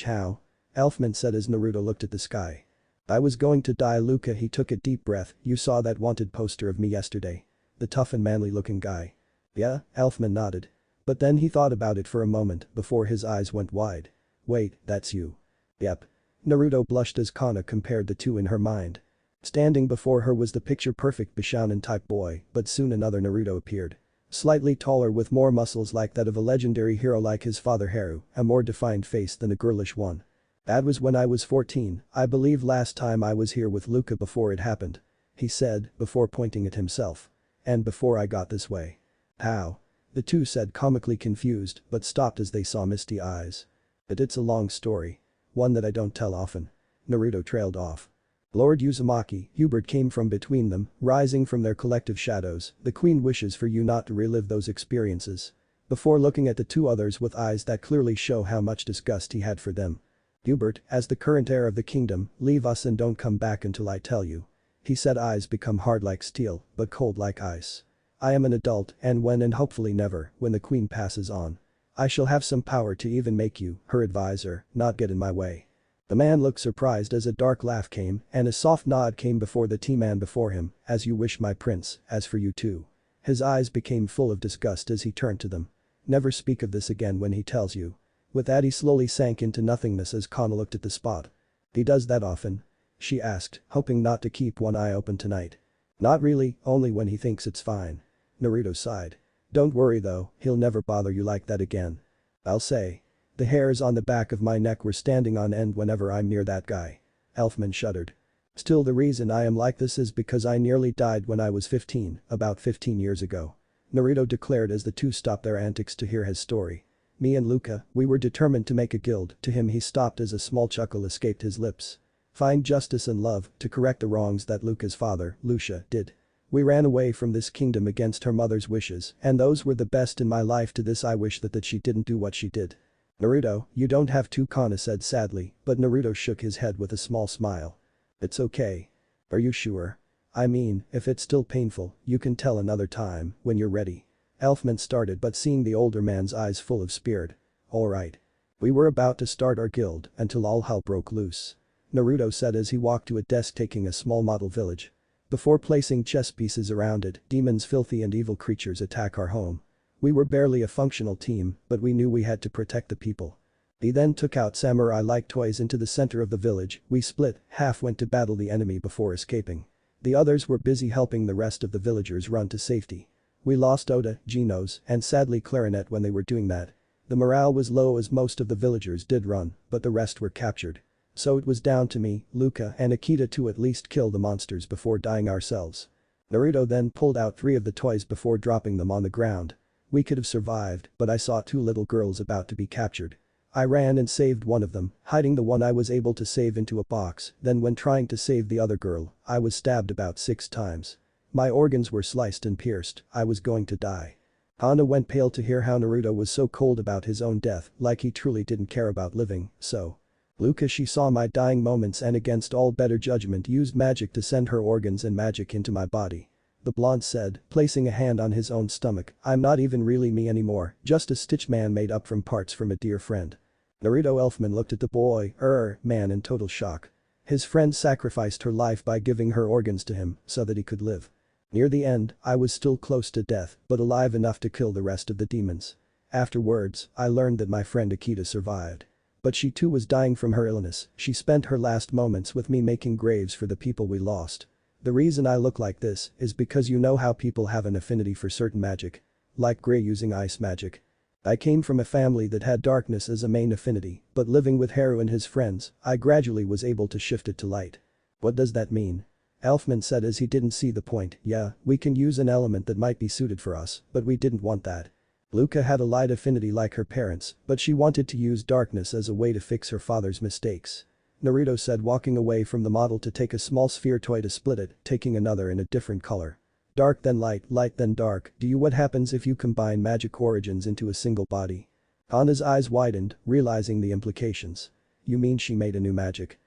How? Elfman said as Naruto looked at the sky. I was going to die, Luca. He took a deep breath. You saw that wanted poster of me yesterday. The tough and manly looking guy. Yeah, Elfman nodded. But then he thought about it for a moment before his eyes went wide. Wait, that's you. Yep. Naruto blushed as Kana compared the two in her mind. Standing before her was the picture-perfect Bishonen-type boy, but soon another Naruto appeared. Slightly taller with more muscles like that of a legendary hero like his father Haru, a more defined face than a girlish one. That was when I was 14, I believe last time I was here with Luca before it happened. He said, before pointing at himself. And before I got this way. How? The two said, comically confused, but stopped as they saw misty eyes. But it's a long story. One that I don't tell often. Naruto trailed off. Lord Uzumaki, Hubert came from between them, rising from their collective shadows. The queen wishes for you not to relive those experiences. Before looking at the two others with eyes that clearly show how much disgust he had for them. Hubert, as the current heir of the kingdom, leave us and don't come back until I tell you. He said, eyes become hard like steel, but cold like ice. I am an adult and when and hopefully never, when the queen passes on. I shall have some power to even make you, her advisor, not get in my way. The man looked surprised as a dark laugh came and a soft nod came before the T-man before him, as you wish my prince, as for you too. His eyes became full of disgust as he turned to them. Never speak of this again when he tells you. With that he slowly sank into nothingness as Kana looked at the spot. He does that often? She asked, hoping not to keep one eye open tonight. Not really, only when he thinks it's fine. Naruto sighed. Don't worry though, he'll never bother you like that again. I'll say. The hairs on the back of my neck were standing on end whenever I'm near that guy. Elfman shuddered. Still, the reason I am like this is because I nearly died when I was 15, about 15 years ago. Naruto declared as the two stopped their antics to hear his story. Me and Luca, we were determined to make a guild. To him he stopped as a small chuckle escaped his lips. Find justice and love to correct the wrongs that Luca's father, Lucia, did. We ran away from this kingdom against her mother's wishes and those were the best in my life. To this I wish that she didn't do what she did. Naruto, you don't have to, Kana said sadly, but Naruto shook his head with a small smile. It's okay. Are you sure? I mean, if it's still painful, you can tell another time, when you're ready. Elfman started but seeing the older man's eyes full of spirit. Alright. We were about to start our guild until all hell broke loose. Naruto said as he walked to a desk taking a small model village. Before placing chess pieces around it, demons, filthy and evil creatures attack our home. We were barely a functional team, but we knew we had to protect the people. He then took out samurai-like toys into the center of the village. We split, half went to battle the enemy before escaping. The others were busy helping the rest of the villagers run to safety. We lost Oda, Genos, and sadly Clarinet when they were doing that. The morale was low as most of the villagers did run, but the rest were captured. So it was down to me, Luca and Akita to at least kill the monsters before dying ourselves. Naruto then pulled out 3 of the toys before dropping them on the ground. We could have survived, but I saw 2 little girls about to be captured. I ran and saved one of them, hiding the one I was able to save into a box, then when trying to save the other girl, I was stabbed about 6 times. My organs were sliced and pierced, I was going to die. Ana went pale to hear how Naruto was so cold about his own death, like he truly didn't care about living, so. Luca, she saw my dying moments and against all better judgment used magic to send her organs and magic into my body. the blonde said, placing a hand on his own stomach. I'm not even really me anymore, just a stitch man made up from parts from a dear friend. Naruto Elfman looked at the boy, man in total shock. His friend sacrificed her life by giving her organs to him so that he could live. Near the end, I was still close to death, but alive enough to kill the rest of the demons. Afterwards, I learned that my friend Akita survived. But she too was dying from her illness. She spent her last moments with me making graves for the people we lost. The reason I look like this is because you know how people have an affinity for certain magic. Like Gray using ice magic. I came from a family that had darkness as a main affinity, but living with Haru and his friends, I gradually was able to shift it to light. What does that mean? Elfman said as he didn't see the point. Yeah, we can use an element that might be suited for us, but we didn't want that. Luca had a light affinity like her parents, but she wanted to use darkness as a way to fix her father's mistakes. Naruto said, walking away from the model to take a small sphere toy to split it, taking another in a different color. Dark then light, light then dark. Do you what happens if you combine magic origins into a single body? Anna's eyes widened, realizing the implications. You mean she made a new magic?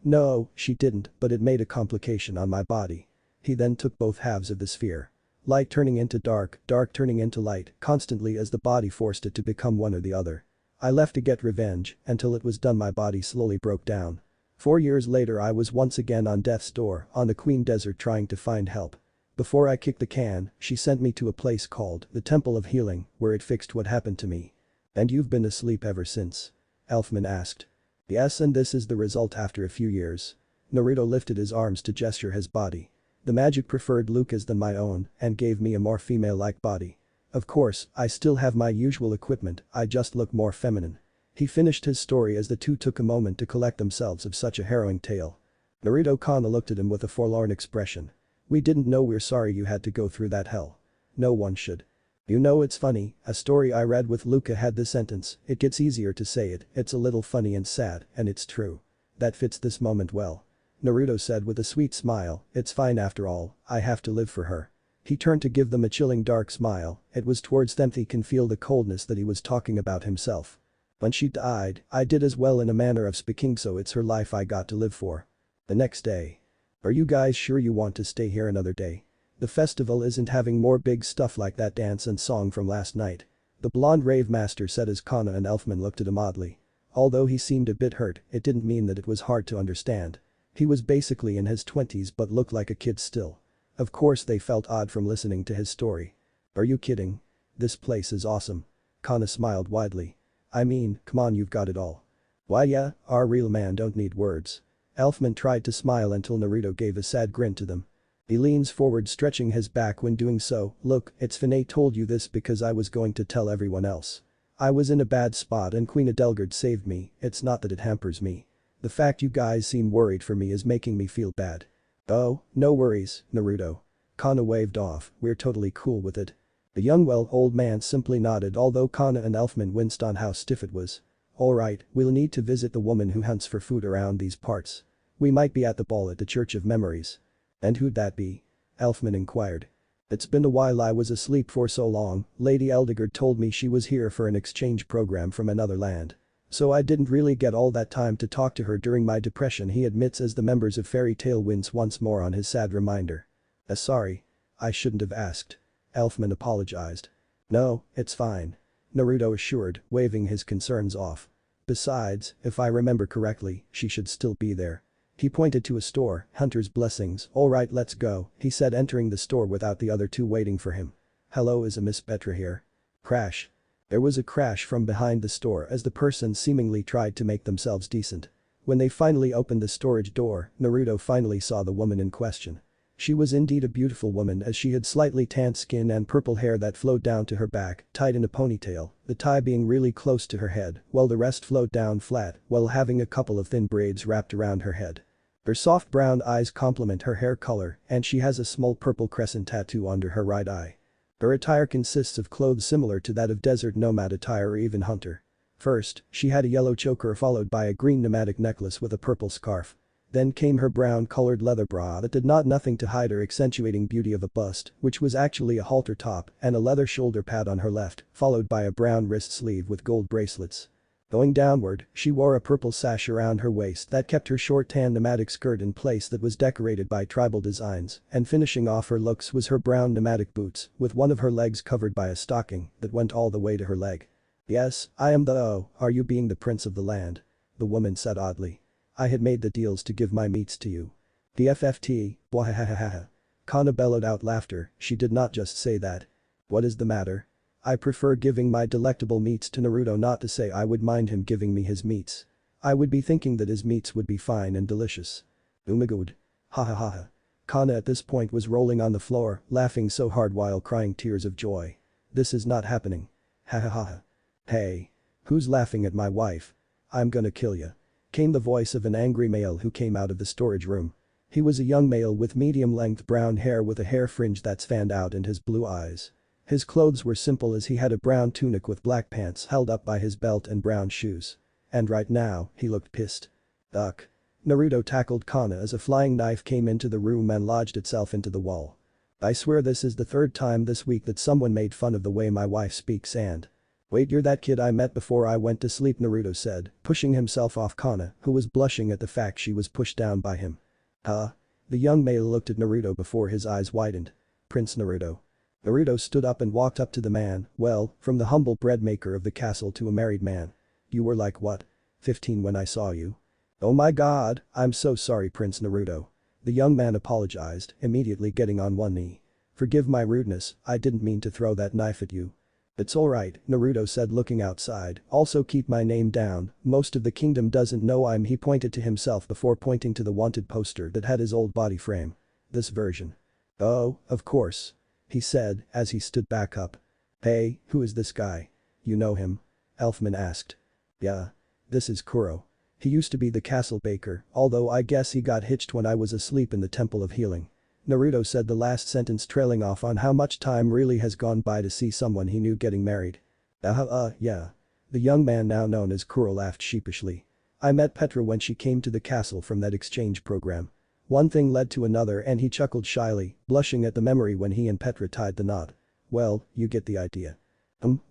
No, she didn't, but it made a complication on my body. He then took both halves of the sphere. Light turning into dark, dark turning into light, constantly as the body forced it to become one or the other. I left to get revenge, until it was done my body slowly broke down. 4 years later I was once again on death's door, on the Queen Desert trying to find help. Before I kicked the can, she sent me to a place called the Temple of Healing, where it fixed what happened to me. And you've been asleep ever since? Elfman asked. Yes, and this is the result after a few years. Naruto lifted his arms to gesture his body. The magic preferred Luca's than my own and gave me a more female-like body. Of course, I still have my usual equipment, I just look more feminine. He finished his story as the two took a moment to collect themselves of such a harrowing tale. Naruto Kana looked at him with a forlorn expression. We didn't know, we're sorry you had to go through that hell. No one should. You know, it's funny, a story I read with Luca had this sentence, it gets easier to say it, it's a little funny and sad, and it's true. That fits this moment well. Naruto said with a sweet smile, it's fine after all, I have to live for her. He turned to give them a chilling dark smile, it was towards them he can feel the coldness that he was talking about himself. When she died, I did as well in a manner of speaking, so it's her life I got to live for. The next day. Are you guys sure you want to stay here another day? The festival isn't having more big stuff like that dance and song from last night. The blonde rave master said as Kana and Elfman looked at him oddly. Although he seemed a bit hurt, it didn't mean that it was hard to understand. He was basically in his 20s but looked like a kid still. Of course they felt odd from listening to his story. Are you kidding? This place is awesome. Kana smiled widely. I mean, come on, you've got it all. Why yeah, our real man don't need words. Elfman tried to smile until Naruto gave a sad grin to them. He leans forward, stretching his back when doing so. Look, it's Finay told you this because I was going to tell everyone else. I was in a bad spot and Queen Adelgard saved me, it's not that it hampers me. The fact you guys seem worried for me is making me feel bad. Oh, no worries, Naruto. Kana waved off, we're totally cool with it. The old man simply nodded, although Kana and Elfman winced on how stiff it was. Alright, we'll need to visit the woman who hunts for food around these parts. We might be at the ball at the Church of Memories. And who'd that be? Elfman inquired. It's been a while, I was asleep for so long, Lady Eldegard told me she was here for an exchange program from another land. So I didn't really get all that time to talk to her during my depression, he admits as the members of Fairy Tail wince once more on his sad reminder. Sorry. I shouldn't have asked. Elfman apologized. No, it's fine. Naruto assured, waving his concerns off. Besides, if I remember correctly, she should still be there. He pointed to a store, Hunter's Blessings. Alright, let's go, he said, entering the store without the other two waiting for him. Hello, is a Miss Petra here? Crash. There was a crash from behind the store as the person seemingly tried to make themselves decent. When they finally opened the storage door, Naruto finally saw the woman in question. She was indeed a beautiful woman as she had slightly tanned skin and purple hair that flowed down to her back, tied in a ponytail, the tie being really close to her head while the rest flowed down flat while having a couple of thin braids wrapped around her head. Her soft brown eyes complement her hair color and she has a small purple crescent tattoo under her right eye. Her attire consists of clothes similar to that of desert nomad attire or even hunter. First, she had a yellow choker followed by a green pneumatic necklace with a purple scarf. Then came her brown-colored leather bra that did nothing to hide her accentuating beauty of a bust, which was actually a halter top, and a leather shoulder pad on her left, followed by a brown wrist sleeve with gold bracelets. Going downward, she wore a purple sash around her waist that kept her short tan nomadic skirt in place that was decorated by tribal designs, and finishing off her looks was her brown nomadic boots, with one of her legs covered by a stocking that went all the way to her leg. "Yes, I am the are you being the prince of the land?" the woman said oddly. "I had made the deals to give my meats to you." "The FFT, bwahahaha." Kana bellowed out laughter, she did not just say that. "What is the matter? I prefer giving my delectable meats to Naruto, not to say I would mind him giving me his meats. I would be thinking that his meats would be fine and delicious." "Umagud. Ha ha ha ha." Kana at this point was rolling on the floor, laughing so hard while crying tears of joy. "This is not happening. Ha ha ha ha." "Hey. Who's laughing at my wife? I'm gonna kill ya," came the voice of an angry male who came out of the storage room. He was a young male with medium-length brown hair with a hair fringe that fanned out and his blue eyes. His clothes were simple as he had a brown tunic with black pants held up by his belt and brown shoes. And right now, he looked pissed. "Duck." Naruto tackled Kana as a flying knife came into the room and lodged itself into the wall. "I swear this is the third time this week that someone made fun of the way my wife speaks and—" "Wait, you're that kid I met before I went to sleep," Naruto said, pushing himself off Kana, who was blushing at the fact she was pushed down by him. "Huh?" The young male looked at Naruto before his eyes widened. "Prince Naruto." Naruto stood up and walked up to the man, well, from the humble bread maker of the castle to a married man. "You were like what? 15 when I saw you?" "Oh my god, I'm so sorry, Prince Naruto." The young man apologized, immediately getting on one knee. "Forgive my rudeness, I didn't mean to throw that knife at you." "It's alright," Naruto said looking outside, "also keep my name down, most of the kingdom doesn't know I'm." He pointed to himself before pointing to the wanted poster that had his old body frame. "This version." "Oh, of course," he said as he stood back up. "Hey, who is this guy? You know him?" Elfman asked. "Yeah. This is Kuro. He used to be the castle baker, although I guess he got hitched when I was asleep in the Temple of Healing." Naruto said the last sentence trailing off on how much time really has gone by to see someone he knew getting married. Yeah." The young man now known as Kuro laughed sheepishly. "I met Petra when she came to the castle from that exchange program. One thing led to another," and he chuckled shyly, blushing at the memory when he and Petra tied the knot. "Well, you get the idea."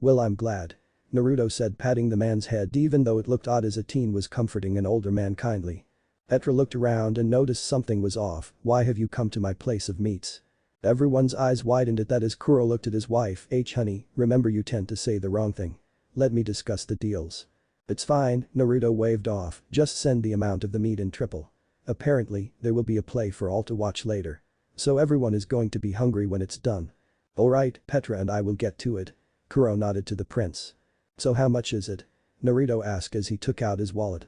Well, I'm glad," Naruto said, patting the man's head even though it looked odd as a teen was comforting an older man kindly. Petra looked around and noticed something was off. "Why have you come to my place of meats?" Everyone's eyes widened at that as Kuro looked at his wife. "Honey, remember you tend to say the wrong thing. Let me discuss the deals." "It's fine," Naruto waved off, "just send the amount of the meat in triple. Apparently, there will be a play for all to watch later. So everyone is going to be hungry when it's done." "Alright, Petra and I will get to it." Kuro nodded to the prince. "So how much is it?" Naruto asked as he took out his wallet.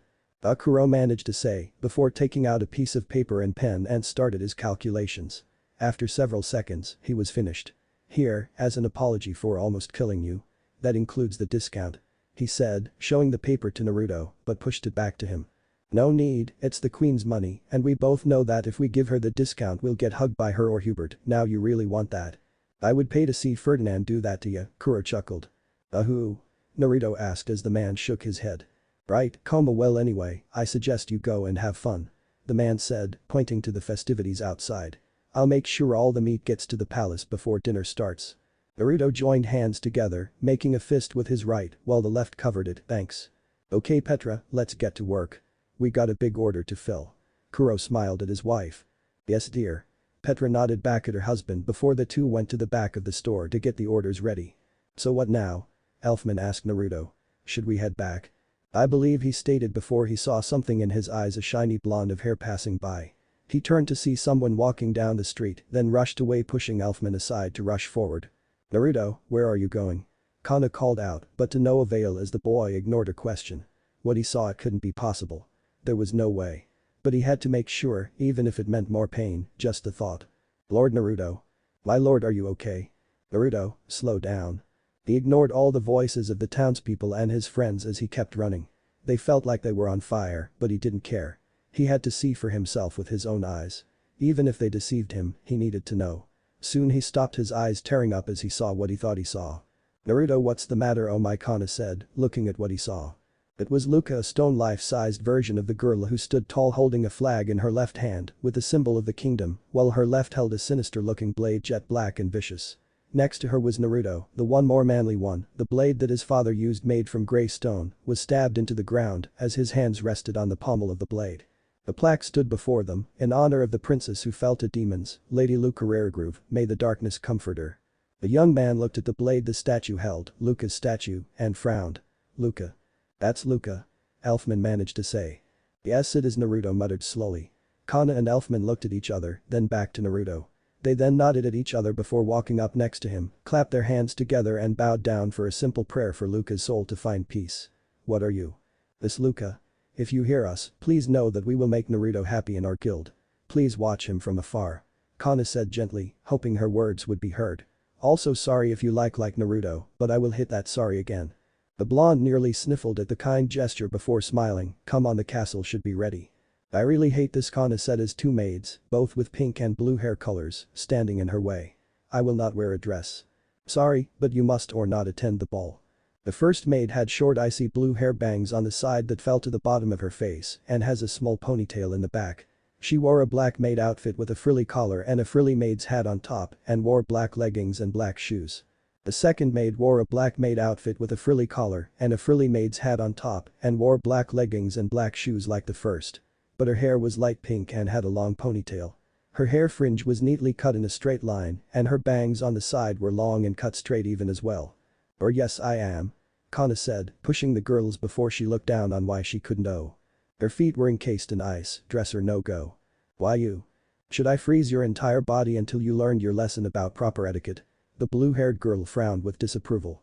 Kuro managed to say, before taking out a piece of paper and pen and started his calculations. After several seconds, he was finished. "Here, as an apology for almost killing you. That includes the discount," he said, showing the paper to Naruto, but pushed it back to him. "No need, it's the queen's money, and we both know that if we give her the discount we'll get hugged by her or Hubert. Now you really want that?" "I would pay to see Ferdinand do that to you," Kuro chuckled. Who?" Naruto asked as the man shook his head. "Right, coma, well anyway, I suggest you go and have fun," the man said, pointing to the festivities outside. "I'll make sure all the meat gets to the palace before dinner starts." Naruto joined hands together, making a fist with his right while the left covered it. "Thanks." "Okay Petra, let's get to work. We got a big order to fill." Kuro smiled at his wife. "Yes dear." Petra nodded back at her husband before the two went to the back of the store to get the orders ready. "So what now?" Elfman asked Naruto. "Should we head back?" "I believe," he stated before he saw something in his eyes, a shiny blonde of hair passing by. He turned to see someone walking down the street, then rushed away pushing Elfman aside to rush forward. "Naruto, where are you going?" Kana called out, but to no avail as the boy ignored her question. What he saw, it couldn't be possible. There was no way. But he had to make sure, even if it meant more pain, just the thought. "Lord Naruto." "My lord, are you okay?" "Naruto, slow down." He ignored all the voices of the townspeople and his friends as he kept running. They felt like they were on fire, but he didn't care. He had to see for himself with his own eyes. Even if they deceived him, he needed to know. Soon he stopped, his eyes tearing up as he saw what he thought he saw. "Naruto, what's the matter?" Oh my, Kana said, looking at what he saw. It was Luka, a stone life-sized version of the girl who stood tall holding a flag in her left hand with the symbol of the kingdom, while her left held a sinister-looking blade, jet black and vicious. Next to her was Naruto, the one more manly one, the blade that his father used made from grey stone, was stabbed into the ground as his hands rested on the pommel of the blade. A plaque stood before them, in honor of the princess who fell to demons, Lady Luca Raregroove, may the darkness comfort her. The young man looked at the blade the statue held, Luca's statue, and frowned. Luca. That's Luca. Elfman managed to say. Yes, it is, Naruto muttered slowly. Kana and Elfman looked at each other, then back to Naruto. They then nodded at each other before walking up next to him, clapped their hands together and bowed down for a simple prayer for Luca's soul to find peace. What are you? This Luca. If you hear us, please know that we will make Naruto happy in our guild. Please watch him from afar. Kana said gently, hoping her words would be heard. Also sorry if you like Naruto, but I will hit that sorry again. The blonde nearly sniffled at the kind gesture before smiling, come on, the castle should be ready. I really hate this, Kana said as two maids, both with pink and blue hair colors, standing in her way. I will not wear a dress. Sorry, but you must or not attend the ball. The first maid had short icy blue hair bangs on the side that fell to the bottom of her face and has a small ponytail in the back. She wore a black maid outfit with a frilly collar and a frilly maid's hat on top and wore black leggings and black shoes. The second maid wore a black maid outfit with a frilly collar and a frilly maid's hat on top and wore black leggings and black shoes like the first. But her hair was light pink and had a long ponytail. Her hair fringe was neatly cut in a straight line and her bangs on the side were long and cut straight even as well. Or yes, I am. Kana said, pushing the girls before she looked down on why she couldn't know. Her feet were encased in ice, dress or no go. Why you? Should I freeze your entire body until you learned your lesson about proper etiquette? The blue-haired girl frowned with disapproval.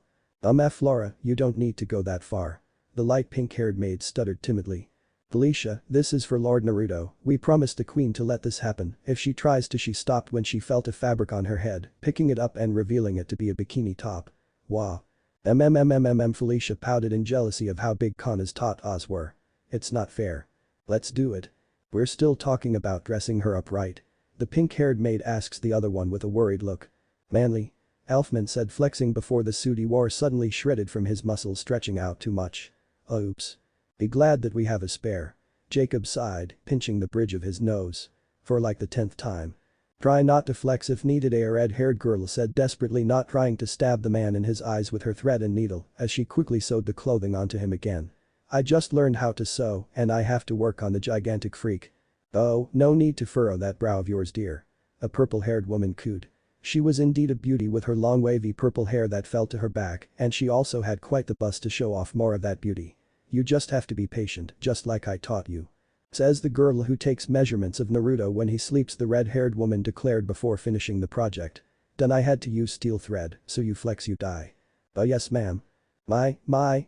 Flora, you don't need to go that far. The light pink-haired maid stuttered timidly. Felicia, this is for Lord Naruto, we promised the queen to let this happen, if she tries to. She stopped when she felt a fabric on her head, picking it up and revealing it to be a bikini top. Wah. Felicia pouted in jealousy of how big Kana's tatas were. It's not fair. Let's do it. We're still talking about dressing her up right. The pink-haired maid asks the other one with a worried look. Manly. Elfman said, flexing before the suit he wore suddenly shredded from his muscles stretching out too much. Oops. Be glad that we have a spare. Jacob sighed, pinching the bridge of his nose. For like the 10th time. Try not to flex if needed, a red-haired girl said desperately, not trying to stab the man in his eyes with her thread and needle as she quickly sewed the clothing onto him again. I just learned how to sew and I have to work on the gigantic freak. Oh, no need to furrow that brow of yours, dear. A purple-haired woman cooed. She was indeed a beauty with her long wavy purple hair that fell to her back and she also had quite the bust to show off more of that beauty. You just have to be patient, just like I taught you. Says the girl who takes measurements of Naruto when he sleeps, the red-haired woman declared before finishing the project. Then I had to use steel thread, so you flex you die. Oh yes ma'am.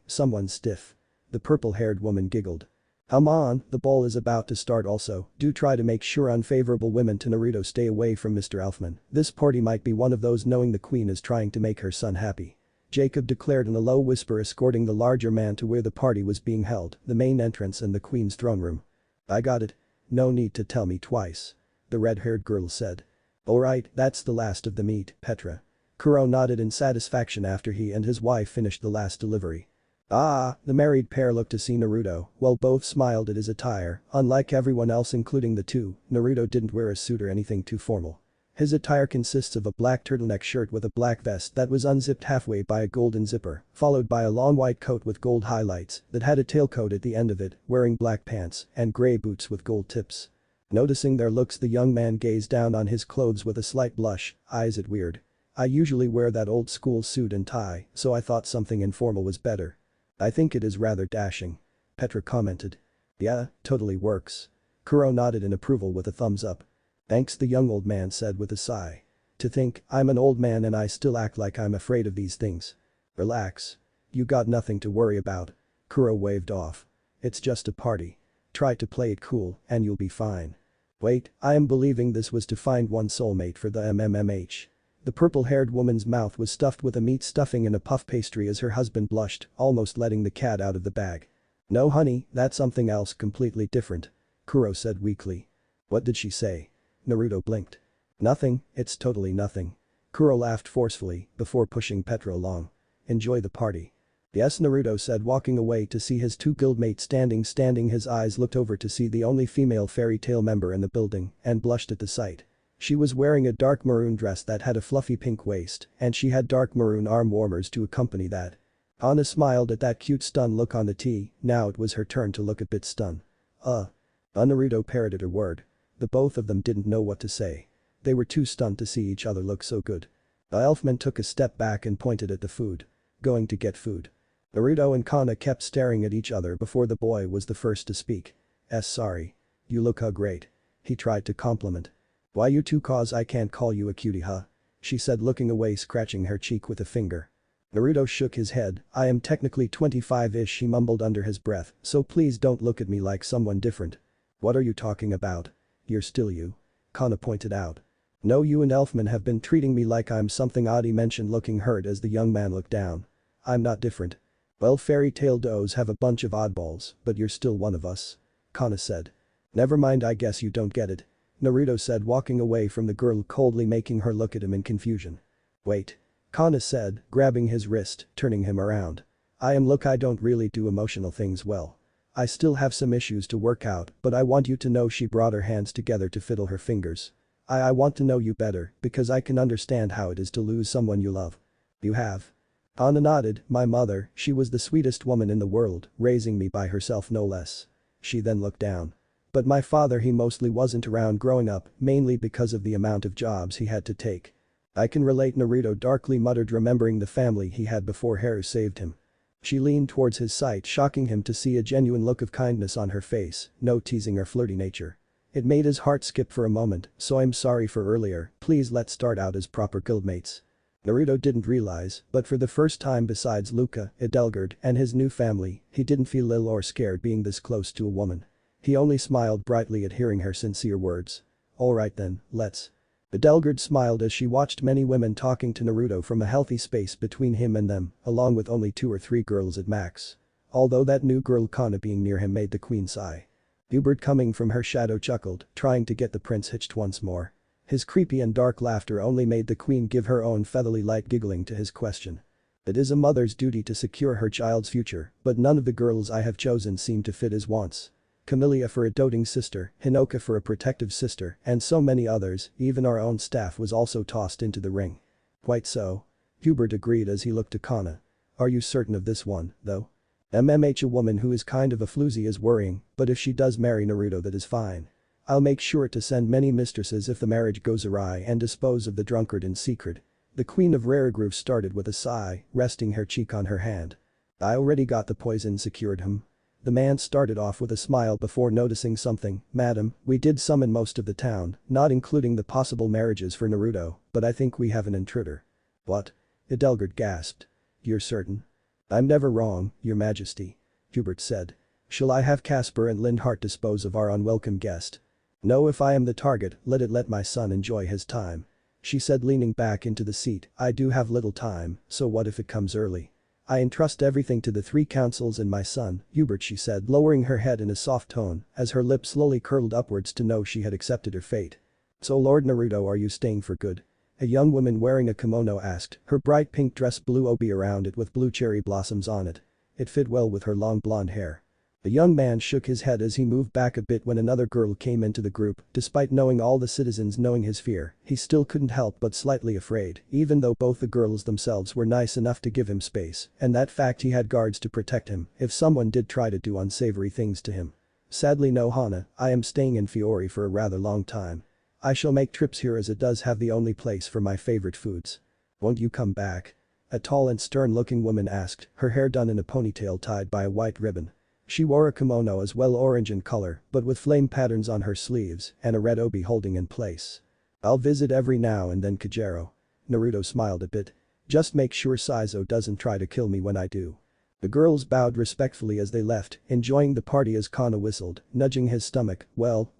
Someone's stiff. The purple-haired woman giggled. Come on, the ball is about to start. Also, do try to make sure unfavorable women to Naruto stay away from Mr. Elfman. This party might be one of those, knowing the queen is trying to make her son happy. Jacob declared in a low whisper, escorting the larger man to where the party was being held, the main entrance and the queen's throne room. I got it. No need to tell me twice. The red-haired girl said. Alright, that's the last of the meat, Petra. Kuro nodded in satisfaction after he and his wife finished the last delivery. Ah, the married pair looked to see Naruto, while both smiled at his attire. Unlike everyone else including the two, Naruto didn't wear a suit or anything too formal. His attire consists of a black turtleneck shirt with a black vest that was unzipped halfway by a golden zipper, followed by a long white coat with gold highlights that had a tailcoat at the end of it, wearing black pants and gray boots with gold tips. Noticing their looks, the young man gazed down on his clothes with a slight blush, eyes it weird. I usually wear that old school suit and tie, so I thought something informal was better. I think it is rather dashing. Petra commented. Yeah, totally works. Kuro nodded in approval with a thumbs up. Thanks, the young old man said with a sigh. To think, I'm an old man and I still act like I'm afraid of these things. Relax. You got nothing to worry about. Kuro waved off. It's just a party. Try to play it cool and you'll be fine. Wait, I am believing this was to find one soulmate for the MMMH. The purple-haired woman's mouth was stuffed with a meat stuffing and a puff pastry as her husband blushed, almost letting the cat out of the bag. No honey, that's something else completely different. Kuro said weakly. What did she say? Naruto blinked. Nothing, it's totally nothing. Kuro laughed forcefully before pushing Petra along. Enjoy the party. Yes, Naruto said, walking away to see his two guildmates standing. His eyes looked over to see the only female fairy tale member in the building and blushed at the sight. She was wearing a dark maroon dress that had a fluffy pink waist, and she had dark maroon arm warmers to accompany that. Anna smiled at that cute stunned look on the T, now it was her turn to look a bit stunned. Naruto parroted her word. The both of them didn't know what to say. They were too stunned to see each other look so good. The elfman took a step back and pointed at the food. Going to get food. Naruto and Kana kept staring at each other before the boy was the first to speak. Sorry. You look great. He tried to compliment. Why you two cause I can't call you a cutie huh? She said looking away scratching her cheek with a finger. Naruto shook his head, I am technically 25-ish he mumbled under his breath, so please don't look at me like someone different. What are you talking about? You're still you. Kana pointed out. No you and Elfman have been treating me like I'm something odd he mentioned looking hurt as the young man looked down. I'm not different. Well fairy tale does have a bunch of oddballs, but you're still one of us. Kana said. Never mind I guess you don't get it. Naruto said walking away from the girl coldly making her look at him in confusion. Wait. Kana said, grabbing his wrist, turning him around. I don't really do emotional things well. I still have some issues to work out, but I want you to know she brought her hands together to fiddle her fingers. I want to know you better, because I can understand how it is to lose someone you love. You have. Anna nodded, my mother, she was the sweetest woman in the world, raising me by herself no less. She then looked down. But my father he mostly wasn't around growing up, mainly because of the amount of jobs he had to take. I can relate Naruto darkly muttered remembering the family he had before Haru saved him. She leaned towards his side shocking him to see a genuine look of kindness on her face, no teasing or flirty nature. It made his heart skip for a moment, so I'm sorry for earlier, please let's start out as proper guildmates. Naruto didn't realize, but for the first time besides Luca, Edelgard, and his new family, he didn't feel ill or scared being this close to a woman. He only smiled brightly at hearing her sincere words. Alright then, let's. Edelgard smiled as she watched many women talking to Naruto from a healthy space between him and them, along with only 2 or 3 girls at max. Although that new girl Kana being near him made the queen sigh. Hubert coming from her shadow chuckled, trying to get the prince hitched once more. His creepy and dark laughter only made the queen give her own feathery light giggling to his question. It is a mother's duty to secure her child's future, but none of the girls I have chosen seem to fit his wants. Camellia for a doting sister, Hinoka for a protective sister, and so many others, even our own staff was also tossed into the ring. Quite so. Hubert agreed as he looked to Kana. Are you certain of this one, though? A woman who is kind of a floozy is worrying, but if she does marry Naruto that is fine. I'll make sure to send many mistresses if the marriage goes awry and dispose of the drunkard in secret. The queen of Rarigrove started with a sigh, resting her cheek on her hand. I already got the poison secured him. The man started off with a smile before noticing something, madam, we did summon most of the town, not including the possible marriages for Naruto, but I think we have an intruder. What? Edelgard gasped. You're certain? I'm never wrong, your majesty. Hubert said. Shall I have Casper and Lindhart dispose of our unwelcome guest? No if I am the target, let my son enjoy his time. She said leaning back into the seat, I do have little time, so what if it comes early? I entrust everything to the 3 councils and my son, Hubert she said lowering her head in a soft tone as her lips slowly curled upwards to know she had accepted her fate. So Lord Naruto are you staying for good? A young woman wearing a kimono asked, her bright pink dress blue obi around it with blue cherry blossoms on it. It fit well with her long blonde hair. The young man shook his head as he moved back a bit when another girl came into the group, despite knowing all the citizens knowing his fear, he still couldn't help but slightly afraid, even though both the girls themselves were nice enough to give him space, and that fact he had guards to protect him if someone did try to do unsavory things to him. Sadly no Hana, I am staying in Fiori for a rather long time. I shall make trips here as it does have the only place for my favorite foods. Won't you come back? A tall and stern-looking woman asked, her hair done in a ponytail tied by a white ribbon. She wore a kimono as well orange in color but with flame patterns on her sleeves and a red obi holding in place. I'll visit every now and then Kajero. Naruto smiled a bit. Just make sure Saizo doesn't try to kill me when I do. The girls bowed respectfully as they left, enjoying the party as Kana whistled, nudging his stomach, well,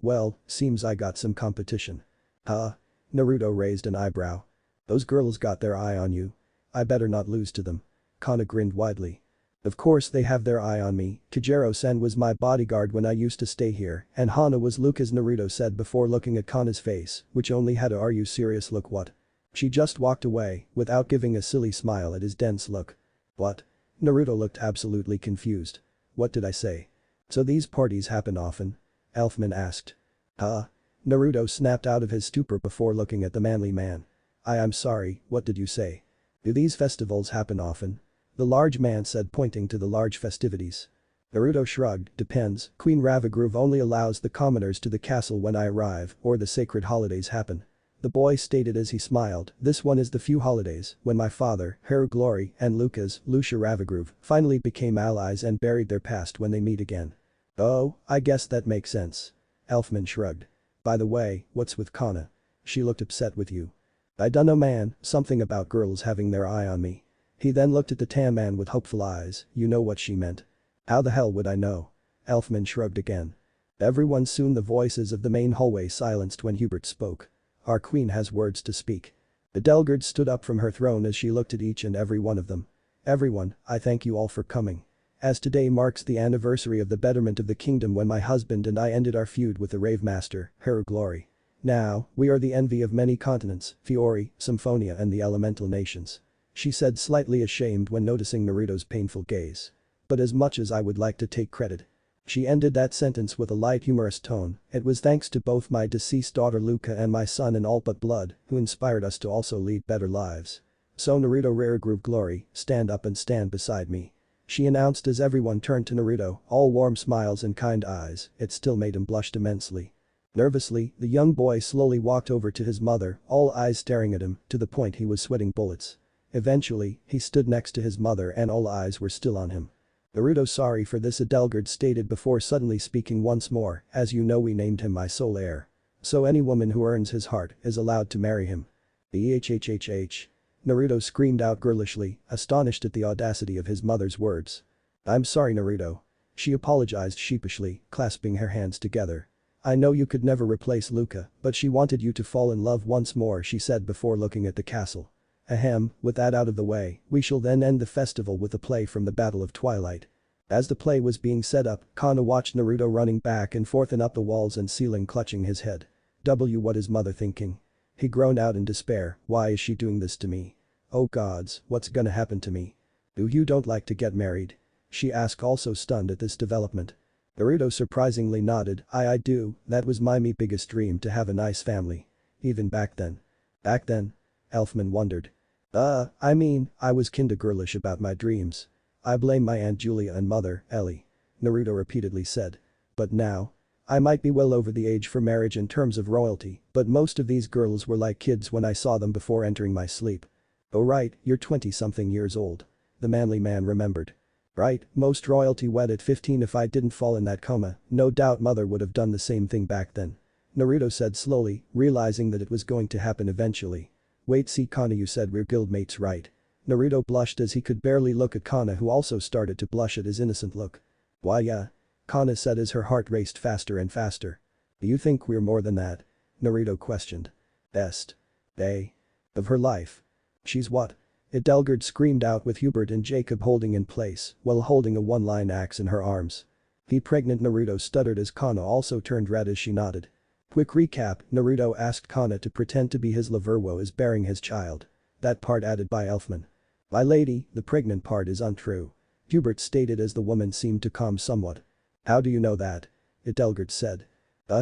seems I got some competition. Huh? Naruto raised an eyebrow. Those girls got their eye on you. I better not lose to them. Kana grinned widely. Of course they have their eye on me, Kajero-san was my bodyguard when I used to stay here, and Hana was Luca's Naruto said before looking at Kana's face, which only had a are you serious look what? She just walked away, without giving a silly smile at his dense look. What? Naruto looked absolutely confused. What did I say? So these parties happen often? Elfman asked. Huh? Naruto snapped out of his stupor before looking at the manly man. I'm sorry, what did you say? Do these festivals happen often? The large man said, pointing to the large festivities. Naruto shrugged, depends, Queen Ravagruve only allows the commoners to the castle when I arrive or the sacred holidays happen. The boy stated as he smiled, this one is the few holidays when my father, Haru Glory, and Lucia Ravagruve, finally became allies and buried their past when they meet again. Oh, I guess that makes sense. Elfman shrugged. By the way, what's with Kana? She looked upset with you. I dunno man, something about girls having their eye on me. He then looked at the tan man with hopeful eyes, you know what she meant. How the hell would I know? Elfman shrugged again. Everyone soon the voices of the main hallway silenced when Hubert spoke. Our queen has words to speak. Adelgard stood up from her throne as she looked at each and every one of them. Everyone, I thank you all for coming. As today marks the anniversary of the betterment of the kingdom when my husband and I ended our feud with the Rave Master, Haru Glory. Now, we are the envy of many continents, Fiori, Symphonia and the elemental nations. She said slightly ashamed when noticing Naruto's painful gaze. But as much as I would like to take credit. She ended that sentence with a light humorous tone, it was thanks to both my deceased daughter Luca and my son in all but blood who inspired us to also lead better lives. So Naruto Ravagruve Glory, stand up and stand beside me. She announced as everyone turned to Naruto, all warm smiles and kind eyes, it still made him blush immensely. Nervously, the young boy slowly walked over to his mother, all eyes staring at him, to the point he was sweating bullets. Eventually, he stood next to his mother and all eyes were still on him. Naruto sorry for this Adelgard stated before suddenly speaking once more, as you know we named him my sole heir. So any woman who earns his heart is allowed to marry him. Ehhhh. Naruto screamed out girlishly, astonished at the audacity of his mother's words. I'm sorry Naruto. She apologized sheepishly, clasping her hands together. I know you could never replace Luca, but she wanted you to fall in love once more she said before looking at the castle. Ahem, with that out of the way, we shall then end the festival with a play from the Battle of Twilight. As the play was being set up, Kana watched Naruto running back and forth and up the walls and ceiling clutching his head. What is mother thinking? He groaned out in despair, why is she doing this to me? Oh gods, what's gonna happen to me? You don't like to get married? She asked also stunned at this development. Naruto surprisingly nodded, I do, that was my biggest dream to have a nice family. Even back then. Back then? Elfman wondered. I was kinda girlish about my dreams. I blame my Aunt Julia and mother, Ellie. Naruto repeatedly said. But now? I might be well over the age for marriage in terms of royalty, but most of these girls were like kids when I saw them before entering my sleep. Oh right, you're 20-something years old. The manly man remembered. Right, most royalty wed at 15 if I didn't fall in that coma, no doubt mother would have done the same thing back then. Naruto said slowly, realizing that it was going to happen eventually. Wait see Kana you said we're guildmates right? Naruto blushed as he could barely look at Kana who also started to blush at his innocent look. Why yeah. Kana said as her heart raced faster and faster. Do you think we're more than that? Naruto questioned. Best. Day. Of her life. She's what? Adelgard screamed out with Hubert and Jacob holding in place while holding a one-line axe in her arms. The pregnant Naruto stuttered as Kana also turned red as she nodded. Quick recap, Naruto asked Kana to pretend to be his lover while is bearing his child. That part added by Elfman. My lady, the pregnant part is untrue. Hubert stated as the woman seemed to calm somewhat. How do you know that? Adelgard said.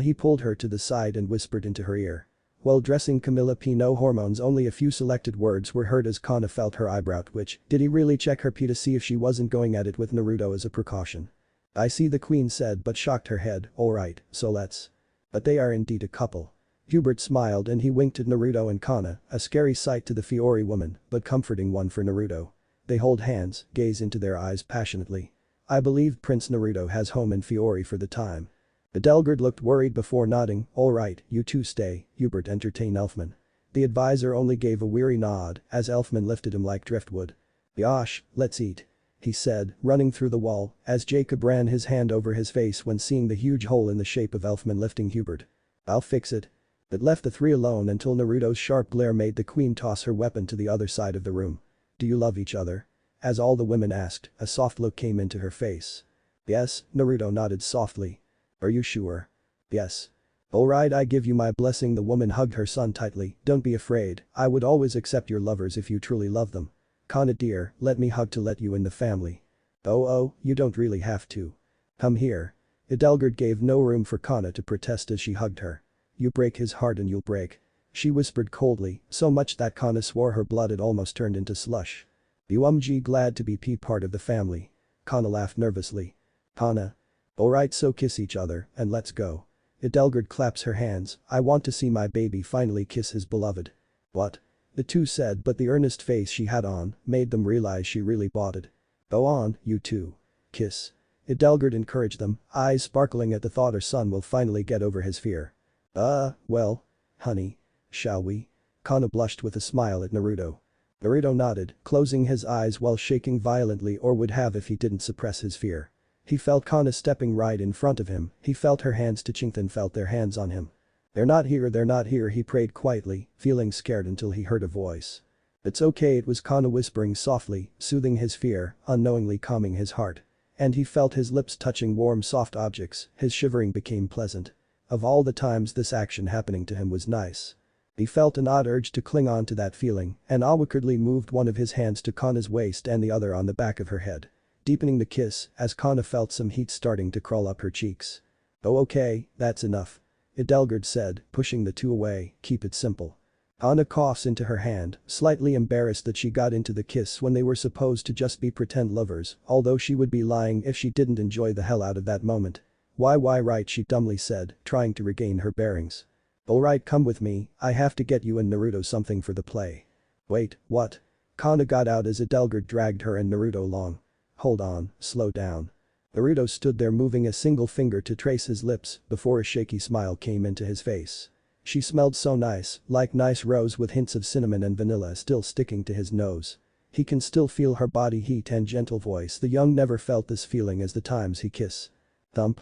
He pulled her to the side and whispered into her ear. While dressing Camilla P. No hormones only a few selected words were heard as Kana felt her eyebrow twitch. Did he really check her P to see if she wasn't going at it with Naruto as a precaution? I see the queen said but shocked her head, alright, so let's. But they are indeed a couple. Hubert smiled and he winked at Naruto and Kana, a scary sight to the Fiori woman, but comforting one for Naruto. They hold hands, gaze into their eyes passionately. I believe Prince Naruto has home in Fiori for the time. Adelgard looked worried before nodding, alright, you two stay, Hubert entertained Elfman. The advisor only gave a weary nod as Elfman lifted him like driftwood. Yosh, let's eat. He said, running through the wall, as Jacob ran his hand over his face when seeing the huge hole in the shape of Elfman lifting Hubert. I'll fix it. It left the three alone until Naruto's sharp glare made the queen toss her weapon to the other side of the room. Do you love each other? As all the women asked, a soft look came into her face. Yes, Naruto nodded softly. Are you sure? Yes. Alright I give you my blessing the woman hugged her son tightly, don't be afraid, I would always accept your lovers if you truly love them. Kana dear, let me hug to let you in the family. Oh, you don't really have to. Come here. Adelgard gave no room for Kana to protest as she hugged her. You break his heart and you'll break. She whispered coldly, so much that Kana swore her blood had almost turned into slush. UMG glad to be part of the family. Kana laughed nervously. Kana. Alright, so kiss each other and let's go. Edelgard claps her hands, I want to see my baby finally kiss his beloved. What? The two said, but the earnest face she had on made them realize she really bought it. Go on, you two. Kiss. Edelgard encouraged them, eyes sparkling at the thought her son will finally get over his fear. Well. Honey. Shall we? Kana blushed with a smile at Naruto. Naruto nodded, closing his eyes while shaking violently, or would have if he didn't suppress his fear. He felt Kana stepping right in front of him, he felt her hands touching, then felt their hands on him. They're not here, he prayed quietly, feeling scared until he heard a voice. It's okay, it was Kana whispering softly, soothing his fear, unknowingly calming his heart. And he felt his lips touching warm soft objects, his shivering became pleasant. Of all the times this action happening to him was nice. He felt an odd urge to cling on to that feeling and awkwardly moved one of his hands to Kana's waist and the other on the back of her head. Deepening the kiss as Kana felt some heat starting to crawl up her cheeks. Oh okay, that's enough. Edelgard said, pushing the two away, keep it simple. Kana coughs into her hand, slightly embarrassed that she got into the kiss when they were supposed to just be pretend lovers, although she would be lying if she didn't enjoy the hell out of that moment. Why right, she dumbly said, trying to regain her bearings. Alright, come with me, I have to get you and Naruto something for the play. Wait, what? Kana got out as Edelgard dragged her and Naruto along. Hold on, slow down. Naruto stood there moving a single finger to trace his lips before a shaky smile came into his face. She smelled so nice, like nice rose with hints of cinnamon and vanilla still sticking to his nose. He can still feel her body heat and gentle voice, the young never felt this feeling as the times he kiss. Thump.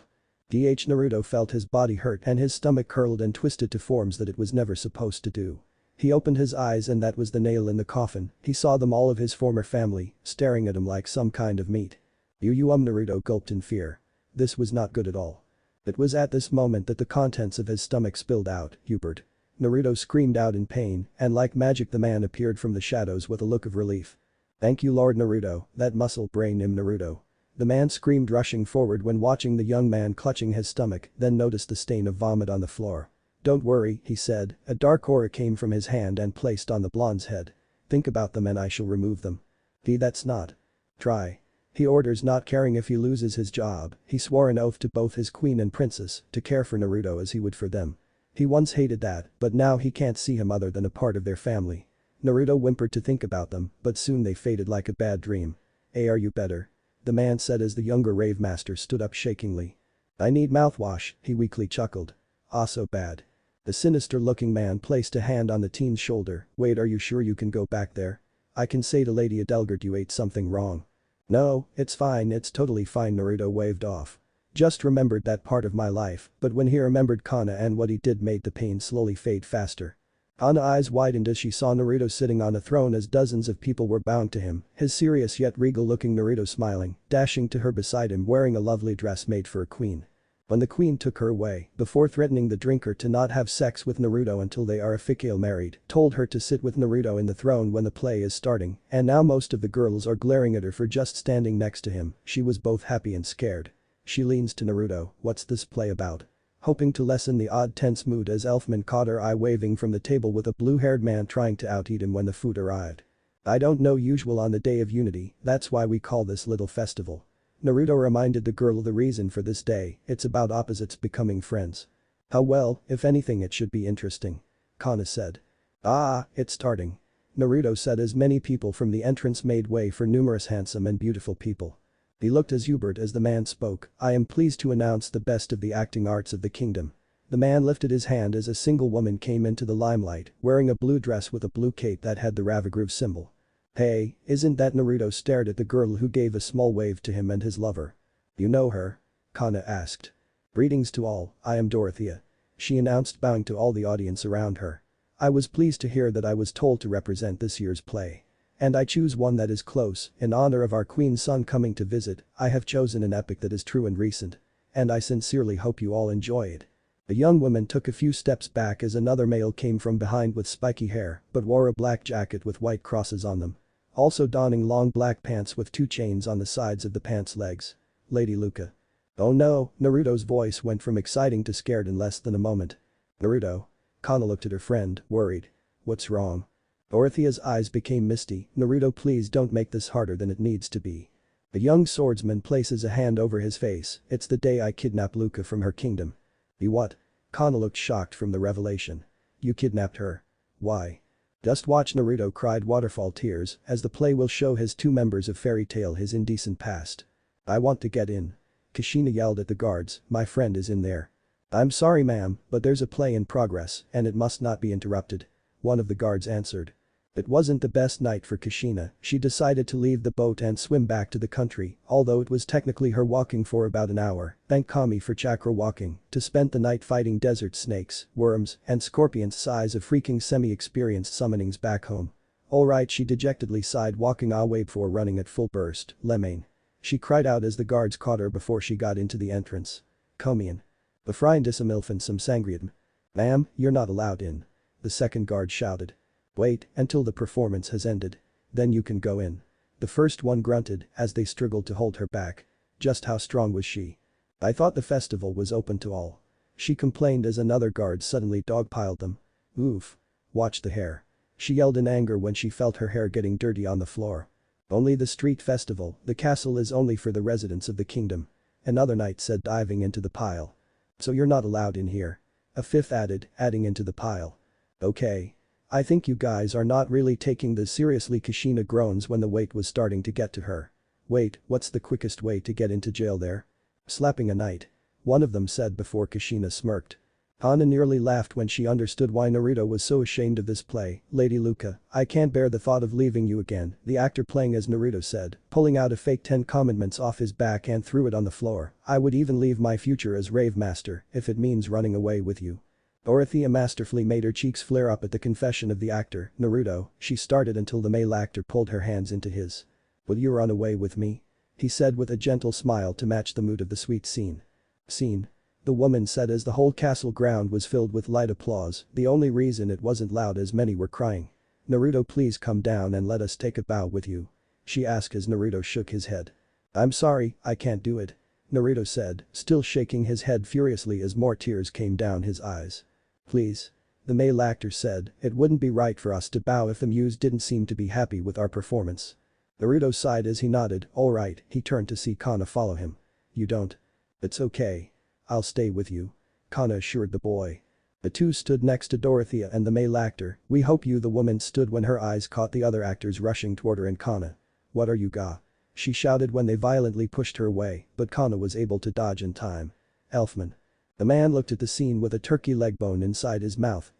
Naruto felt his body hurt and his stomach curled and twisted to forms that it was never supposed to do. He opened his eyes and that was the nail in the coffin, he saw them all of his former family, staring at him like some kind of meat. Naruto gulped in fear. This was not good at all. It was at this moment that the contents of his stomach spilled out, Hubert. Naruto screamed out in pain, and like magic the man appeared from the shadows with a look of relief. Thank you Lord Naruto, that muscle brain Naruto. The man screamed, rushing forward when watching the young man clutching his stomach, then noticed the stain of vomit on the floor. Don't worry, he said, a dark aura came from his hand and placed on the blonde's head. Think about them and I shall remove them. That's not. Try. He orders, not caring if he loses his job. He swore an oath to both his queen and princess to care for Naruto as he would for them. He once hated that, but now he can't see him other than a part of their family. Naruto whimpered to think about them, but soon they faded like a bad dream. Hey, are you better? The man said as the younger rave master stood up shakingly. I need mouthwash, he weakly chuckled. Ah, so bad. The sinister-looking man placed a hand on the teen's shoulder. Wait, are you sure you can go back there? I can say to Lady Edelgard you ate something wrong. No, it's fine, it's totally fine, Naruto waved off. Just remembered that part of my life, but when he remembered Kana and what he did made the pain slowly fade faster. Kana's eyes widened as she saw Naruto sitting on a throne as dozens of people were bowing to him, his serious yet regal-looking Naruto smiling, dashing to her beside him wearing a lovely dress made for a queen. When the queen took her away, before threatening the drinker to not have sex with Naruto until they are officially married, told her to sit with Naruto in the throne when the play is starting, and now most of the girls are glaring at her for just standing next to him, she was both happy and scared. She leans to Naruto, what's this play about? Hoping to lessen the odd tense mood as Elfman caught her eye waving from the table with a blue-haired man trying to out-eat him when the food arrived. I don't know, usual on the day of unity, that's why we call this little festival. Naruto reminded the girl the reason for this day, it's about opposites becoming friends. How well, if anything it should be interesting. Kana said. Ah, it's starting. Naruto said as many people from the entrance made way for numerous handsome and beautiful people. He looked as Hubert as the man spoke, I am pleased to announce the best of the acting arts of the kingdom. The man lifted his hand as a single woman came into the limelight, wearing a blue dress with a blue cape that had the Ravagruve symbol. Hey, isn't that Naruto stared at the girl who gave a small wave to him and his lover. You know her? Kana asked. Greetings to all, I am Dorothea. She announced bowing to all the audience around her. I was pleased to hear that I was told to represent this year's play. And I choose one that is close, in honor of our queen's son coming to visit, I have chosen an epic that is true and recent. And I sincerely hope you all enjoy it. The young woman took a few steps back as another male came from behind with spiky hair but wore a black jacket with white crosses on them. Also donning long black pants with 2 chains on the sides of the pants legs. Lady Luca. Oh no, Naruto's voice went from exciting to scared in less than a moment. Naruto. Kana looked at her friend, worried. What's wrong? Dorothea's eyes became misty. Naruto, please don't make this harder than it needs to be. A young swordsman places a hand over his face. It's the day I kidnapped Luca from her kingdom. You what? Kana looked shocked from the revelation. You kidnapped her? Why? Just watch. Naruto cried waterfall tears as the play will show his two members of Fairy Tail his indecent past. I want to get in. Kushina yelled at the guards, my friend is in there. I'm sorry ma'am, but there's a play in progress and it must not be interrupted. One of the guards answered. It wasn't the best night for Kushina. She decided to leave the boat and swim back to the country, although it was technically her walking for about an hour. Thank Kami for chakra walking, to spend the night fighting desert snakes, worms, and scorpions size of freaking semi-experienced summonings back home. Alright, she dejectedly sighed, walking away before running at full burst. Lemaine. She cried out as the guards caught her before she got into the entrance. Komian. Befreien disamilfen some sangriatum. Ma'am, you're not allowed in. The second guard shouted. Wait until the performance has ended. Then you can go in. The first one grunted as they struggled to hold her back. Just how strong was she? I thought the festival was open to all. She complained as another guard suddenly dogpiled them. Oof. Watch the hair. She yelled in anger when she felt her hair getting dirty on the floor. Only the street festival, the castle is only for the residents of the kingdom. Another knight said, diving into the pile. So you're not allowed in here. A fifth added, adding into the pile. Okay. I think you guys are not really taking this seriously. Kushina groans when the weight was starting to get to her. Wait, what's the quickest way to get into jail there? Slapping a knight. One of them said before Kushina smirked. Hana nearly laughed when she understood why Naruto was so ashamed of this play. Lady Luca, I can't bear the thought of leaving you again, the actor playing as Naruto said, pulling out a fake 10 commandments off his back and threw it on the floor. I would even leave my future as Rave Master if it means running away with you. Dorothea masterfully made her cheeks flare up at the confession of the actor. Naruto, she started until the male actor pulled her hands into his. Will you run away with me? He said with a gentle smile to match the mood of the sweet scene. Scene. The woman said as the whole castle ground was filled with light applause, the only reason it wasn't loud as many were crying. Naruto, please come down and let us take a bow with you. She asked as Naruto shook his head. I'm sorry, I can't do it. Naruto said, still shaking his head furiously as more tears came down his eyes. Please. The male actor said, it wouldn't be right for us to bow if the muse didn't seem to be happy with our performance. Naruto sighed as he nodded, alright, he turned to see Kana follow him. You don't? It's okay. I'll stay with you. Kana assured the boy. The two stood next to Dorothea and the male actor. We hope you. The woman stood when her eyes caught the other actors rushing toward her and Kana. What are you ga? She shouted when they violently pushed her away, but Kana was able to dodge in time. Elfman. The man looked at the scene with a turkey leg bone inside his mouth.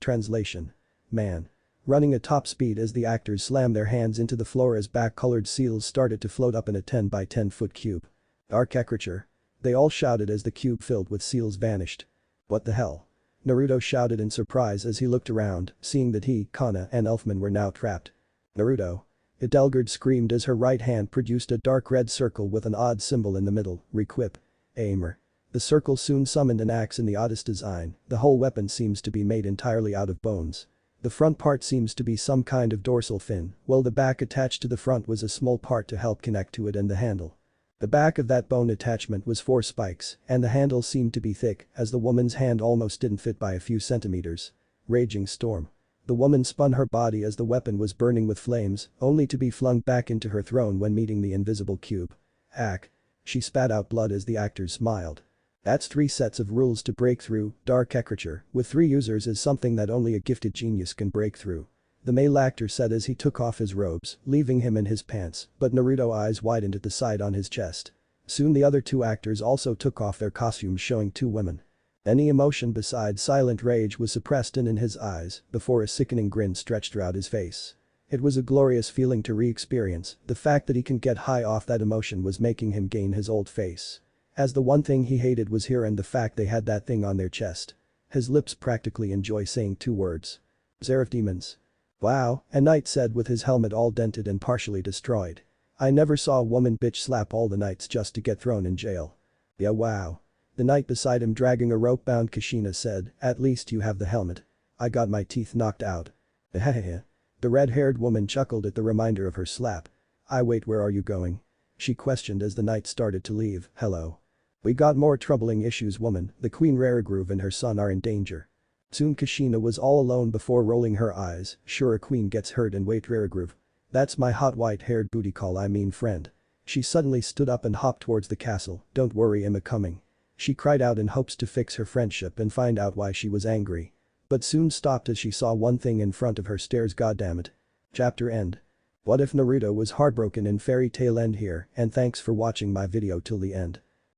Translation. Man. Running at top speed as the actors slammed their hands into the floor as back-colored seals started to float up in a 10 by 10 foot cube. Architecture. They all shouted as the cube filled with seals vanished. What the hell? Naruto shouted in surprise as he looked around, seeing that he, Kana, and Elfman were now trapped. Naruto. Edelgard screamed as her right hand produced a dark red circle with an odd symbol in the middle. Requip. Aimer. The circle soon summoned an axe in the oddest design. The whole weapon seems to be made entirely out of bones. The front part seems to be some kind of dorsal fin, while the back attached to the front was a small part to help connect to it and the handle. The back of that bone attachment was 4 spikes, and the handle seemed to be thick as the woman's hand almost didn't fit by a few centimeters. Raging storm. The woman spun her body as the weapon was burning with flames, only to be flung back into her throne when meeting the invisible cube. Ack. She spat out blood as the actors smiled. That's 3 sets of rules to break through. Dark Ekriture with 3 users is something that only a gifted genius can break through. The male actor said as he took off his robes, leaving him in his pants, but Naruto's eyes widened at the sight on his chest. Soon the other 2 actors also took off their costumes, showing 2 women. Any emotion besides silent rage was suppressed in his eyes before a sickening grin stretched throughout his face. It was a glorious feeling to re-experience. The fact that he can get high off that emotion was making him gain his old face. As the one thing he hated was here and the fact they had that thing on their chest. His lips practically enjoy saying 2 words. Zeref demons. Wow, a knight said with his helmet all dented and partially destroyed. I never saw a woman bitch slap all the knights just to get thrown in jail. Yeah, wow. The knight beside him dragging a rope-bound Kushina said, at least you have the helmet. I got my teeth knocked out. Hehehe. The red-haired woman chuckled at the reminder of her slap. Wait, where are you going? She questioned as the knight started to leave. Hello. We got more troubling issues woman, the Queen Raragroove and her son are in danger. Soon Kushina was all alone before rolling her eyes, sure a queen gets hurt and wait Raragroove. That's my hot white-haired booty call I mean friend. She suddenly stood up and hopped towards the castle, don't worry I'm a coming. She cried out in hopes to fix her friendship and find out why she was angry. But soon stopped as she saw one thing in front of her stairs goddammit. Chapter end. What if Naruto was heartbroken in fairy tale end here and thanks for watching my video till the end.